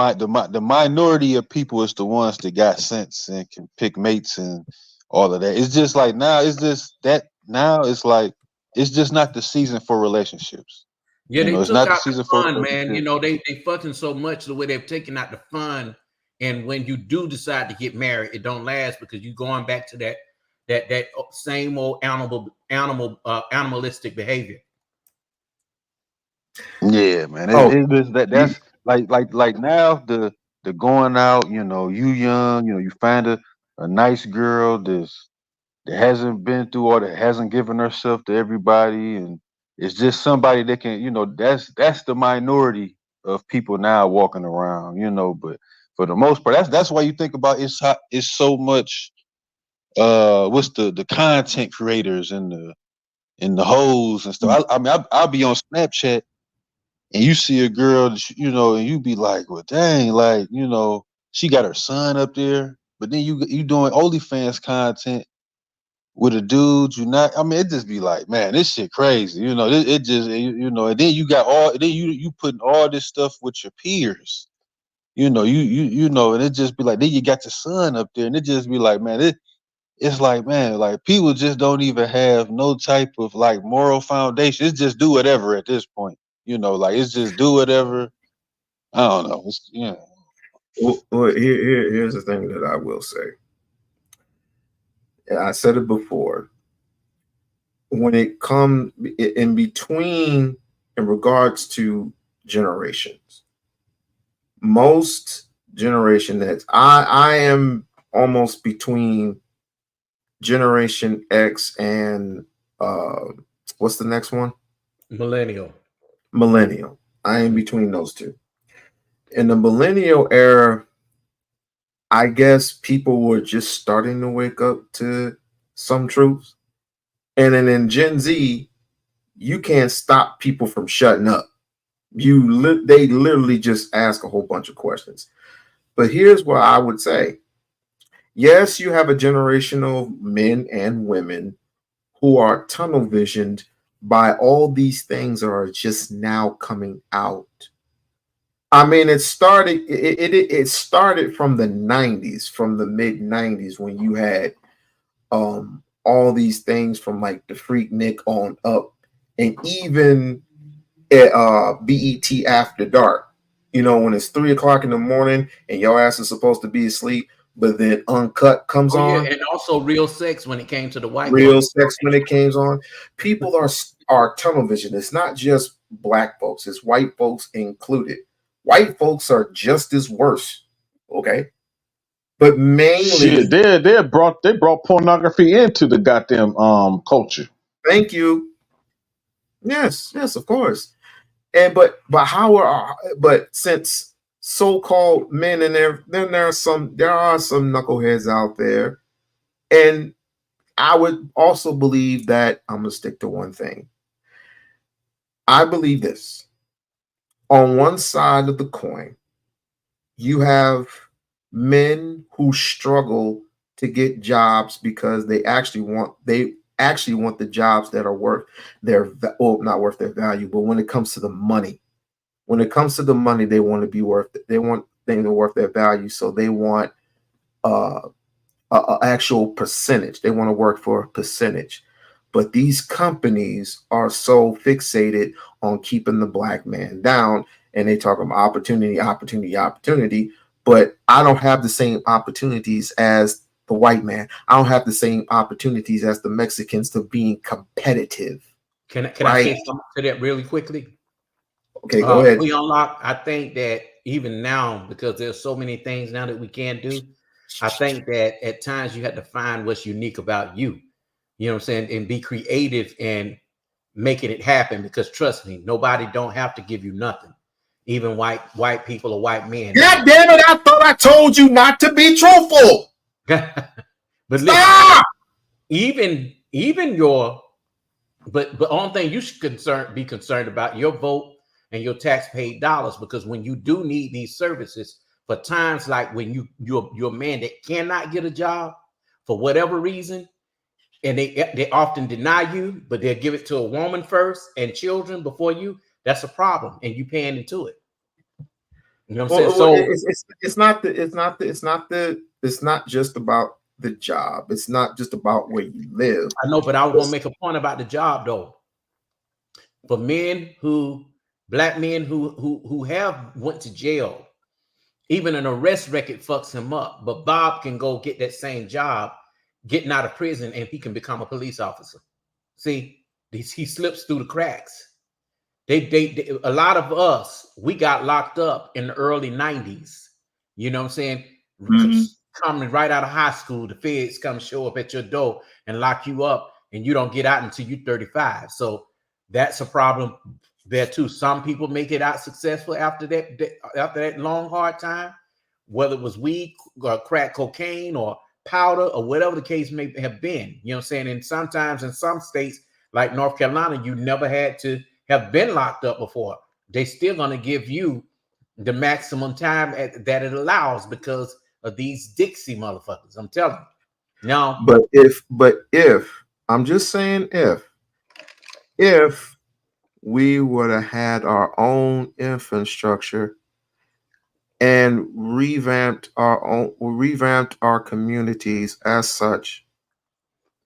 minority of people is the ones that got sense and can pick mates and all of that. It's just like now it's like it's just not the season for relationships. Yeah, they It's took not the out the season for fun, man. relationships. They fucking so much the way they've taken out the fun, and when you do decide to get married, it don't last because you're going back to that same old animalistic behavior. Yeah, man. Oh, It is that's like now the going out. You young. You find a nice girl that hasn't been through or that hasn't given herself to everybody, and it's just somebody that can. That's the minority of people now walking around. But for the most part, that's why you think about it's so much. What's the content creators and the hoes and stuff. I mean, I'll be on Snapchat and you see a girl, that and you be like, well, dang, like, she got her son up there, but then you doing OnlyFans content with a dude, I mean, it just be like, man, this shit crazy, it just, and then you got then you putting all this stuff with your peers, and it just be like, then you got your son up there, and it just be like, man, it's like, man, like people just don't even have no type of like moral foundation. It's just do whatever at this point. Like it's just do whatever. I don't know. Well, here's the thing that I will say. I said it before. When it comes in between, in regards to generations, most generation X, I am almost between Generation X and what's the next one? Millennial. I am between those two. In the millennial era, I guess people were just starting to wake up to some truths. And then in Gen Z, you can't stop people from shutting up. They literally just ask a whole bunch of questions. But here's what I would say. Yes, you have a generation of men and women who are tunnel visioned by all these things that are just now coming out. I mean, it started from the 90s, from the mid 90s, when you had all these things from like the Freaknik on up, and even at BET After Dark, when it's 3 o'clock in the morning and your ass is supposed to be asleep, but then Uncut comes on. And also Real Sex when it came to the white Real Sex when it came on. People are tunnel vision. It's not just black folks, it's white folks included. White folks are just as worse. Okay. But mainly they brought pornography into the goddamn culture. Thank you. Yes, of course. And but since so-called men, and there are some knuckleheads out there, and I would also believe that I'm gonna stick to one thing. I believe this. On one side of the coin, you have men who struggle to get jobs because they actually want the jobs that are worth not worth their value. But when it comes to the money, they want to be worth it. They want things that are worth their value. So they want a actual percentage. They want to work for a percentage. But these companies are so fixated on keeping the black man down, and they talk about opportunity, opportunity, opportunity. But I don't have the same opportunities as the white man. I don't have the same opportunities as the Mexicans to being competitive. Can I say something to that really quickly? Okay, go ahead. We-On-Loc, I think that even now, because there's so many things now that we can do, I think that at times you have to find what's unique about you. You know what I'm saying? And be creative and making it happen, because trust me, nobody don't have to give you nothing. Even white people or white men. God damn it, I thought I told you not to be truthful. But listen, even your but only thing you should be concerned about your vote and your tax paid dollars, because when you do need these services for times like when you're a man that cannot get a job for whatever reason, and they often deny you, but they'll give it to a woman first and children before you. That's a problem, and you paying into it. You know what I'm saying? So it's not just about the job. It's not just about where you live. I know, but I was gonna make a point about the job though. For black men who have went to jail, even an arrest record fucks him up. But Bob can go get that same job, getting out of prison, and he can become a police officer. See, he slips through the cracks. They a lot of us, we got locked up in the early 90s. You know what I'm saying? Mm-hmm. Coming right out of high school, the feds come show up at your door and lock you up, and you don't get out until you're 35. So that's a problem there too. Some people make it out successful after that long hard time, whether it was weed or crack cocaine or powder or whatever the case may have been. You know what I'm saying? And sometimes in some states like North Carolina, you never had to have been locked up before. They still going to give you the maximum time that it allows because of these Dixie motherfuckers. I'm telling you. Now, but if I'm just saying, if we would have had our own infrastructure and revamped our communities as such,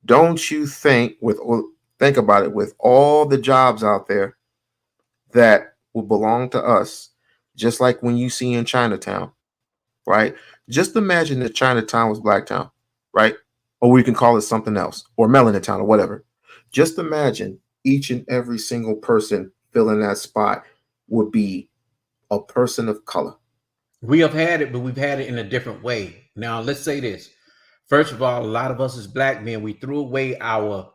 don't you think think about it, with all the jobs out there that will belong to us, just like when you see in Chinatown, right? Just imagine that Chinatown was Blacktown, right? Or we can call it something else, or Melanin Town, or whatever. Just imagine each and every single person filling that spot would be a person of color. We have had it, but we've had it in a different way. Now, let's say this. First of all, a lot of us as black men, we threw away our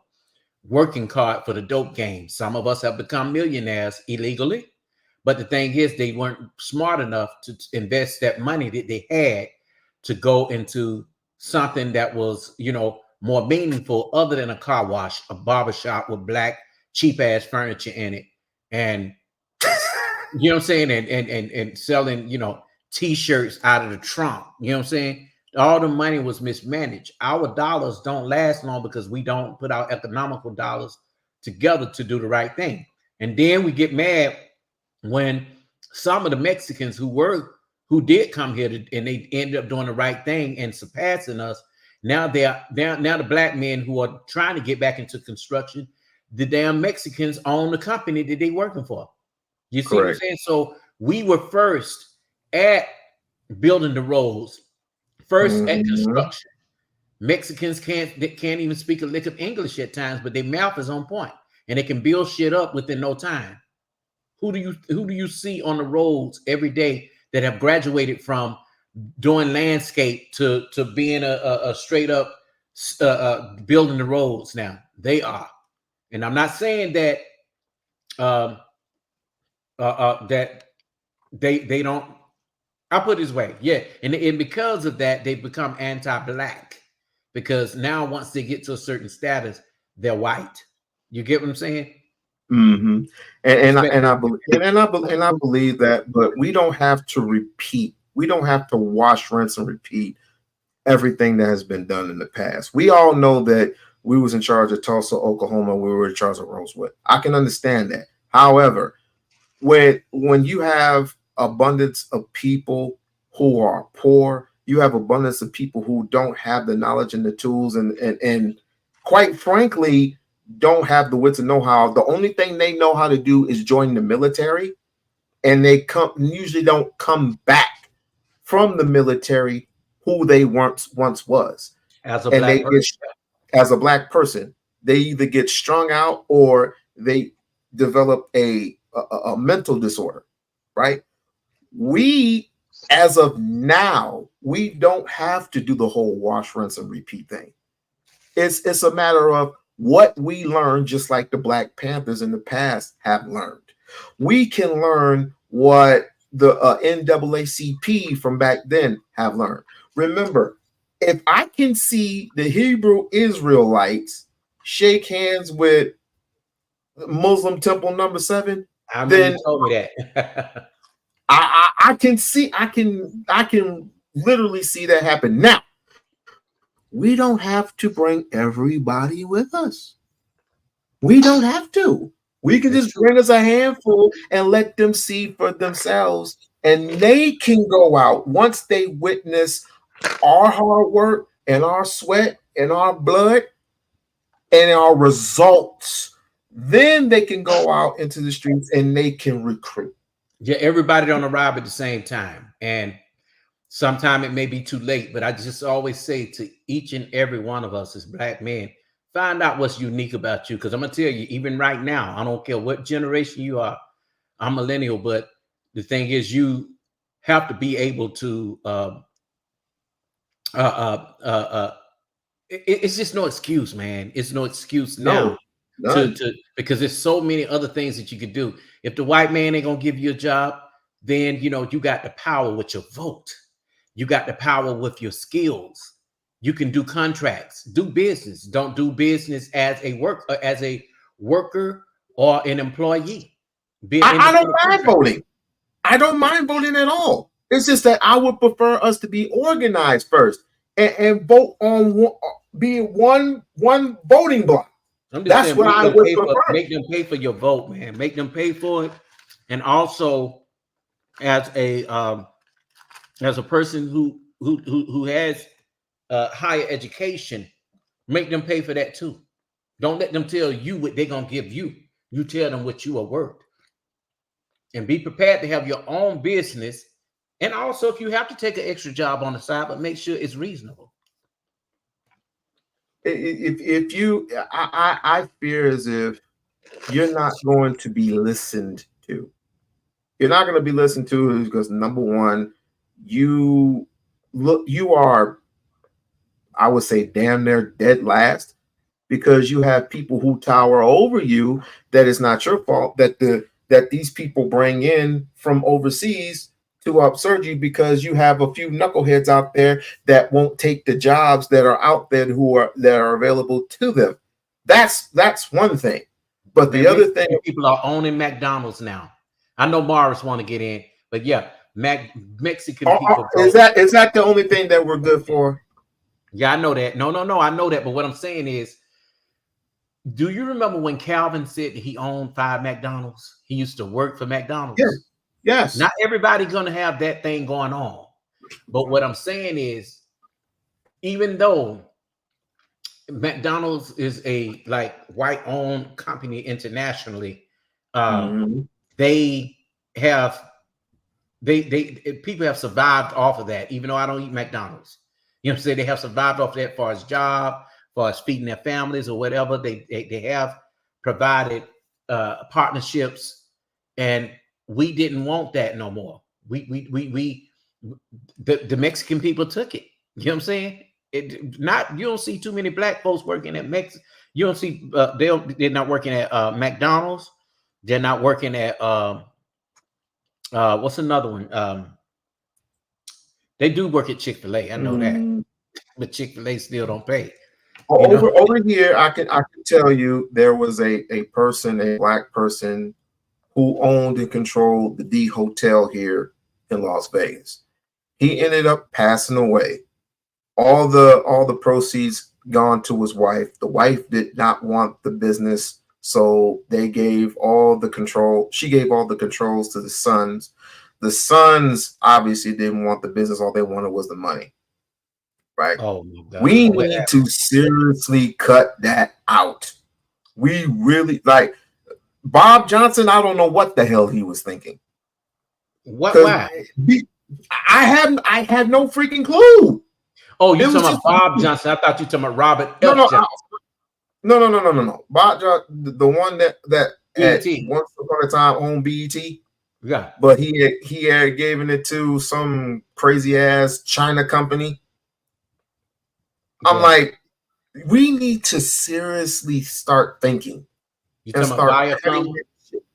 working card for the dope game. Some of us have become millionaires illegally, but the thing is, they weren't smart enough to invest that money that they had to go into something that was, more meaningful other than a car wash, a barbershop with black cheap ass furniture in it, and you know what I'm saying, and selling, t-shirts out of the trunk. You know what I'm saying? All the money was mismanaged. Our dollars don't last long because we don't put our economical dollars together to do the right thing. And then we get mad when some of the Mexicans who did come here and they ended up doing the right thing and surpassing us. Now they're the black men who are trying to get back into construction. The damn Mexicans own the company that they working for. You see what I'm saying? So we were first at building the roads, first at construction. Mexicans can't even speak a lick of English at times, but their mouth is on point and they can build shit up within no time. Who do you see on the roads every day that have graduated from doing landscape to being a straight up building the roads now? They are. And I'm not saying that that they don't. I'll put it this way, yeah, and because of that, they've become anti-black, because now once they get to a certain status, they're white. You get what I'm saying? Mm-hmm. And I believe that, but we don't have to repeat. We don't have to wash, rinse, and repeat everything that has been done in the past. We all know that we was in charge of Tulsa, Oklahoma. We were in charge of Rosewood. I can understand that. However, when you have abundance of people who are poor you have abundance of people who don't have the knowledge and the tools and quite frankly don't have the wits and know-how. The only thing they know how to do is join the military, and they usually don't come back from the military who they once was. As a and black they person. as a black person, they either get strung out or they develop a mental disorder, right? We, as of now, we don't have to do the whole wash, rinse, and repeat thing. It's a matter of what we learn, just like the Black Panthers in the past have learned. We can learn what the NAACP from back then have learned. Remember, if I can see the Hebrew Israelites shake hands with Muslim Temple number 7, then you told me that. I can literally see that happen. Now, we don't have to bring everybody with us. We don't have to. We can just bring us a handful and let them see for themselves, and they can go out once they witness our hard work and our sweat and our blood and our results. Then they can go out into the streets and they can recruit. Yeah, everybody don't arrive at the same time, and sometime it may be too late. But I just always say to each and every one of us as black men, find out what's unique about you. Because I'm gonna tell you, even right now, I don't care what generation you are. I'm millennial, but the thing is, you have to be able to. It's just no excuse, man. It's no excuse now. Because there's so many other things that you could do. If the white man ain't gonna give you a job, then you got the power with your vote. You got the power with your skills. You can do contracts, do business. Don't do business as a worker or an employee. I don't mind voting. I don't mind voting at all. It's just that I would prefer us to be organized first and vote on one voting block. That's what I would prefer. Make them pay for your vote, man. Make them pay for it, and also as a person who has higher education, make them pay for that too. Don't let them tell you what they're gonna give you. You tell them what you are worth, and be prepared to have your own business. And also, if you have to take an extra job on the side, but make sure it's reasonable. If you, I fear as if you're not going to be listened to. You're not going to be listened to because number one, you are, I would say, damn near dead last, because you have people who tower over you that it's not your fault that these people bring in from overseas to upsurge you, because you have a few knuckleheads out there that won't take the jobs that are out there that are available to them. That's one thing. But the other thing, people are owning McDonald's now. I know Morris want to get in, but yeah, Mexican people. Is that the only thing that we're good for? Yeah, I know that. No, I know that. But what I'm saying is, do you remember when Calvin said that he owned 5 McDonald's? He used to work for McDonald's. Yes. Not everybody's gonna have that thing going on. But what I'm saying is, even though McDonald's is a white-owned company internationally, they people have survived off of that. Even though I don't eat McDonald's, you know what I'm saying? They have survived off that, for as job, for as feeding their families or whatever. They have provided partnerships, and we didn't want that no more. The Mexican people took it. You know what I'm saying? You don't see too many black folks working at Mexico. You don't see they're not working at McDonald's. They're not working at what's another one? They do work at Chick-fil-A. I know that, but Chick-fil-A still don't pay. Over here, I can tell you there was a person, a black person, who owned and controlled the D Hotel here in Las Vegas. He ended up passing away. All the proceeds gone to his wife. The wife did not want the business, so they gave all the control. She gave all the controls to the sons. The sons obviously didn't want the business. All they wanted was the money. right? Oh my God. We What need happened? to seriously cut that out. We really like Bob Johnson. I don't know what the hell he was thinking. What? Why? I had no freaking clue. Oh, you It was talking just about Bob Johnson? I thought you talking about Robert no, F. no, Johnson. no. Bob Johnson, the one that at BET. once upon a time owned BET. Yeah. But he had given it to some crazy ass China company. I'm like, we need to seriously start thinking You and talking about start Viacom?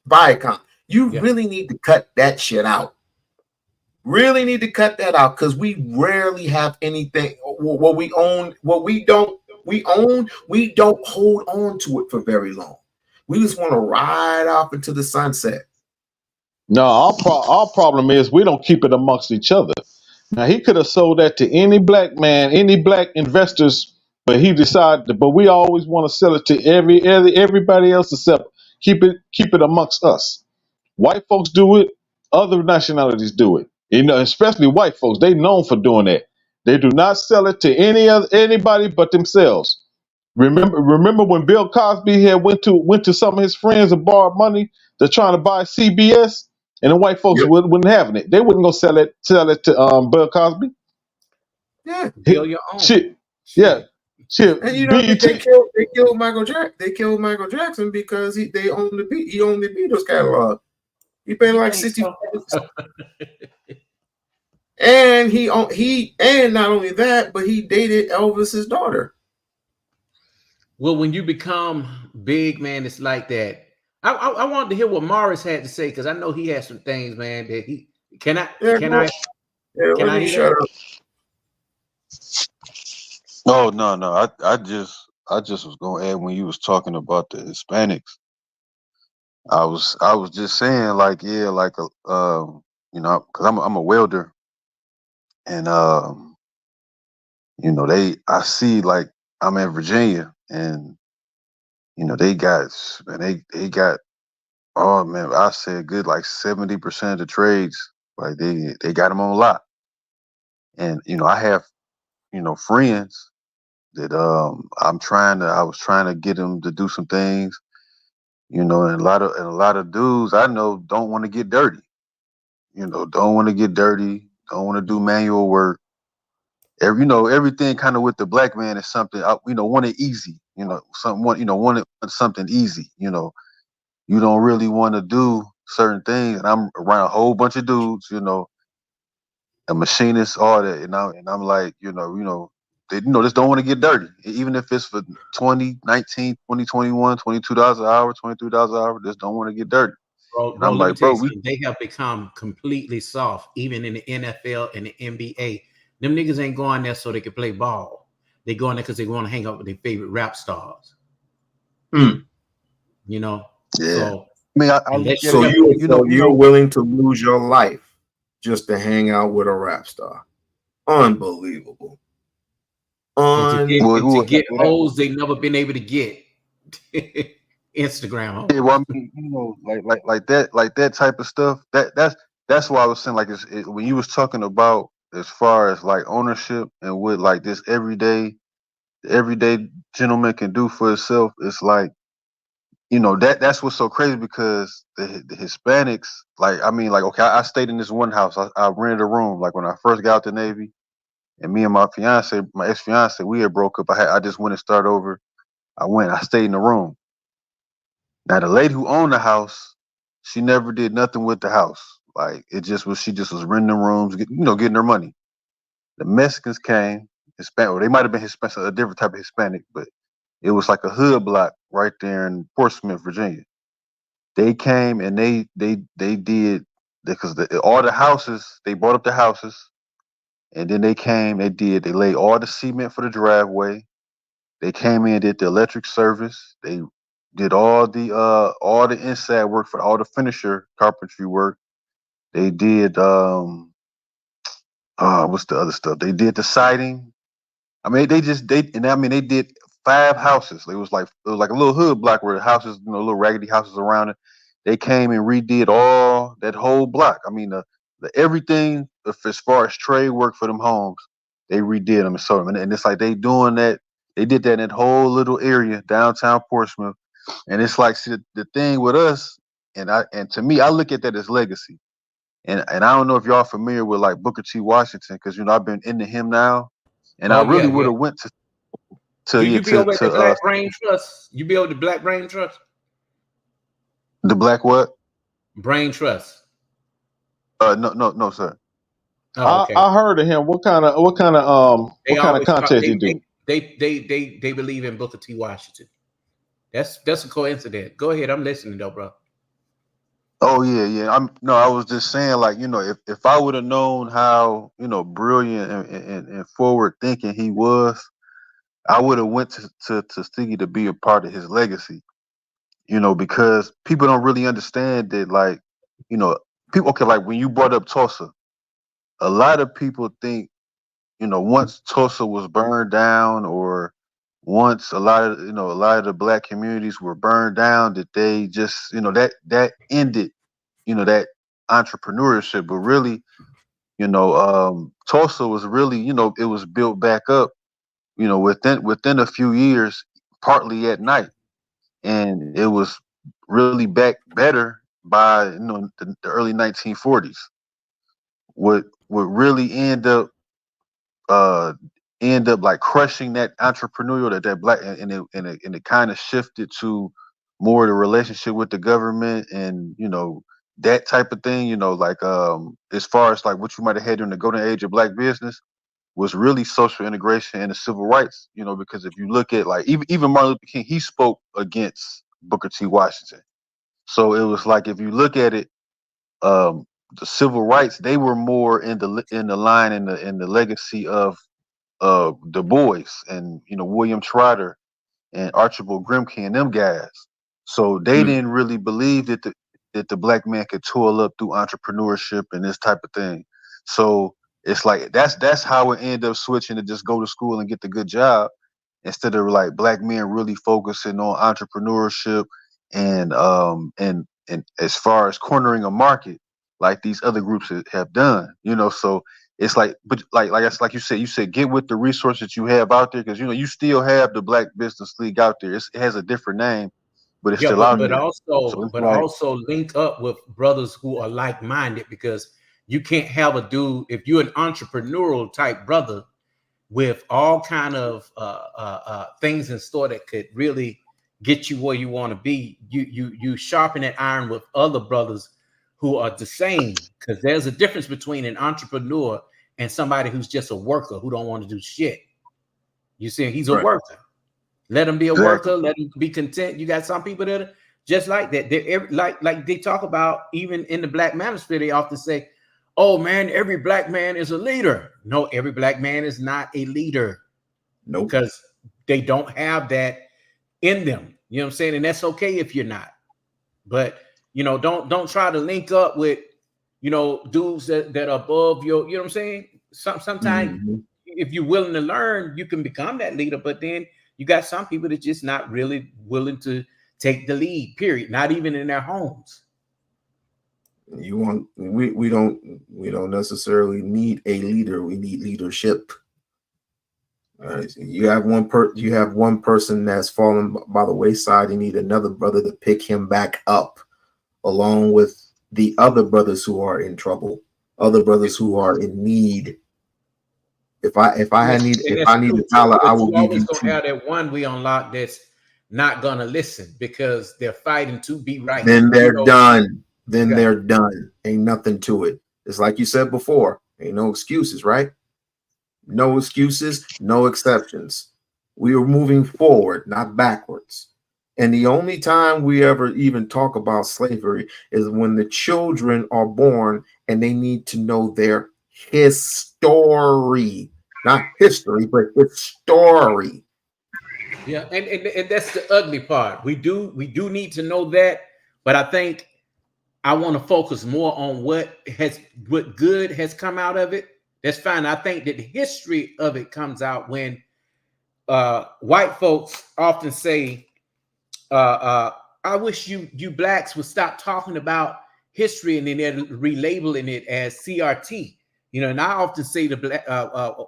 Viacom. You really need to cut that shit out. Really need to cut that out because we rarely have anything. What we own, what we don't own, we don't hold on to it for very long. We just want to ride off into the sunset. No, our problem is we don't keep it amongst each other. Now he could have sold that to any black man, any black investors, but he decided. But we always want to sell it to everybody else except keep it amongst us. White folks do it. Other nationalities do it. You know, especially white folks. They known for doing that. They do not sell it to anybody but themselves. Remember when Bill Cosby had went to some of his friends and borrowed money to trying to buy CBS, and the white folks wouldn't having it. They wouldn't go sell it to Bill Cosby. Yeah, build your own. Shit. Yeah. Shit. And you know BET. they killed Michael Jackson. They killed Michael Jackson because he owned the Beatles catalog. He paid like 60. And and not only that, but he dated Elvis's daughter. Well, when you become big, man, it's like that. I wanted to hear what Morris had to say because I know he has some things, man. That he can I shut up. Oh no. I just was gonna add when you was talking about the Hispanics. I was just saying like you know, because I'm a welder, and you know I see like I'm in Virginia, and you know they got oh man, I said good like 70% of the trades, like they got them on lock. And you know I have, you know, friends that I was trying to get them to do some things, you know, and a lot of dudes I know don't want to get dirty, you know, don't want to get dirty, don't want to do manual work. You know, everything kind of with the black man is something you know, want it easy, you know, want something easy, you know. You don't really want to do certain things, and I'm around a whole bunch of dudes, you know, a machinist, all that, and I'm like, they just don't want to get dirty, even if it's for 20, 19, 20, 21, $22 an hour, $23 an hour, just don't want to get dirty. Bro, And I'm let me like, tell you bro, something. They have become completely soft, even in the NFL and the NBA. Them niggas ain't going there so they can play ball. They going there because they want to hang out with their favorite rap stars. You know? Yeah. So I mean, I look at So it, you're willing to lose your life just to hang out with a rap star? Unbelievable. And to get hoes they never been able to get. Instagram hoes. Yeah, well, I mean, you know, like that type of stuff. That's why I was saying, like, when you was talking about as far as like ownership and what like this everyday gentleman can do for himself. It's like, you know, that's what's so crazy because the Hispanics, like, I mean, like, okay, I stayed in this one house. I rented a room like when I first got out the Navy, and me and my ex-fiance, we had broke up. I just went and started over. I stayed in the room. Now the lady who owned the house, she never did nothing with the house. Like she just was renting rooms, getting her money. The Mexicans came, Hispanic, or they might have been Hispanic, a different type of Hispanic, but it was like a hood block right there in Portsmouth, Virginia. They came and they did because all the houses, they bought up the houses, and then they laid all the cement for the driveway. They came in, did the electric service. They did all the inside work for all the finisher carpentry work. They did what's the other stuff? They did the siding. I mean, they did 5 houses. It was like a little hood block where the houses, little raggedy houses around it. They came and redid all that whole block. I mean, the everything as far as trade work for them homes, they redid them and sold them, and it's like they doing that. They did that in that whole little area downtown Portsmouth, and it's like, see, the thing with us, and to me, I look at that as legacy. And I don't know if y'all familiar with like Booker T. Washington, because I've been into him now, and I Oh yeah, really would yeah. have went You be over at the Black Brain Trust? You be over the Black Brain Trust? The Black what? Brain Trust. No, sir. Oh, okay. I heard of him. What kind of They always talk, contest he do? they believe in Booker T. Washington. That's a coincidence. Go ahead, I'm listening though, bro. Oh yeah. I was just saying, like, if I would have known how, brilliant and forward thinking he was, I would have went to Stiggy to be a part of his legacy. Because people don't really understand that, like, people, okay, like when you brought up Tulsa, a lot of people think, once Tulsa was burned down, or once a lot of the black communities were burned down, that they just, that ended, that entrepreneurship. But really, Tulsa was really, it was built back up, within a few years, partly at night, and it was really back better by the early 1940s. What really end up like crushing that entrepreneurial, that black, and it kind of shifted to more the relationship with the government, and that type of thing, like as far as like what you might have had during the golden age of black business, was really social integration and the civil rights. Because if you look at, like, even Martin Luther King, he spoke against Booker T. Washington. So it was like, if you look at it, the civil rights, they were more in the line, in the legacy of Du Bois, and William Trotter and Archibald Grimke and them guys. So they didn't really believe that the black man could toil up through entrepreneurship and this type of thing. So it's like that's how it ended up switching to just go to school and get the good job, instead of like black men really focusing on entrepreneurship and as far as cornering a market, like these other groups have done. So it's like, but like you said, get with the resources you have out there, because you still have the Black Business League out there. It has a different name, but it's still out but there. also, So like, also link up with brothers who are like-minded, because you can't have a dude, if you're an entrepreneurial type brother with all kind of things in store that could really get you where you want to be, you sharpen that iron with other brothers who are the same, because there's a difference between an entrepreneur and somebody who's just a worker who don't want to do shit. You see, he's a worker. Let him be a worker. Let him be content. You got some people that are just like that. They're like they talk about, even in the Black manosphere, they often say, "Oh man, every black man is a leader." No, every black man is not a leader. Nope. Because they don't have that in them. You know what I'm saying? And that's okay if you're not. But don't try to link up with dudes that are above your, you know what I'm saying? Sometimes if you're willing to learn, you can become that leader, but then you got some people that just not really willing to take the lead, period. Not even in their homes. We don't necessarily need a leader. We need leadership. All right. So you have one person that's fallen by the wayside. You need another brother to pick him back up, along with the other brothers who are in trouble, other brothers who are in need. If I need a dollar, I will give you two. Have that one We-On-Loc that's not gonna listen because they're fighting to be right. Then they're done. Then they're done. Ain't nothing to it. It's like you said before. Ain't no excuses, right? No excuses, no exceptions. We are moving forward, not backwards. And the only time we ever even talk about slavery is when the children are born and they need to know their history, not history, but his story. Yeah, and that's the ugly part. We do need to know that, but I think I want to focus more on what good has come out of it. That's fine. I think that the history of it comes out when white folks often say, I wish you blacks would stop talking about history, and then they're relabeling it as CRT. You know, and I often say to black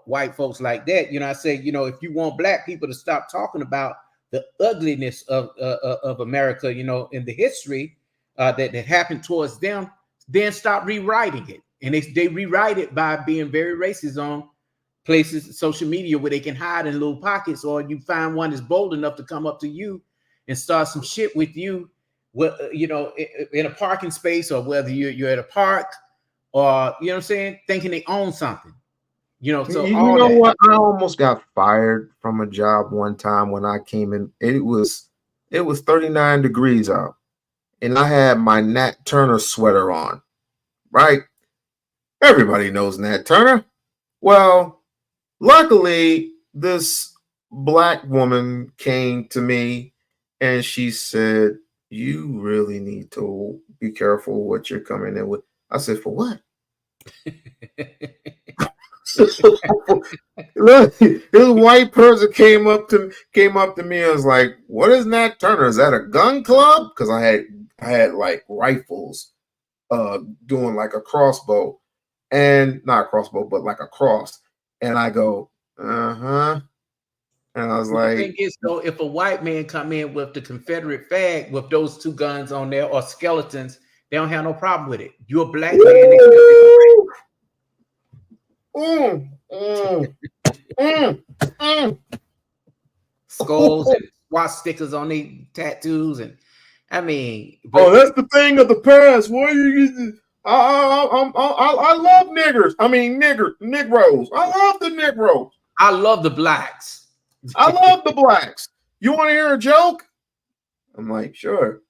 white folks like that, you know, I say, you know, if you want black people to stop talking about the ugliness of America, you know, in the history that happened towards them, then stop rewriting it. And they rewrite it by being very racist on places, social media, where they can hide in little pockets, or you find one that's bold enough to come up to you and start some shit with you, you know, in a parking space, or whether you're at a park, or, you know what I'm saying, thinking they own something. You know, so you all know that. what? I almost got fired from a job one time when I came in. It was 39 degrees out, and I had my Nat Turner sweater on. Right? Everybody knows Nat Turner. Well, luckily, this black woman came to me and she said, "You really need to be careful what you're coming in with." I said, "For what?" Look, this white person came up to me and was like, "What is Nat Turner? Is that a gun club?" Because I had like rifles, doing like a crossbow, and not a crossbow, but like a cross. And I go, uh-huh. And I was Well, the like, thing is, though, if a white man come in with the Confederate flag with those two guns on there or skeletons, they don't have no problem with it. You're a black man. They skulls and swastikas on their tattoos, and I mean, but that's the thing of the past. What you? I love niggers. I mean Negroes. I love the Negroes. I love the blacks. I love the blacks. You want to hear a joke? I'm like, sure.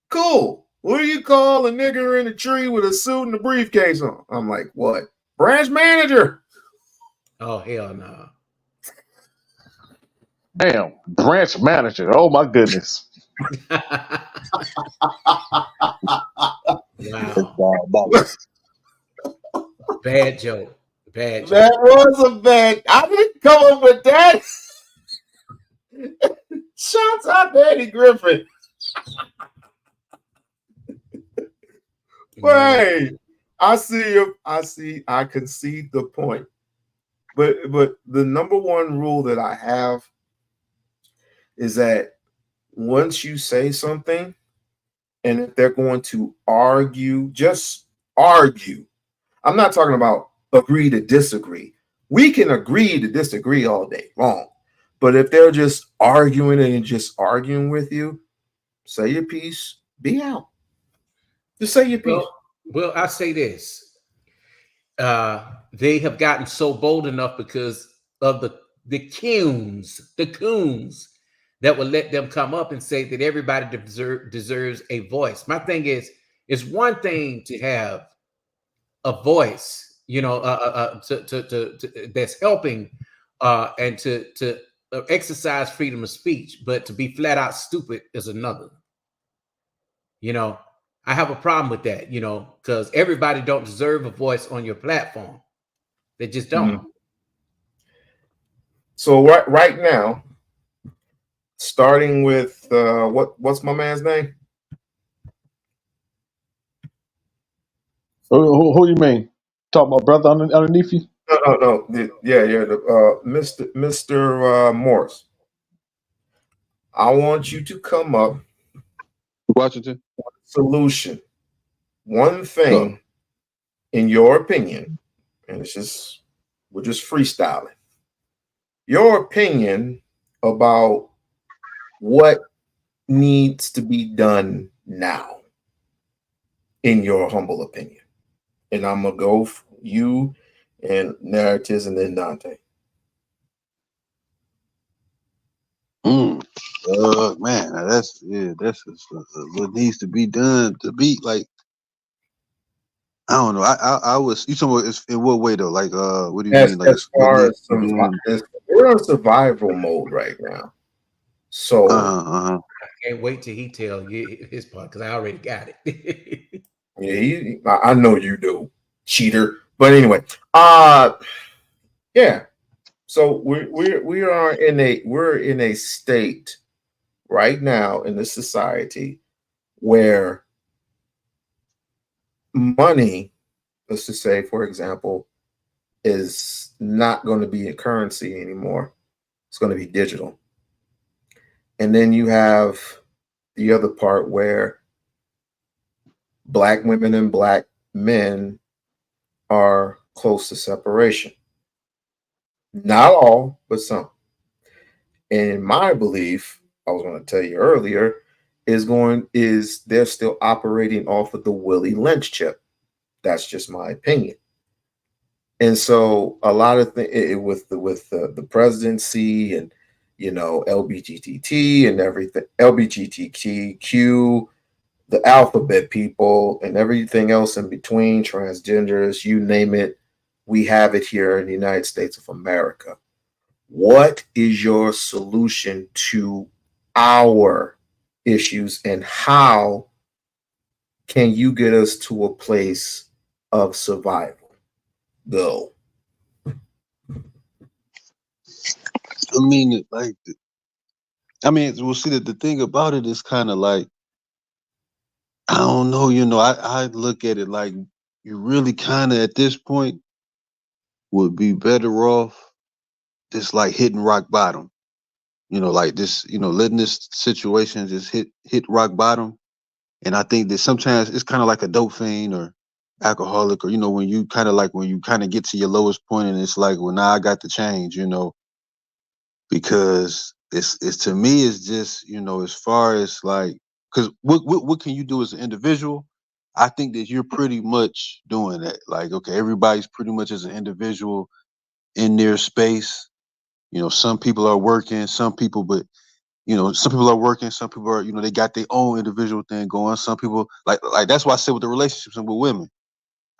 Cool. What do you call a nigger in a tree with a suit and a briefcase on? I'm like, what? Branch manager. Oh, hell no. Damn, branch manager. Oh my goodness. Wow. Bad joke. Bad joke. That was a bad. I didn't come up with that. Shouts out to Eddie Griffin. Hey, I see you. I concede the point. But the number one rule that I have is that once you say something, and if they're going to argue, just argue. I'm not talking about agree to disagree. We can agree to disagree all day long. But if they're just arguing and just arguing with you, say your piece, be out. Just say your piece. Well, I say this. They have gotten so bold enough because of the coons that will let them come up and say that everybody deserves a voice. My thing is, it's one thing to have a voice, you know, to that's helping and to exercise freedom of speech, but to be flat out stupid is another. You know, I have a problem with that, you know, because everybody don't deserve a voice on your platform. They just don't. Mm-hmm. So right now, starting with what's my man's name? Who you mean? Talking about brother underneath you? No. Yeah. Mr. Morris. I want you to come up Washington. with a solution. One thing, in your opinion, and we're just freestyling. Your opinion about what needs to be done now, in your humble opinion. And I'm gonna go for you and Narratives and then Dante. Man, that's what needs to be done to be like. I don't know. I was you talking about in what way though? Like what do you mean? Like As far as we're in survival mode right now. So I can't wait till he tell you his part because I already got it. yeah, I know you do, cheater. But anyway, yeah. So we're in a state right now in this society where money, let's just say, for example, is not going to be a currency anymore. It's going to be digital. And then you have the other part where Black women and Black men are close to separation. Not all, but some. And my belief, I was going to tell you earlier, is they're still operating off of the Willie Lynch chip. That's just my opinion. And so a lot of things with the presidency and LBGTT and everything, LBGTQ, the alphabet people and everything else in between, transgenders, you name it, we have it here in the United States of America. What is your solution to our issues, and how can you get us to a place of survival? Go. I mean, we'll see that the thing about it is kind of like, I don't know, I look at it like you really kind of at this point would be better off just like hitting rock bottom, like this, letting this situation just hit rock bottom. And I think that sometimes it's kind of like a dope fiend or alcoholic, or, when you kind of get to your lowest point and it's like, well, now I got to change, because it's to me, it's just, as far as like, because what can you do as an individual? I think that you're pretty much doing that. Like, okay, everybody's pretty much as an individual in their space. Some people are working, some people are working, some people are, they got their own individual thing going. Some people like that's why I said with the relationships and with women,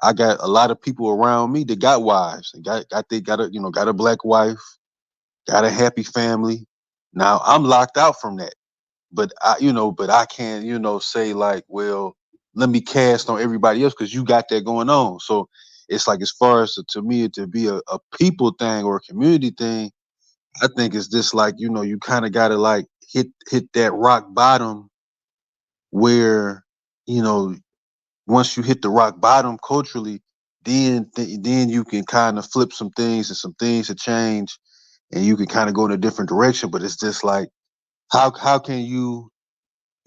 I got a lot of people around me that got wives and got a Black wife, got a happy family. Now I'm locked out from that, but I can't, say like, well, let me cast on everybody else because you got that going on. So it's like, as far as to me to be a people thing or a community thing, I think it's just like, you kind of got to like hit that rock bottom where, once you hit the rock bottom culturally, then you can kind of flip some things and some things to change, and you can kind of go in a different direction. But it's just like, how can you,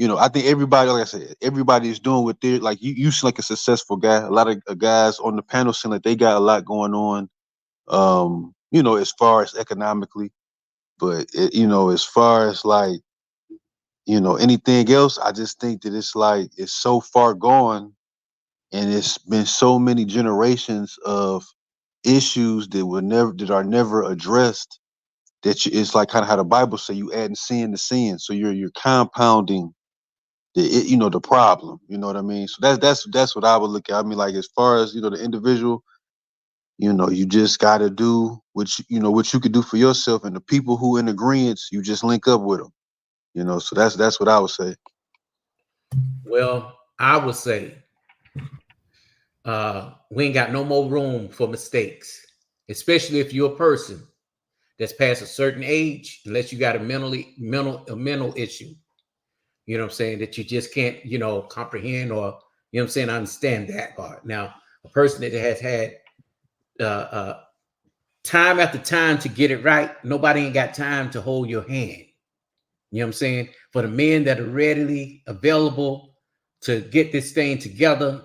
I think everybody, like I said, everybody is doing what they're like. You seem like a successful guy. A lot of guys on the panel seem like they got a lot going on, as far as economically. But as far as like, anything else, I just think that it's like, it's so far gone, and it's been so many generations of issues that are never addressed, that it's like kind of how the Bible say, you adding sin to sin. So you're compounding the problem. You know what I mean? So that's what I would look at. I mean, like, as far as, the individual, you just got to do what you could do for yourself, and the people who in agreement, you just link up with them. So that's what I would say. Well, I would say we ain't got no more room for mistakes, especially if you're a person that's past a certain age, unless you got a mental issue. You know what I'm saying? That you just can't, comprehend, or, understand that part. Now, a person that has had time after time to get it right, nobody ain't got time to hold your hand. You know what I'm saying? For the men that are readily available to get this thing together,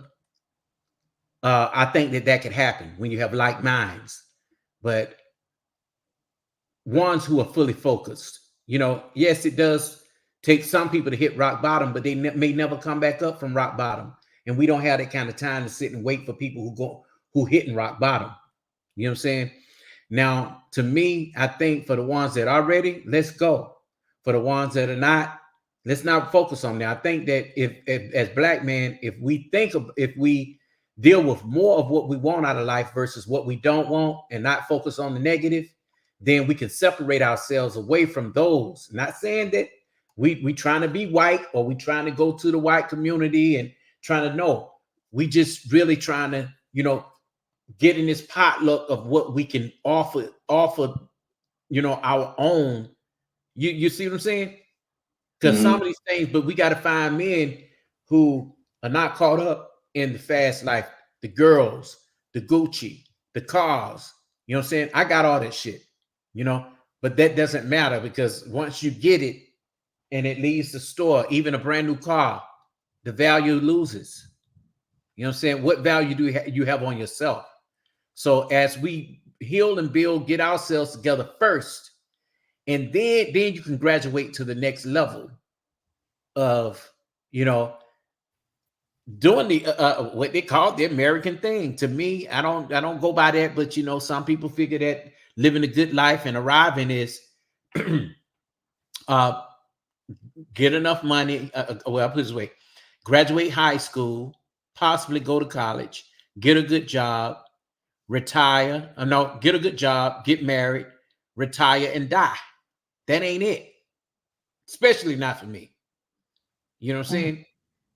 I think that could happen when you have like minds. But ones who are fully focused, yes, it does take some people to hit rock bottom, but they may never come back up from rock bottom. And we don't have that kind of time to sit and wait for people who hitting rock bottom. You know what I'm saying? Now, to me, I think for the ones that are ready, let's go. For the ones that are not, let's not focus on that. I think that if as Black men, if we deal with more of what we want out of life versus what we don't want, and not focus on the negative, then we can separate ourselves away from those. Not saying that we trying to be white, or we trying to go to the white community and trying to know. We just really trying to, get in this potluck of what we can offer, our own. You see what I'm saying? Because some of these things, but we got to find men who are not caught up in the fast life, the girls, the Gucci, the cars, You know what I'm saying? I got all that shit, you know, but that doesn't matter because once you get it and it leaves the store, even a brand new car, the value loses. You know what I'm saying? What value do you have on yourself? So as we heal and build, get ourselves together first, and then you can graduate to the next level of, you know, doing the what they call the American thing. To me, I don't go by that, but you know, some people figure that living a good life and arriving is get enough money. Well, I'll put it this way: graduate high school, possibly go to college, get a good job, retire. No, get a good job, get married, retire, and die. That ain't it. Especially not for me. You know what I'm saying?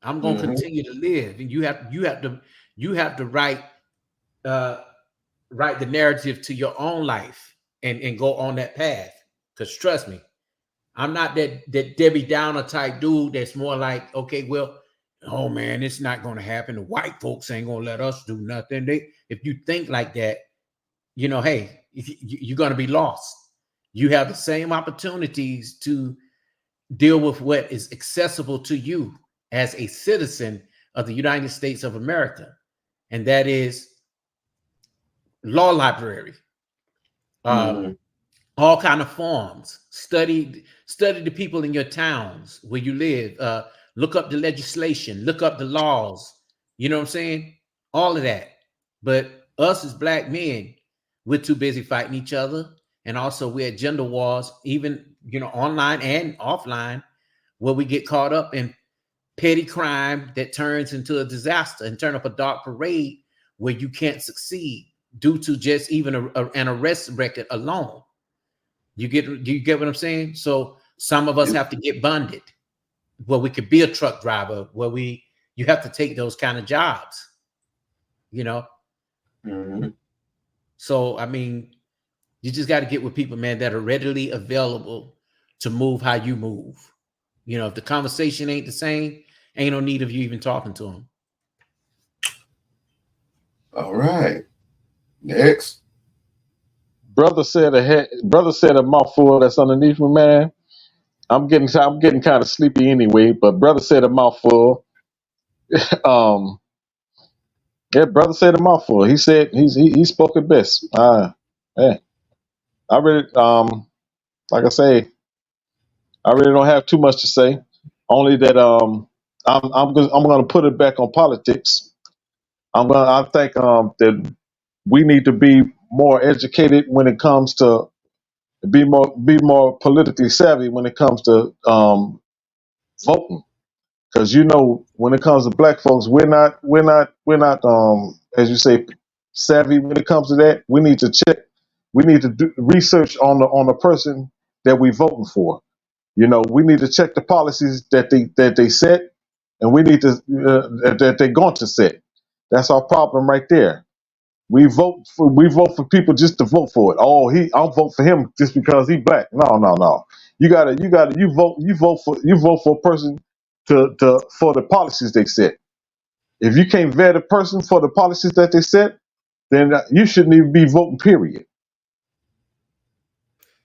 I'm gonna continue to live, and you have to write the narrative to your own life and go on that path. Because trust me, I'm not that Debbie Downer type dude that's more like, okay, well, oh man, it's not gonna happen. The white folks ain't gonna let us do nothing. If you think like that, you know, hey, you're gonna be lost. You have the same opportunities to deal with what is accessible to you as a citizen of the United States of America, and that is law library, all kind of forms. Study the people in your towns where you live. Look up the legislation. Look up the laws. You know what I'm saying? All of that. But us as black men, we're too busy fighting each other, and also we're at gender wars, even online and offline, where we get caught up in petty crime that turns into a disaster and turn up a dark parade where you can't succeed due to just even an arrest record alone. You get what I'm saying? So some of us have to get bonded where we could be a truck driver, where you have to take those kind of jobs, So, I mean, you just got to get with people, man, that are readily available to move how you move. If the conversation ain't the same, ain't no need of you even talking to them. All right. Next. Brother said a mouthful that's underneath me, man. I'm getting kind of sleepy anyway, but brother said a mouthful. Yeah, brother said a mouthful. He said he spoke it best. Yeah. I really like I say, I really don't have too much to say. Only that I'm gonna put it back on politics. I think that we need to be more educated when it comes to be more politically savvy when it comes to voting. Because when it comes to black folks, we're not as you say savvy when it comes to that. We need to check. We need to do research on the person that we're voting for. We need to check the policies that they set, and we need to that they're going to set. That's our problem right there. We vote for people just to vote for it. I'll vote for him just because he's black. No. You vote for a person for the policies they set. If you can't vet a person for the policies that they set, then you shouldn't even be voting, period.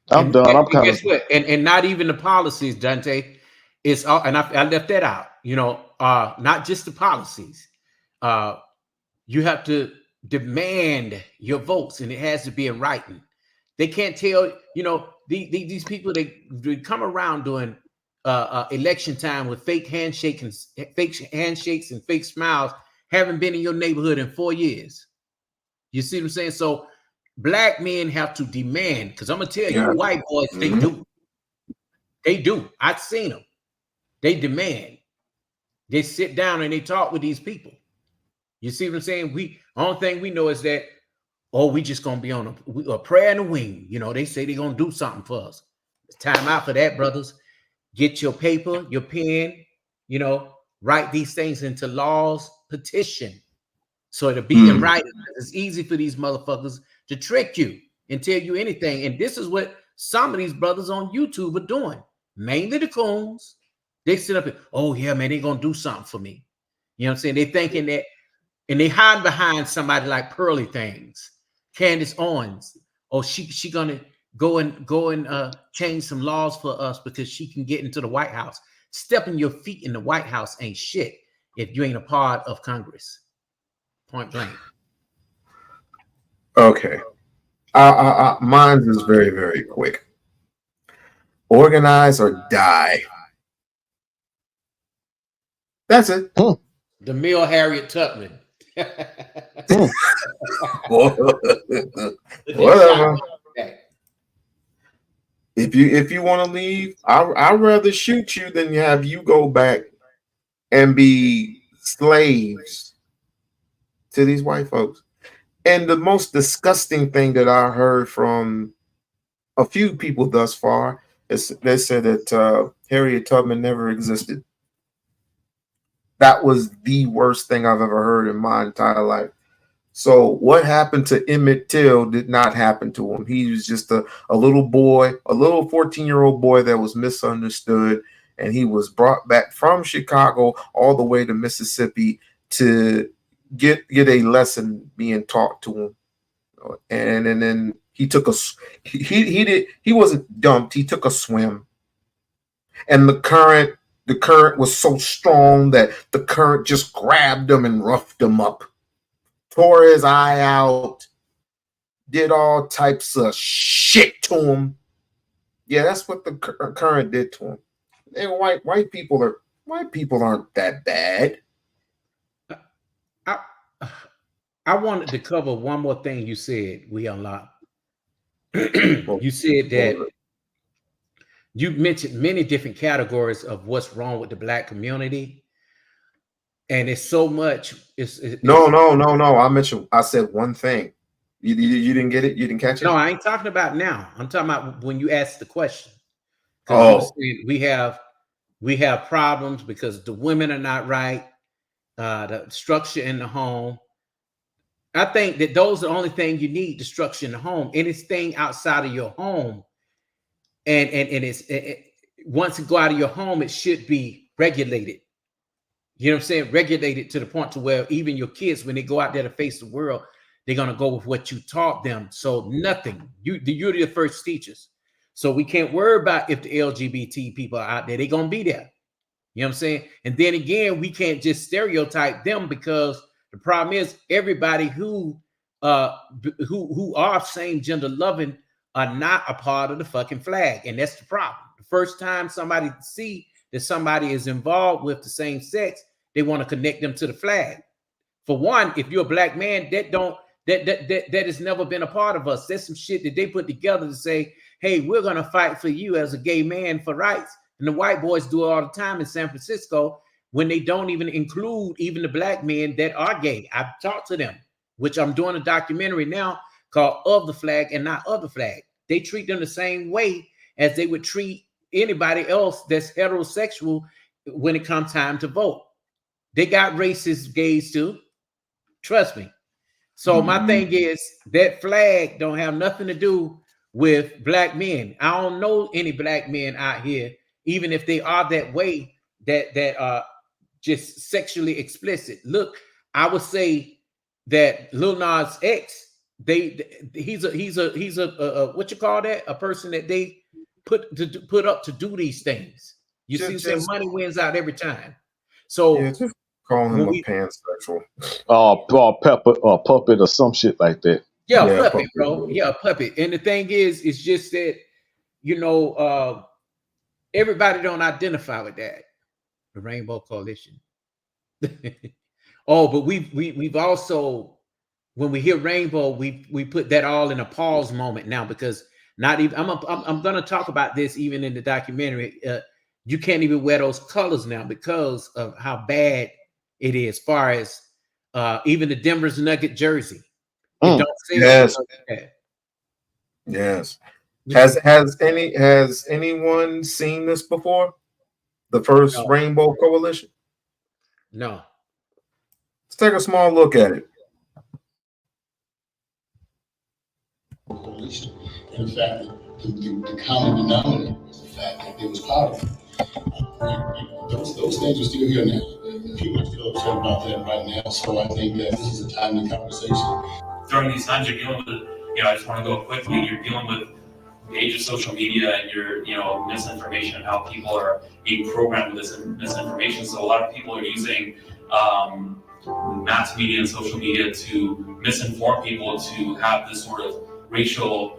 I'm done. I'm kind guess what? And not even the policies, Dante. It's all, and I left that out. Not just the policies. You have to demand your votes, and it has to be in writing. They can't tell. These people they come around during election time with fake handshakes and fake smiles. Haven't been in your neighborhood in 4 years. You see what I'm saying? So black men have to demand, because I'm gonna tell you, white boys, they do. They do. I've seen them. They demand. They sit down and they talk with these people. You see what I'm saying? Only thing we know is that, we just gonna be on a prayer and a wing. They say they're gonna do something for us. It's time out for that, brothers. Get your paper, your pen, write these things into laws, petition. So it'll be in writing. It's easy for these motherfuckers to trick you and tell you anything. And this is what some of these brothers on YouTube are doing. Mainly the coons. They sit up and, oh yeah, man, they're gonna do something for me. You know what I'm saying? They thinking that, and they hide behind somebody like Pearly Things. Candace Owens, or she gonna go and change some laws for us because she can get into the White House. Stepping your feet in the White House ain't shit if you ain't a part of Congress. Point blank. Okay. Mine is very, very quick. Organize or die. That's it. The Mill Harriet Tubman. Whatever. If you want to leave, I'd rather shoot you than have you go back and be slaves to these white folks. And the most disgusting thing that I heard from a few people thus far is they said that Harriet Tubman never existed. That was the worst thing I've ever heard in my entire life. So what happened to Emmett Till did not happen to him. He was just a little boy, a little 14-year-old boy that was misunderstood. And he was brought back from Chicago all the way to Mississippi to get a lesson being taught to him. And then he took he wasn't dumped. He took a swim. And the current was so strong that the current just grabbed him and roughed him up. Tore his eye out, did all types of shit to him. Yeah, that's what the current did to him. And white people aren't that bad. I wanted to cover one more thing you said, We-On-Loc. You said that you mentioned many different categories of what's wrong with the Black community. And it's so much. No. I said one thing. You didn't get it? You didn't catch it? No, I ain't talking about now. I'm talking about when you asked the question. Oh, we have problems because the women are not right. The structure in the home. I think that those are the only thing you need, the structure in the home. Anything outside of your home, and once it go out of your home, it should be regulated. You know what I'm saying? Regulated to the point to where even your kids, when they go out there to face the world, they're gonna go with what you taught them. So nothing. You're the first teachers. So we can't worry about if the LGBT people are out there. They're gonna be there. You know what I'm saying? And then again, we can't just stereotype them because the problem is everybody who are same gender loving are not a part of the fucking flag, and that's the problem. The first time somebody see that somebody is involved with the same sex, they want to connect them to the flag. For one, if you're a Black man, that has never been a part of us. That's some shit that they put together to say, hey, we're gonna fight for you as a gay man for rights. And the white boys do it all the time in San Francisco when they don't even include even the Black men that are gay. I've talked to them, which I'm doing a documentary now called Of the Flag and Not Of the Flag. They treat them the same way as they would treat anybody else that's heterosexual when it comes time to vote. They got racist gays too. Trust me. So my thing is that flag don't have nothing to do with Black men. I don't know any Black men out here, even if they are that way, that are just sexually explicit. Look, I would say that Lil Nas X, he's a what you call that? A person that they put up to do these things. You see, some money wins out every time. So yeah, just call him a pansexual. Puppet or some shit like that. Yeah, puppet, bro. Yeah, puppet. And the thing is, it's just that, you know, everybody don't identify with that. The Rainbow Coalition. Oh, but we've also, when we hear rainbow, we put that all in a pause moment now, because not even I'm gonna talk about this even in the documentary. You can't even wear those colors now because of how bad it is, as far as even the Denver's Nugget jersey. It don't say that. Yes. Has anyone seen this before? The first Rainbow Coalition? No. Let's take a small look at it. In fact, the common denominator was the fact that it was powerful. Those things are still here now. People are still upset about that right now. So I think that this is a timely conversation. during these times you're dealing with, I just want to go quickly, you're dealing with the age of social media and your, misinformation and how people are being programmed with this misinformation. So a lot of people are using mass media and social media to misinform people, to have this sort of racial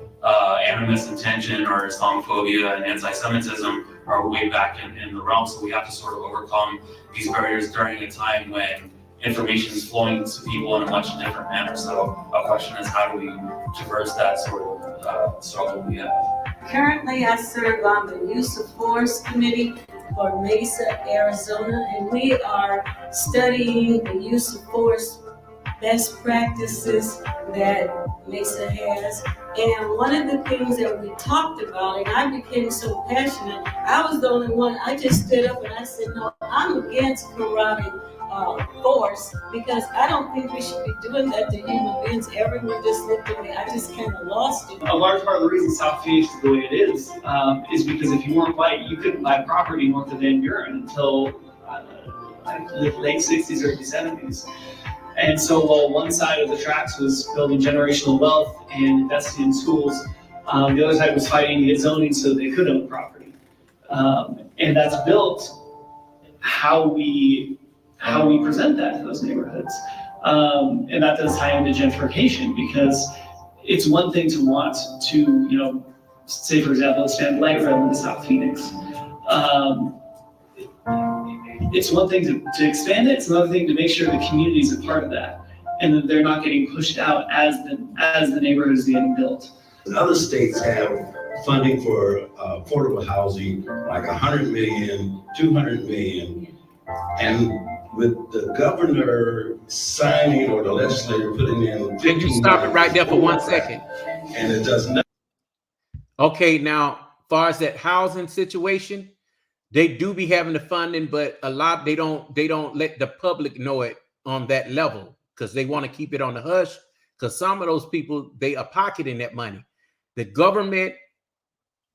animus and tension, or Islamophobia and anti-Semitism are way back in the realm. So we have to sort of overcome these barriers during a time when information is flowing to people in a much different manner. So our question is, how do we traverse that sort of struggle we have? Currently, I serve on the Use of Force Committee for Mesa, Arizona, and we are studying the use of force best practices that Mesa has. And one of the things that we talked about, and I became so passionate, I was the only one, I just stood up and I said, no, I'm against karate force, because I don't think we should be doing that to human beings. Everyone just looked at me, I just kind of lost it. A large part of the reason South Phoenix is the way it is because if you weren't white, you couldn't buy property north of Van Buren until the late 60s, early 70s. And so while one side of the tracks was building generational wealth and investing in schools, the other side was fighting to get zoning so they could own property. And that's built how we present that to those neighborhoods. And that does tie into gentrification, because it's one thing to want to, say for example, expand light rail into South Phoenix. It's one thing to expand it, it's another thing to make sure the community is a part of that, and that they're not getting pushed out as the neighborhood is getting built. Other states have funding for affordable housing, like 100 million, 200 million, and with the governor signing or the legislator putting in. Can you stop it right there for 1 second? And it does not. Okay, now, as far as that housing situation, they do be having the funding, but a lot they don't let the public know it on that level, because they want to keep it on the hush. Because some of those people, they are pocketing that money. The government,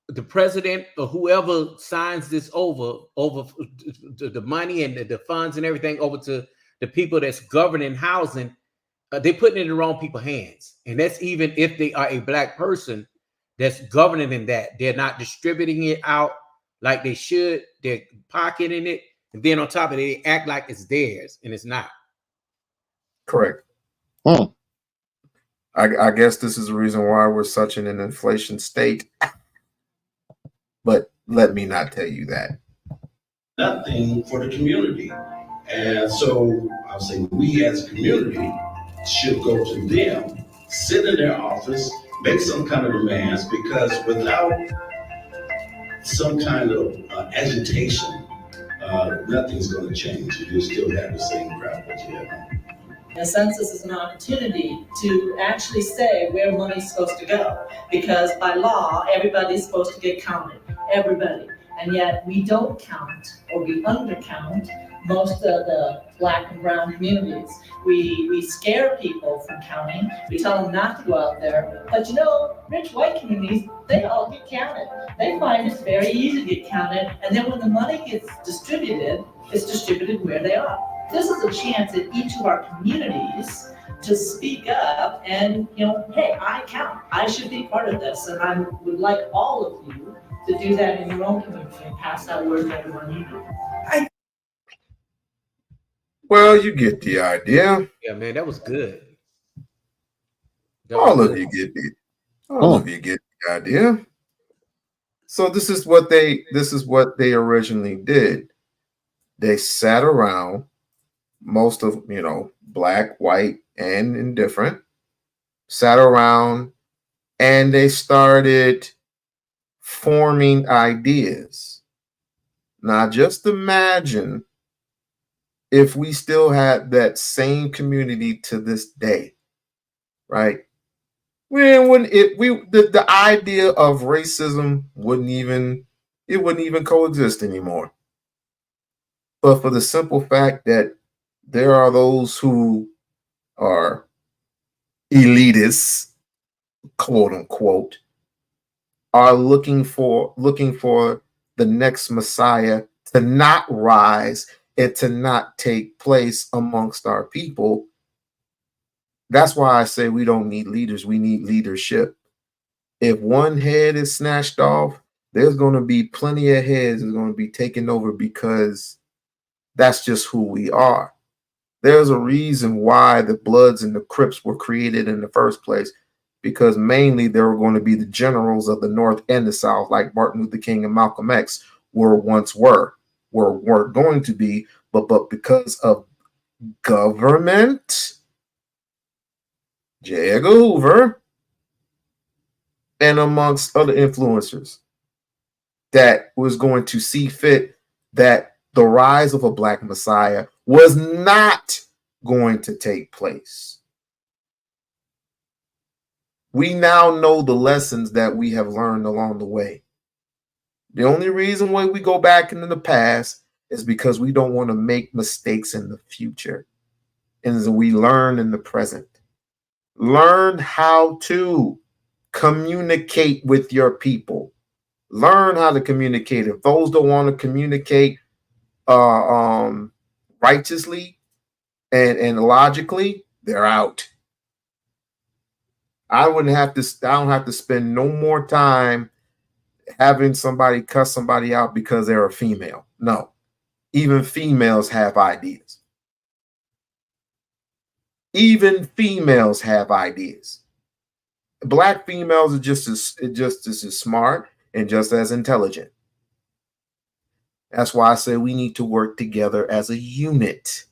the president, or whoever signs this over the money and the funds and everything over to the people that's governing housing, they're putting it in the wrong people's hands. And that's even if they are a black person that's governing in that. They're not distributing it out like they should. They're pocketing it, and then on top of it, they act like it's theirs, and it's not. Correct. I guess this is the reason why we're such in an inflation state. But let me not tell you that. Nothing for the community. And so I'll say we as a community should go to them, sit in their office, make some kind of demands, because without some kind of agitation, nothing's going to change. You still have the same crowd that you have. The census is an opportunity to actually say where money's supposed to go, because by law, everybody's supposed to get counted, everybody. And yet we don't count, or we undercount most of the Black and brown communities. We scare people from counting. We tell them not to go out there. But rich white communities, they all get counted. They find it's very easy to get counted. And then when the money gets distributed, it's distributed where they are. This is a chance in each of our communities to speak up and, hey, I count. I should be part of this. And I would like all of you to do that in your own community and pass that word to everyone you know. Well, you get the idea. Yeah, man, that was good. All of you get the idea. So this is what they originally did. They sat around, most of black, white, and indifferent, sat around, and they started forming ideas. Now, just imagine if we still had that same community to this day, right? The idea of racism wouldn't even coexist anymore. But for the simple fact that there are those who are elitists, quote unquote, are looking for the next Messiah to not rise and to not take place amongst our people, That's why I say we don't need leaders, we need leadership. If one head is snatched off, there's going to be plenty of heads that's going to be taken over, because that's just who we are. There's a reason why the Bloods and the Crips were created in the first place, because mainly they were going to be the generals of the North and the South, like Martin Luther King and Malcolm X were going to be, but because of government, J. Edgar Hoover, and amongst other influencers, that was going to see fit that the rise of a Black Messiah was not going to take place. We now know the lessons that we have learned along the way. The only reason why we go back into the past is because we don't want to make mistakes in the future. And we learn in the present. Learn how to communicate with your people. Learn how to communicate. If those don't want to communicate righteously and logically, they're out. I don't have to spend no more time having somebody cuss somebody out because they're a female. No, even females have ideas. Even females have ideas. Black females are just as smart and just as intelligent. That's why I say we need to work together as a unit.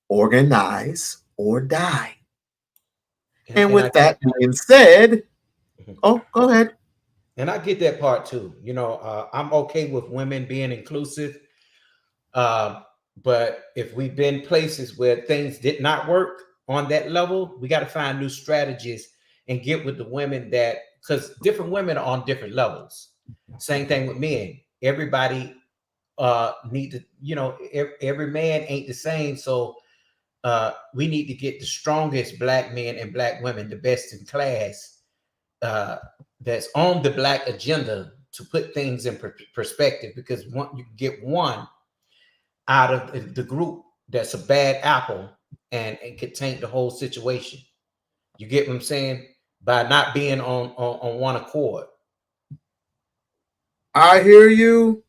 Organize or die. And with that being said, oh, go ahead. And I get that part too. You know, I'm okay with women being inclusive. But if we've been places where things did not work on that level, we got to find new strategies and get with the women that, because different women are on different levels. Same thing with men. Everybody need to, you know, every man ain't the same. So we need to get the strongest Black men and Black women, the best in class, that's on the Black agenda to put things in perspective. Because you can get one out of the group that's a bad apple and could taint the whole situation. You get what I'm saying? By not being on one accord. I hear you,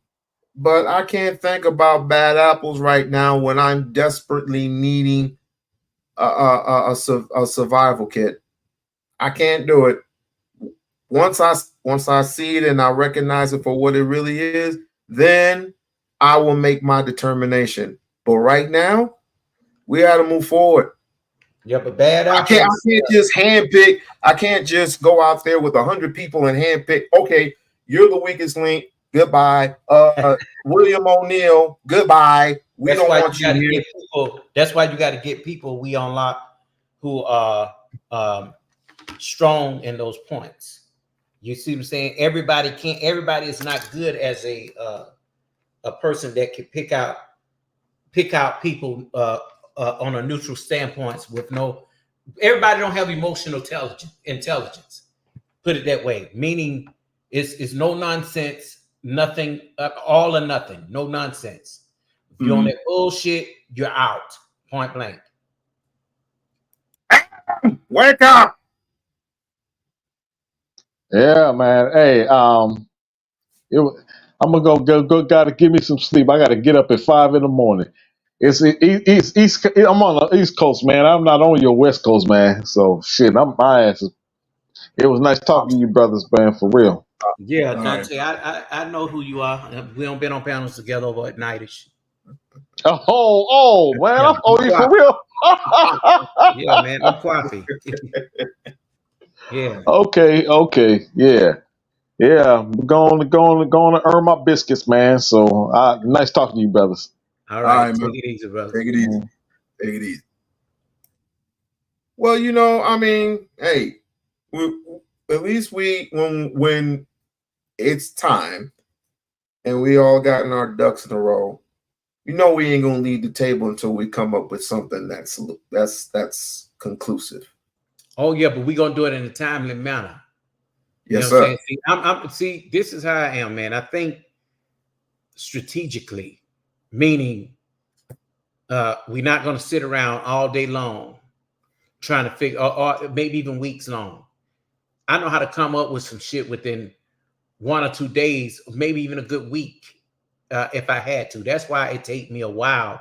but I can't think about bad apples right now when I'm desperately needing a survival kit. I can't do it. Once I see it and I recognize it for what it really is, then I will make my determination. But right now, we got to move forward. Yeah, but bad apples. I can't just handpick. I can't just go out there with 100 people and handpick. Okay, you're the weakest link. Goodbye. William O'Neill. Goodbye. We don't want you here. That's why you got to get people We-On-Loc who are strong in those points. You see what I'm saying? Everybody is not good as a person that can pick out people on a neutral standpoint with no. Everybody don't have emotional intelligence. Put it that way. Meaning, it's no nonsense, nothing, all or nothing, no nonsense. If you're on that bullshit, you're out. Point blank. Wake up! Yeah, man. Hey, I'm gonna go. Gotta give me some sleep. I gotta get up at 5 a.m. It's east. I'm on the East Coast, man. I'm not on your West Coast, man. So shit, my ass. It was nice talking to you, brothers, man. For real. Yeah, Dante. I know who you are. We don't been on panels together over at nightish. Oh, man. I'm you for real. Yeah, man. I'm coffee. Yeah. Okay. Yeah. I'm going to earn my biscuits, man. So nice talking to you, brothers. All right, man. take it easy, brother. Take it easy. Take it easy. Well, you know, I mean, hey, at least when it's time and we all gotten our ducks in a row, you know, we ain't gonna leave the table until we come up with something that's conclusive. Oh yeah, but we're gonna do it in a timely manner. Yes, sir. See, this is how I am, man. I think strategically, meaning we're not gonna sit around all day long trying to figure, or maybe even weeks long. I know how to come up with some shit within 1 or 2 days, maybe even a good week, if I had to. That's why it takes me a while,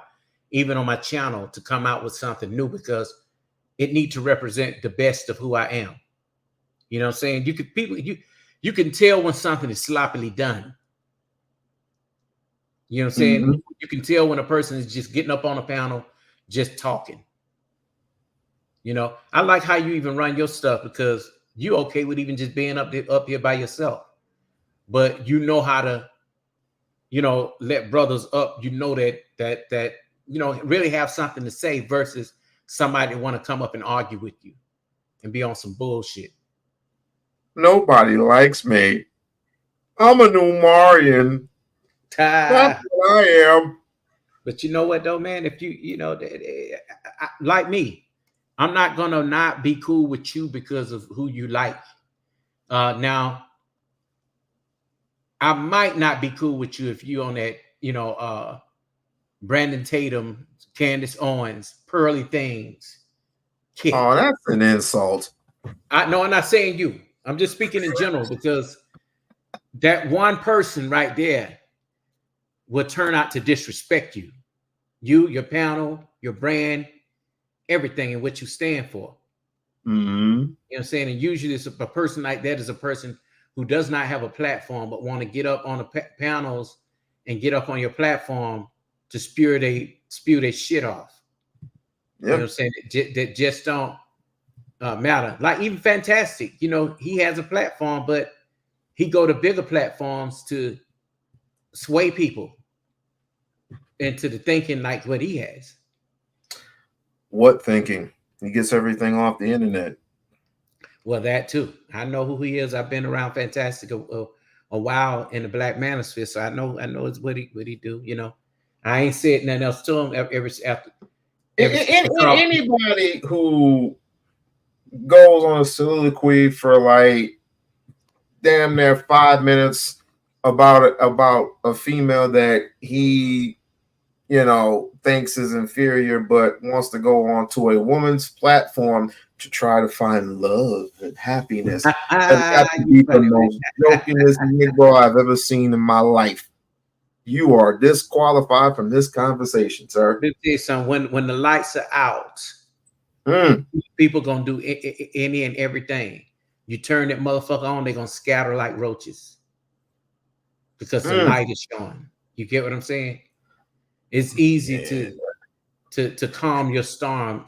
even on my channel, to come out with something new, because it needs to represent the best of who I am. You know what I'm saying? You can tell when something is sloppily done. You know what I'm saying? Mm-hmm. You can tell when a person is just getting up on a panel, just talking. You know, I like how you even run your stuff, because you okay with even just being up here by yourself. But you know how to, you know, let brothers up. You know that you know, really have something to say versus somebody want to come up and argue with you and be on some bullshit. Nobody likes me. I'm a Umarian. That's what I am. But you know what though, man? If you know, like me, I'm not gonna not be cool with you because of who you like. Now, I might not be cool with you if you on that, you know, Brandon Tatum, Candace Owens, Pearly Things kick. Oh, that's an insult. No, I'm not saying you. I'm just speaking in general, because that one person right there will turn out to disrespect you. You, your panel, your brand, everything in what you stand for. Mm-hmm. You know what I'm saying? And usually it's a person like that is a person who does not have a platform, but want to get up on the panels and get up on your platform to spew their shit off. Yep. You know what I'm saying? That just don't matter. Like even Fantastic, you know, he has a platform, but he go to bigger platforms to sway people into the thinking like what he has. What thinking? He gets everything off the internet. Well, that too. I know who he is. I've been around Fantastic a while in the Black Manosphere, so I know it's what he do. You know, I ain't said nothing else to him ever after. Anybody who goes on a soliloquy for like damn near 5 minutes about a female that he, you know, thinks is inferior, but wants to go onto a woman's platform to try to find love and happiness. That's got to be the most jokingest Negro I've ever seen in my life. You are disqualified from this conversation, sir. Let me tell you something. When the lights are out, people gonna do any and everything. You turn that motherfucker on, they're gonna scatter like roaches because the light is showing. You get what I'm saying? It's easy to calm your storm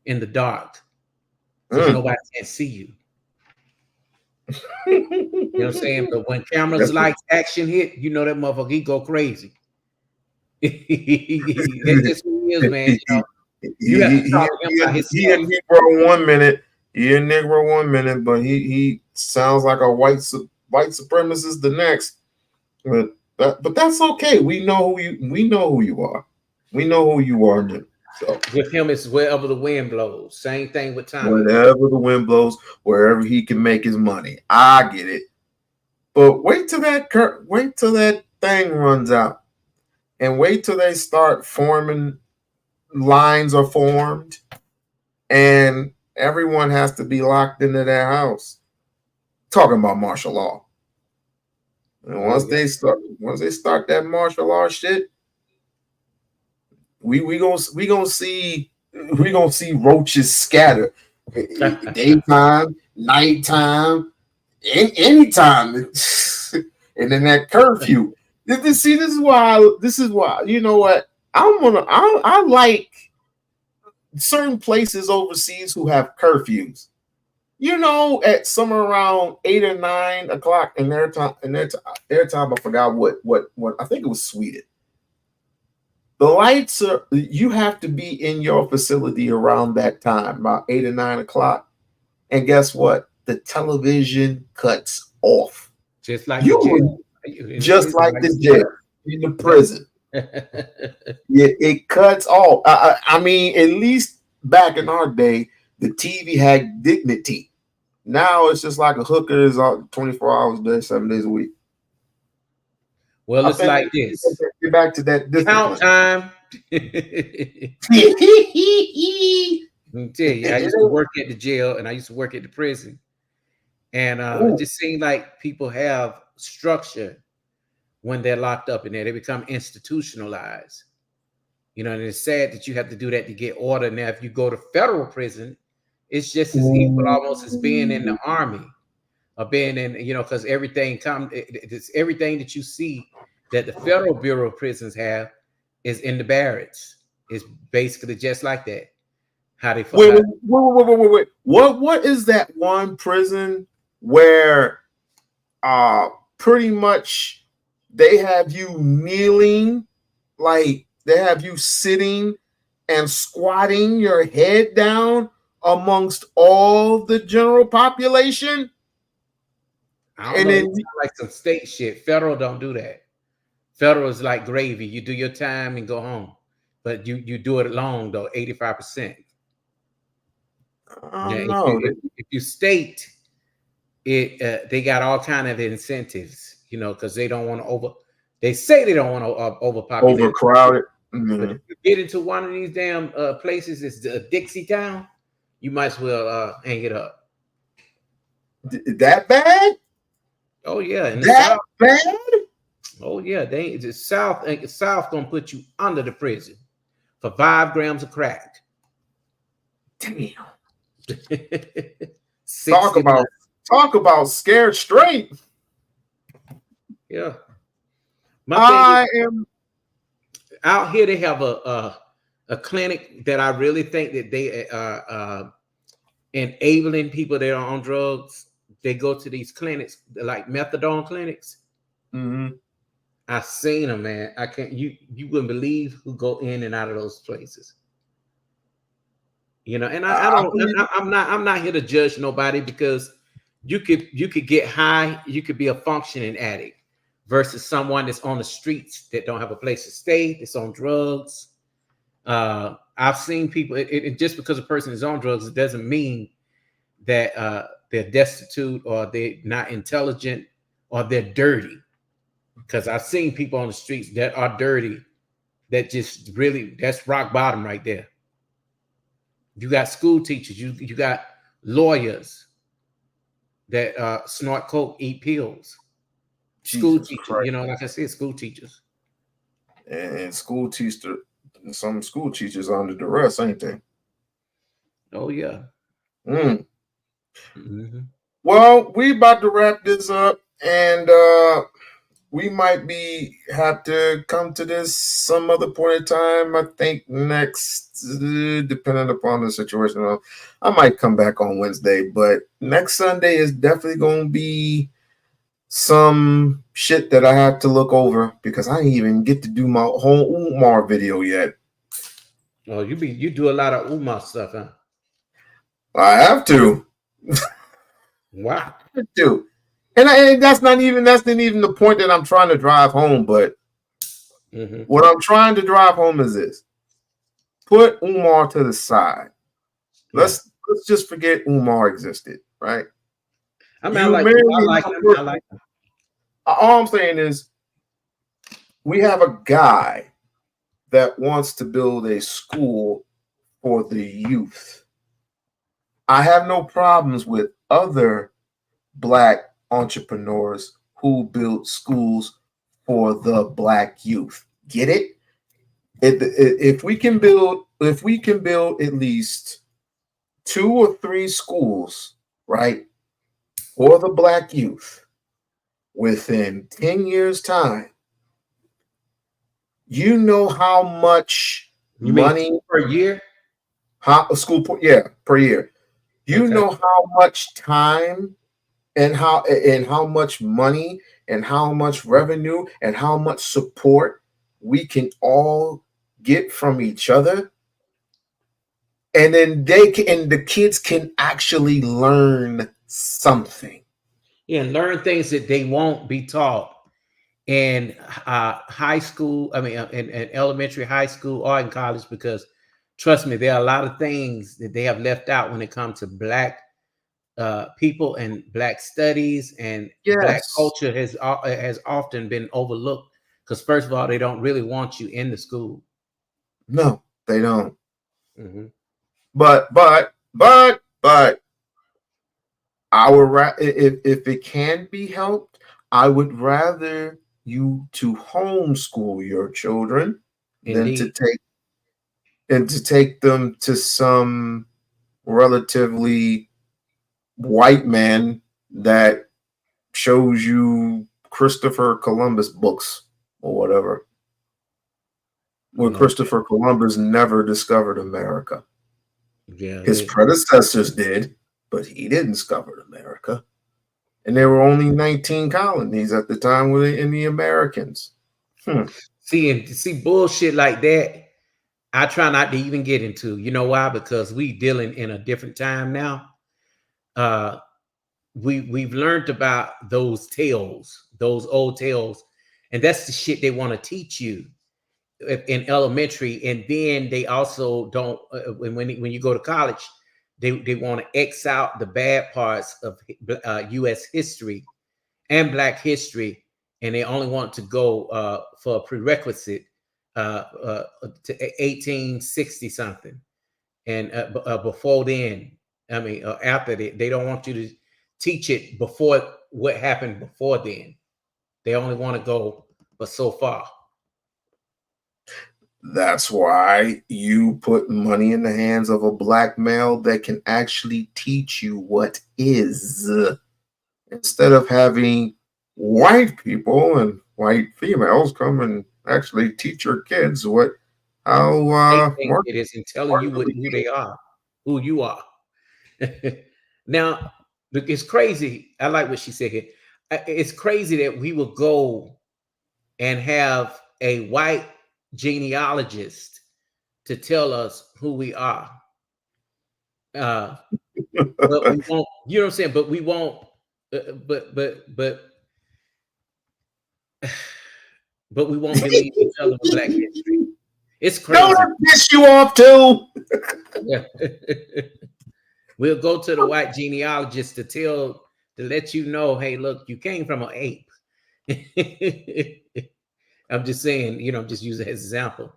in the dark because nobody can see you. You know what I'm saying? But when cameras, lights, action hit, you know that motherfucker, he go crazy. That's just who he is, man. You know, you have to talk to him about his he a Negro 1 minute. He a Negro 1 minute, but he sounds like a white supremacist the next. But that's okay. We know who you are. We know who you are now. So with him, it's wherever the wind blows. Same thing with Tommy. Wherever the wind blows, wherever he can make his money. I get it. But wait till that thing runs out, and wait till they start forming. Lines are formed, and everyone has to be locked into their house. Talking about martial law. And once they start that martial law shit, we gonna see roaches scatter. Daytime, nighttime, anytime. And then that curfew. This is why, you know what? I like certain places overseas who have curfews. You know, at somewhere around 8 or 9 o'clock in their time, I forgot what I think it was Sweden. The lights you have to be in your facility around that time, about 8 or 9 o'clock. And guess what? The television cuts off. Just like the jail. The jail in the prison. It cuts off. I mean, at least back in our day, the TV had dignity. Now it's just like a hooker is 24 hours a day, 7 days a week. Well, it's like this. Get back to that. Count time. Let me tell you, I used to work at the jail and I used to work at the prison. And it just seemed like people have structure when they're locked up in there. They become institutionalized. You know, and it's sad that you have to do that to get order. Now, if you go to federal prison, it's just as equal almost as being in the army or being in, you know, because it's everything that you see that the Federal Bureau of Prisons have is in the barracks. It's basically just like that. How they wait. What is that one prison where pretty much they have you kneeling, like they have you sitting and squatting your head down amongst all the general population? I don't know. It sounds like some state shit. Federal don't do that. Federal is like gravy. You do your time and go home. But you do it long though, 85%. If you state it, they got all kind of incentives, you know, because they don't want to they say they don't want to overpopulate. Overcrowded. But if you get into one of these damn places, it's a Dixie town, you might as well hang it up. That bad? Oh yeah, in the that South, bad? Oh yeah, the South gonna put you under the prison for 5 grams of crack. Damn. Talk about scared straight. Yeah. I am out here. They have a clinic that I really think that they are enabling people that are on drugs. They go to these clinics, like methadone clinics. Mm-hmm. I've seen them, man. I can't. You wouldn't believe who go in and out of those places. You know, and I'm not here to judge nobody, because you could get high, you could be a functioning addict versus someone that's on the streets that don't have a place to stay, that's on drugs. I've seen people, it just because a person is on drugs, it doesn't mean that they're destitute or they're not intelligent or they're dirty. Because I've seen people on the streets that are dirty, that just really, that's rock bottom right there. You got school teachers, you got lawyers that snort coke, eat pills. School teachers, Christ. You know, like I said, school teachers. And some school teachers are under duress, ain't they? Oh yeah. Mm-hmm. Well, we about to wrap this up, and we might have to come to this some other point in time. I think next, depending upon the situation, I might come back on Wednesday, but next Sunday is definitely going to be some shit that I have to look over, because I didn't even get to do my whole Umar video yet. Oh, you do a lot of Umar stuff, huh? I have to. Wow. I have to. And that's not even the point that I'm trying to drive home. But what I'm trying to drive home is this: put Umar to the side. Let's just forget Umar existed, right? I mean, I like him. All I'm saying is, we have a guy that wants to build a school for the youth. I have no problems with other Black entrepreneurs who build schools for the Black youth. Get it? If we can build at least 2 or 3 schools, right, for the Black youth within 10 years' time, you know how much money per year? Per year. You know how much time and how much money and how much revenue and how much support we can all get from each other, and then the kids can actually learn something. Yeah, and learn things that they won't be taught in high school. I mean, in elementary, high school, or in college, because trust me, there are a lot of things that they have left out when it comes to Black people and Black studies, and Black culture has often been overlooked, because first of all, they don't really want you in the school. No, they don't. but I would if it can be helped, I would rather you to homeschool your children than Indeed. to take them to some relatively white man that shows you Christopher Columbus books or whatever. Where Christopher Columbus never discovered America. Yeah, his predecessors did, but he didn't discover America. And there were only 19 colonies at the time in the Americans. See bullshit like that, I try not to even get into. You know why? Because we dealing in a different time now. We've learned about those tales, those old tales, and that's the shit they want to teach you in elementary. And then they also don't when you go to college, they want to X out the bad parts of U.S. history and Black history, and they only want to go for a prerequisite to 1860 something, and before then, I mean, after they don't want you to teach it before what happened before then. They only want to go but so far. That's why you put money in the hands of a Black male that can actually teach you what is, instead of having white people and white females come and actually teach your kids how it is in telling you who they are, who you are. Now, it's crazy. I like what she said here. It's crazy that we will go and have a white genealogist to tell us who we are. But we won't, you know what I'm saying? But we won't, but we won't believe each other with Black history. It's crazy. Don't piss you off too. Yeah. We'll go to the white genealogist to let you know, hey, look, you came from an ape. I'm just saying, just use it as an example,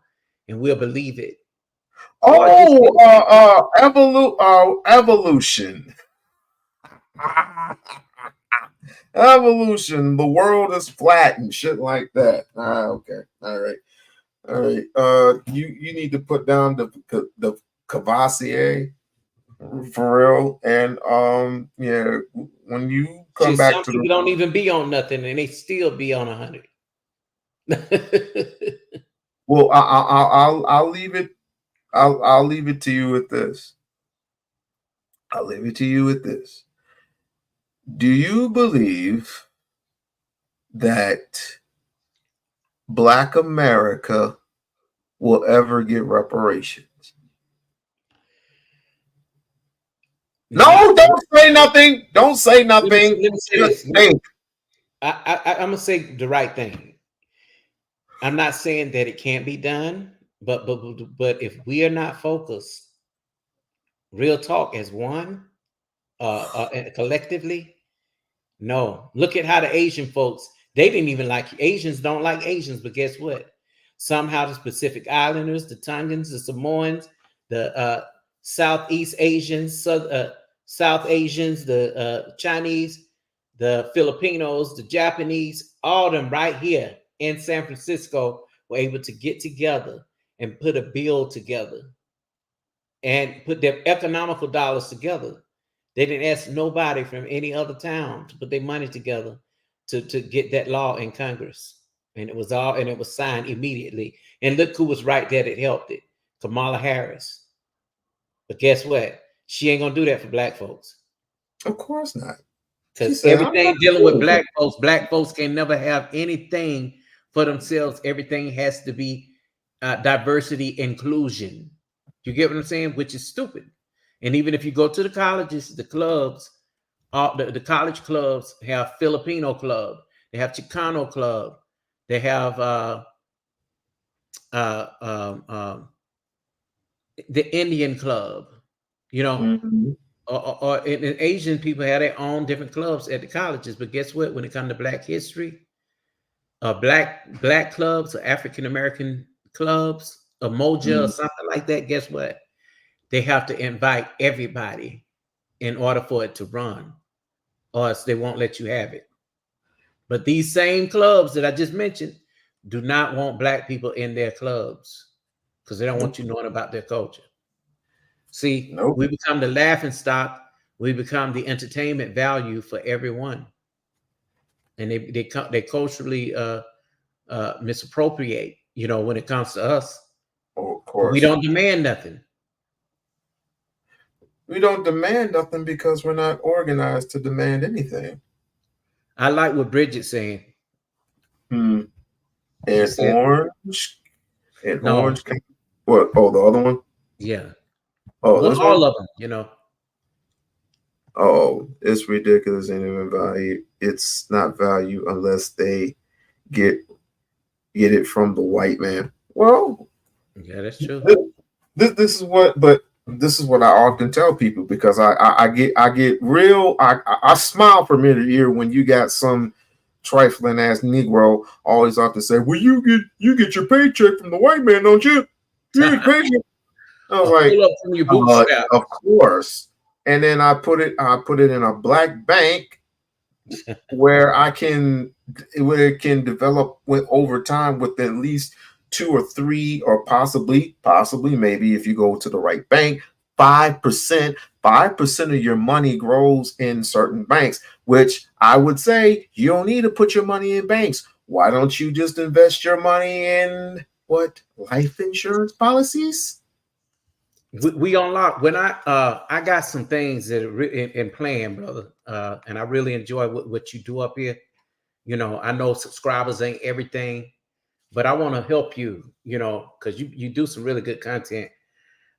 and we'll believe it. Evolution. Evolution. The world is flat and shit like that. Okay. All right. You need to put down the Cavassier for real. And yeah, when you come back some to people don't even be on nothing, and they still be on 100. Well, I'll leave it. I'll leave it to you with this. I'll leave it to you with this. Do you believe that Black America will ever get reparations? No, don't say nothing. Don't say nothing. Let me say this. I'm gonna say the right thing. I'm not saying that it can't be done, but if we are not focused, real talk as one, collectively, no. Look at how the Asian folks, they didn't even like Asians, don't like Asians, but guess what? Somehow the Pacific Islanders, the Tongans, the Samoans, the Southeast Asians, South Asians, the Chinese, the Filipinos, the Japanese, all of them right here in San Francisco were able to get together and put a bill together and put their economical dollars together. They didn't ask nobody from any other town to put their money together to get that law in Congress. And it was signed immediately. And look who was right there that helped it. Kamala Harris. But guess what? She ain't gonna do that for Black folks. Of course not. Because everything dealing with Black folks can never have anything for themselves. Everything has to be diversity, inclusion. You get what I'm saying? Which is stupid. And even if you go to the colleges, the clubs, the college clubs have Filipino club, they have Chicano club, they have the Indian club, or Asian people have their own different clubs at the colleges. But guess what? When it comes to Black history, black clubs or African American clubs, or Moja or something like that, guess what? they have to invite everybody in order for it to run, or else they won't let you have it. But these same clubs that I just mentioned do not want black people in their clubs because they don't want you knowing about their culture. See, we become the laughing stock. We become the entertainment value for everyone. And they culturally misappropriate, you know, when it comes to us. Oh, of course. We don't demand nothing. We don't demand nothing because we're not organized to demand anything. I like what Bridget's saying. And said- orange. And No. orange. What? Oh, the other one? Yeah. Oh, Well, this all one? of them, you know. Oh, it's ridiculous. Ain't even value. It's not value unless they get it from the white man. Well, yeah, that's true. This is what, but this is what I often tell people because I get real. I smile from ear to ear when you got some trifling ass Negro always have to say, "Well, you get your paycheck from the white man, don't you? You get paycheck." I was like, pull up from your bootstrap. of course. And then I put it in a black bank where it can develop with over time with at least 2 or 3 or possibly maybe if you go to the right bank, 5% of your money grows in certain banks, which I would say you don't need to put your money in banks. Why don't you just invest your money in life insurance policies? We-On-Loc. When I got some things that are in plan, brother, and I really enjoy what you do up here. You know, I know subscribers ain't everything, but I want to help you. You know, because you do some really good content.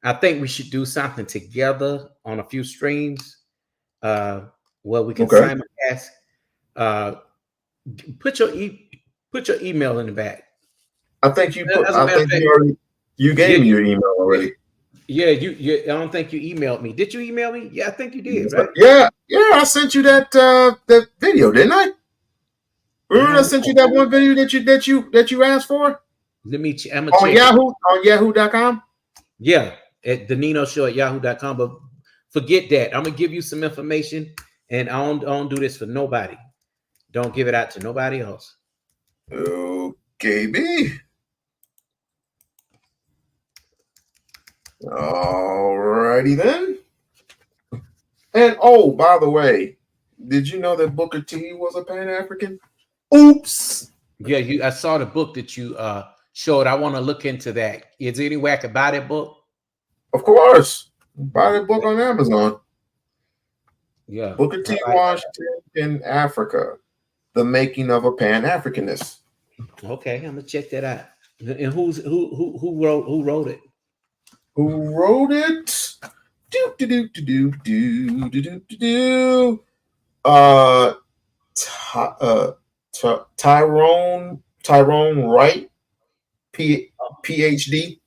I think we should do something together on a few streams, where we can simulcast. Put your email in the back. I think you gave me your email already. Yeah, I don't think you emailed me. Did you email me? Yeah, I think you did, right? Yeah, I sent you that video, didn't I? Remember I sent you that one video that you asked for? Let me I'm on check Yahoo on yahoo.com? Yeah, at the Nino Show at yahoo.com. But forget that. I'm gonna give you some information, and I don't do this for nobody. Don't give it out to nobody else. Okay, B. Alrighty then. And oh, by the way, did you know that Booker T was a Pan-African? Oops. Yeah, I saw the book that you showed. I want to look into that. Is there any way I could buy that book? Of course. Buy that book on Amazon. Yeah. Booker T. Washington in Africa. The Making of a Pan-Africanist. Okay, I'm gonna check that out. And who wrote it? Who wrote it? Tyrone Wright, PhD.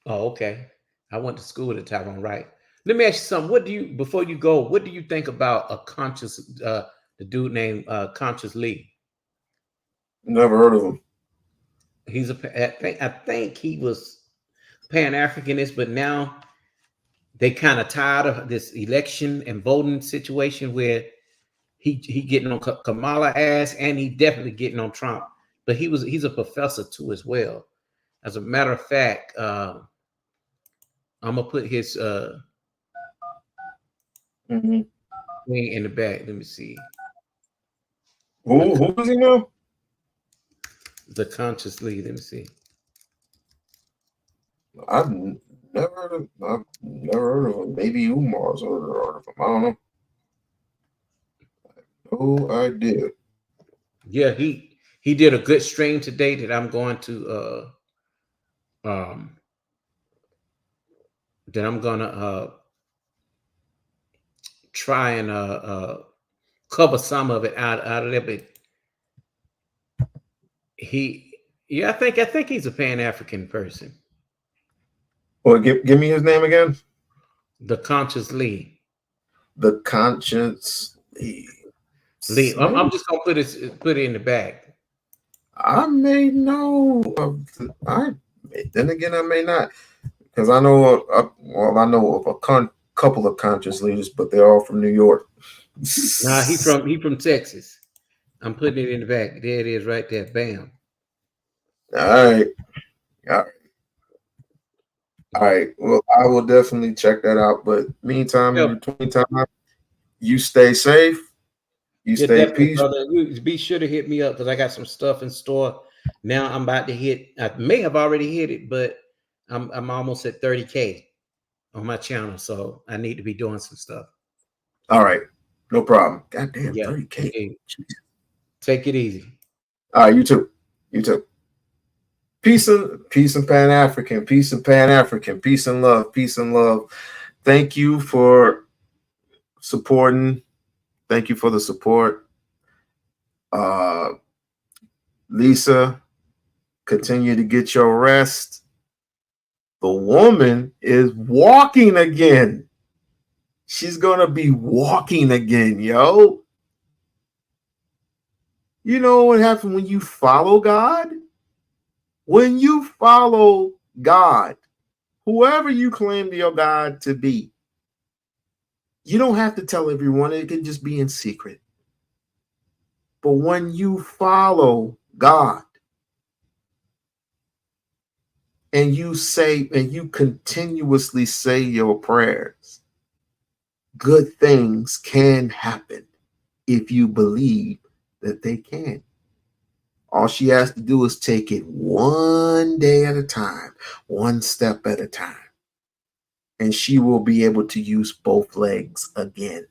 Oh, okay. I went to school at Tyrone Wright. Let me ask you something. Before you go, what do you think about the dude named Conscious Lee? Never heard of him. I think he was Pan-Africanist, but now they kind of tired of this election and voting situation where he getting on Kamala ass, and he definitely getting on Trump. But he's a professor too as well. As a matter of fact, I'm gonna put his thing in the back. Let me see. Who does he know? The Conscious Lee. Let me see. I've never heard of him. Maybe Umar's heard of him. I don't know. No idea. Yeah, he did a good stream today that I'm going to try and cover some of it out of there. But I think he's a Pan-African person. Well, give me his name again. The Conscious Lee. The Conscious Lee. I'm just gonna put it in the bag. I may know. Then again, I may not. because I know I know of a couple of conscious leaders, but they're all from New York. Nah, he from Texas. I'm putting it in the back. There it is, right there. Bam. All right. All right. Well, I will definitely check that out. But meantime, in between time, you stay safe. You Yeah, stay definitely, peaceful. brother. You be sure to hit me up because I got some stuff in store. Now I'm about to hit. I may have already hit it, but I'm almost at 30K on my channel, so I need to be doing some stuff. All right. No problem. Goddamn, Yeah. 30K. Hey, take it easy. All right, you too. You too. Peace and Pan-African. Peace and Pan-African. Peace and love. Peace and love. Thank you for supporting. Thank you for the support. Lisa, continue to get your rest. The woman is walking again. She's gonna be walking again, yo. You know what happens when you follow God? When you follow God, whoever you claim your God to be, you don't have to tell everyone. It can just be in secret. But when you follow God and you say, and you continuously say your prayers, good things can happen if you believe that they can. All she has to do is take it one day at a time, one step at a time, and she will be able to use both legs again.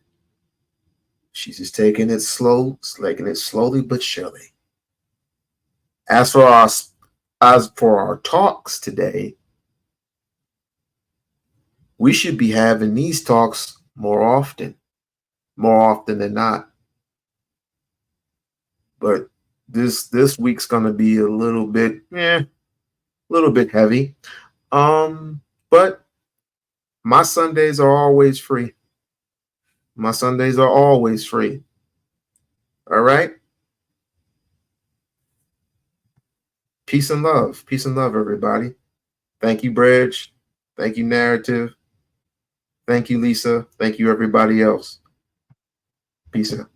She's just taking it slowly but surely. As for our talks today, we should be having these talks more often than not. But this week's gonna be a little bit heavy. But my Sundays are always free. My Sundays are always free. All right. Peace and love. Peace and love, everybody. Thank you, Bridge. Thank you, Narrative. Thank you, Lisa. Thank you, everybody else. Peace out.